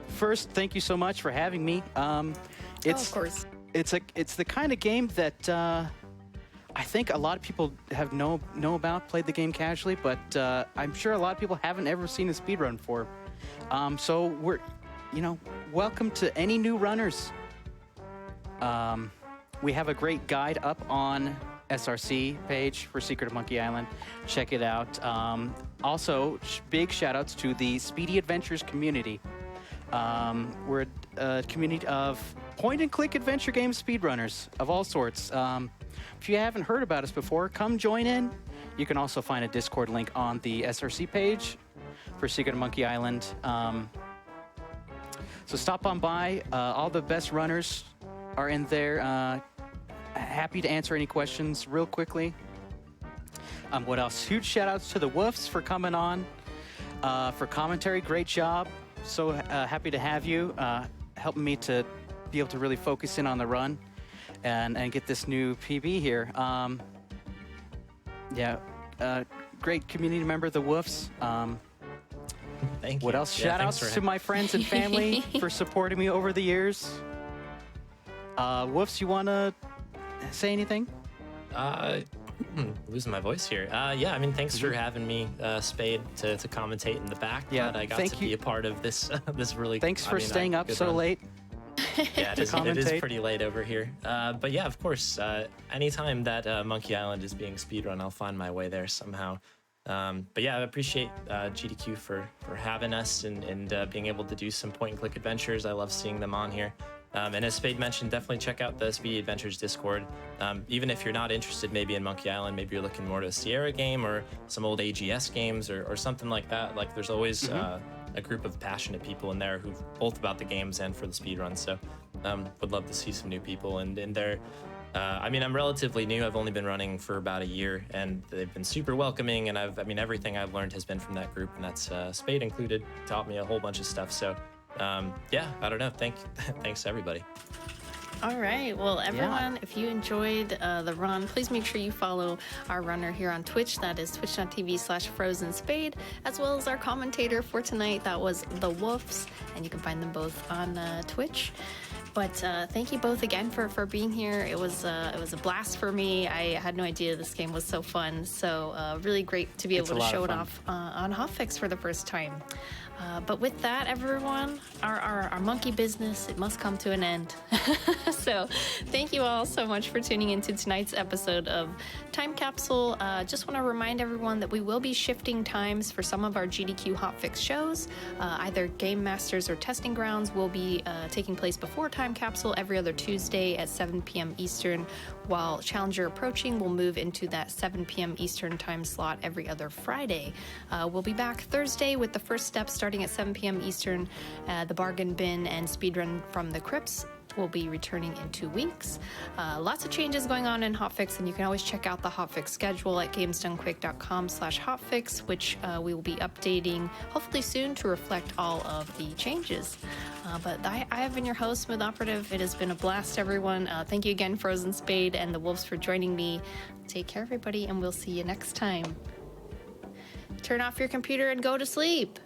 First, thank you so much for having me. Of course. It's the kind of game that I think a lot of people have know about, played the game casually, but I'm sure a lot of people haven't ever seen a speedrun before. So we're, welcome to any new runners. We have a great guide up on SRC page for Secret of Monkey Island. Check it out. Also, big shout outs to the Speedy Adventures community. We're a community of point-and-click adventure game speedrunners of all sorts. If you haven't heard about us before, come join in. You can also find a Discord link on the SRC page for Secret of Monkey Island. So stop on by. All the best runners are in there. Happy to answer any questions real quickly. What else? Huge shout-outs to the Woofs for coming on. For commentary, great job. So happy to have you, helping me to be able to really focus in on the run and get this new PB here. Great community member, the Woofs. Thank you. What else? Yeah, Shout thanks outs for to my friends and family for supporting me over the years. Woofs, you want to say anything? Losing my voice here. Yeah, I mean, thanks for having me, Spade, to commentate in the back. Yeah, Glad I got thank to be you. a part of this this really. Thanks for staying up good so run. late. Yeah, it is commentate. pretty late over here. But yeah, of course, anytime that Monkey Island is being speedrun, I'll find my way there somehow. But yeah, I appreciate GDQ for having us and being able to do some point-and-click adventures. I love seeing them on here. And as Spade mentioned, definitely check out the Speedy Adventures Discord. Even if you're not interested maybe in Monkey Island, maybe you're looking more to a Sierra game or some old AGS games or something like that. Like there's always a group of passionate people in there who both about the games and for the speedrun. So would love to see some new people. And they're I mean, I'm relatively new. I've only been running for about a year, and they've been super welcoming. And I mean, everything I've learned has been from that group, and that's Spade included. Taught me a whole bunch of stuff. So, yeah, I don't know. Thanks everybody. All right. Well, everyone, if you enjoyed the run, please make sure you follow our runner here on Twitch. That is twitch.tv/FrozenSpade, as well as our commentator for tonight. That was The Wolves, and you can find them both on Twitch. But thank you both again for being here. It was a blast for me. I had no idea this game was so fun. So really great to be able to show it off on Hotfix for the first time. But with that, everyone, our monkey business, it must come to an end. So thank you all so much for tuning into tonight's episode of Time Capsule. Just want to remind everyone that we will be shifting times for some of our GDQ Hotfix shows. Either Game Masters or Testing Grounds will be taking place before Time Capsule every other Tuesday at 7 p.m. Eastern, while Challenger Approaching will move into that 7 p.m. Eastern time slot every other Friday. We'll be back Thursday with the first step starting at 7 p.m. Eastern. The Bargain Bin and Speedrun from the Crypts will be returning in 2 weeks. Lots of changes going on in Hotfix, and you can always check out the Hotfix schedule at gamesdonequick.com/hotfix, which we will be updating hopefully soon to reflect all of the changes. But I have been your host, Smooth Operative. It has been a blast, everyone. Thank you again, Frozen Spade and the Wolves, for joining me. Take care, everybody, and we'll see you next time. Turn off your computer and go to sleep.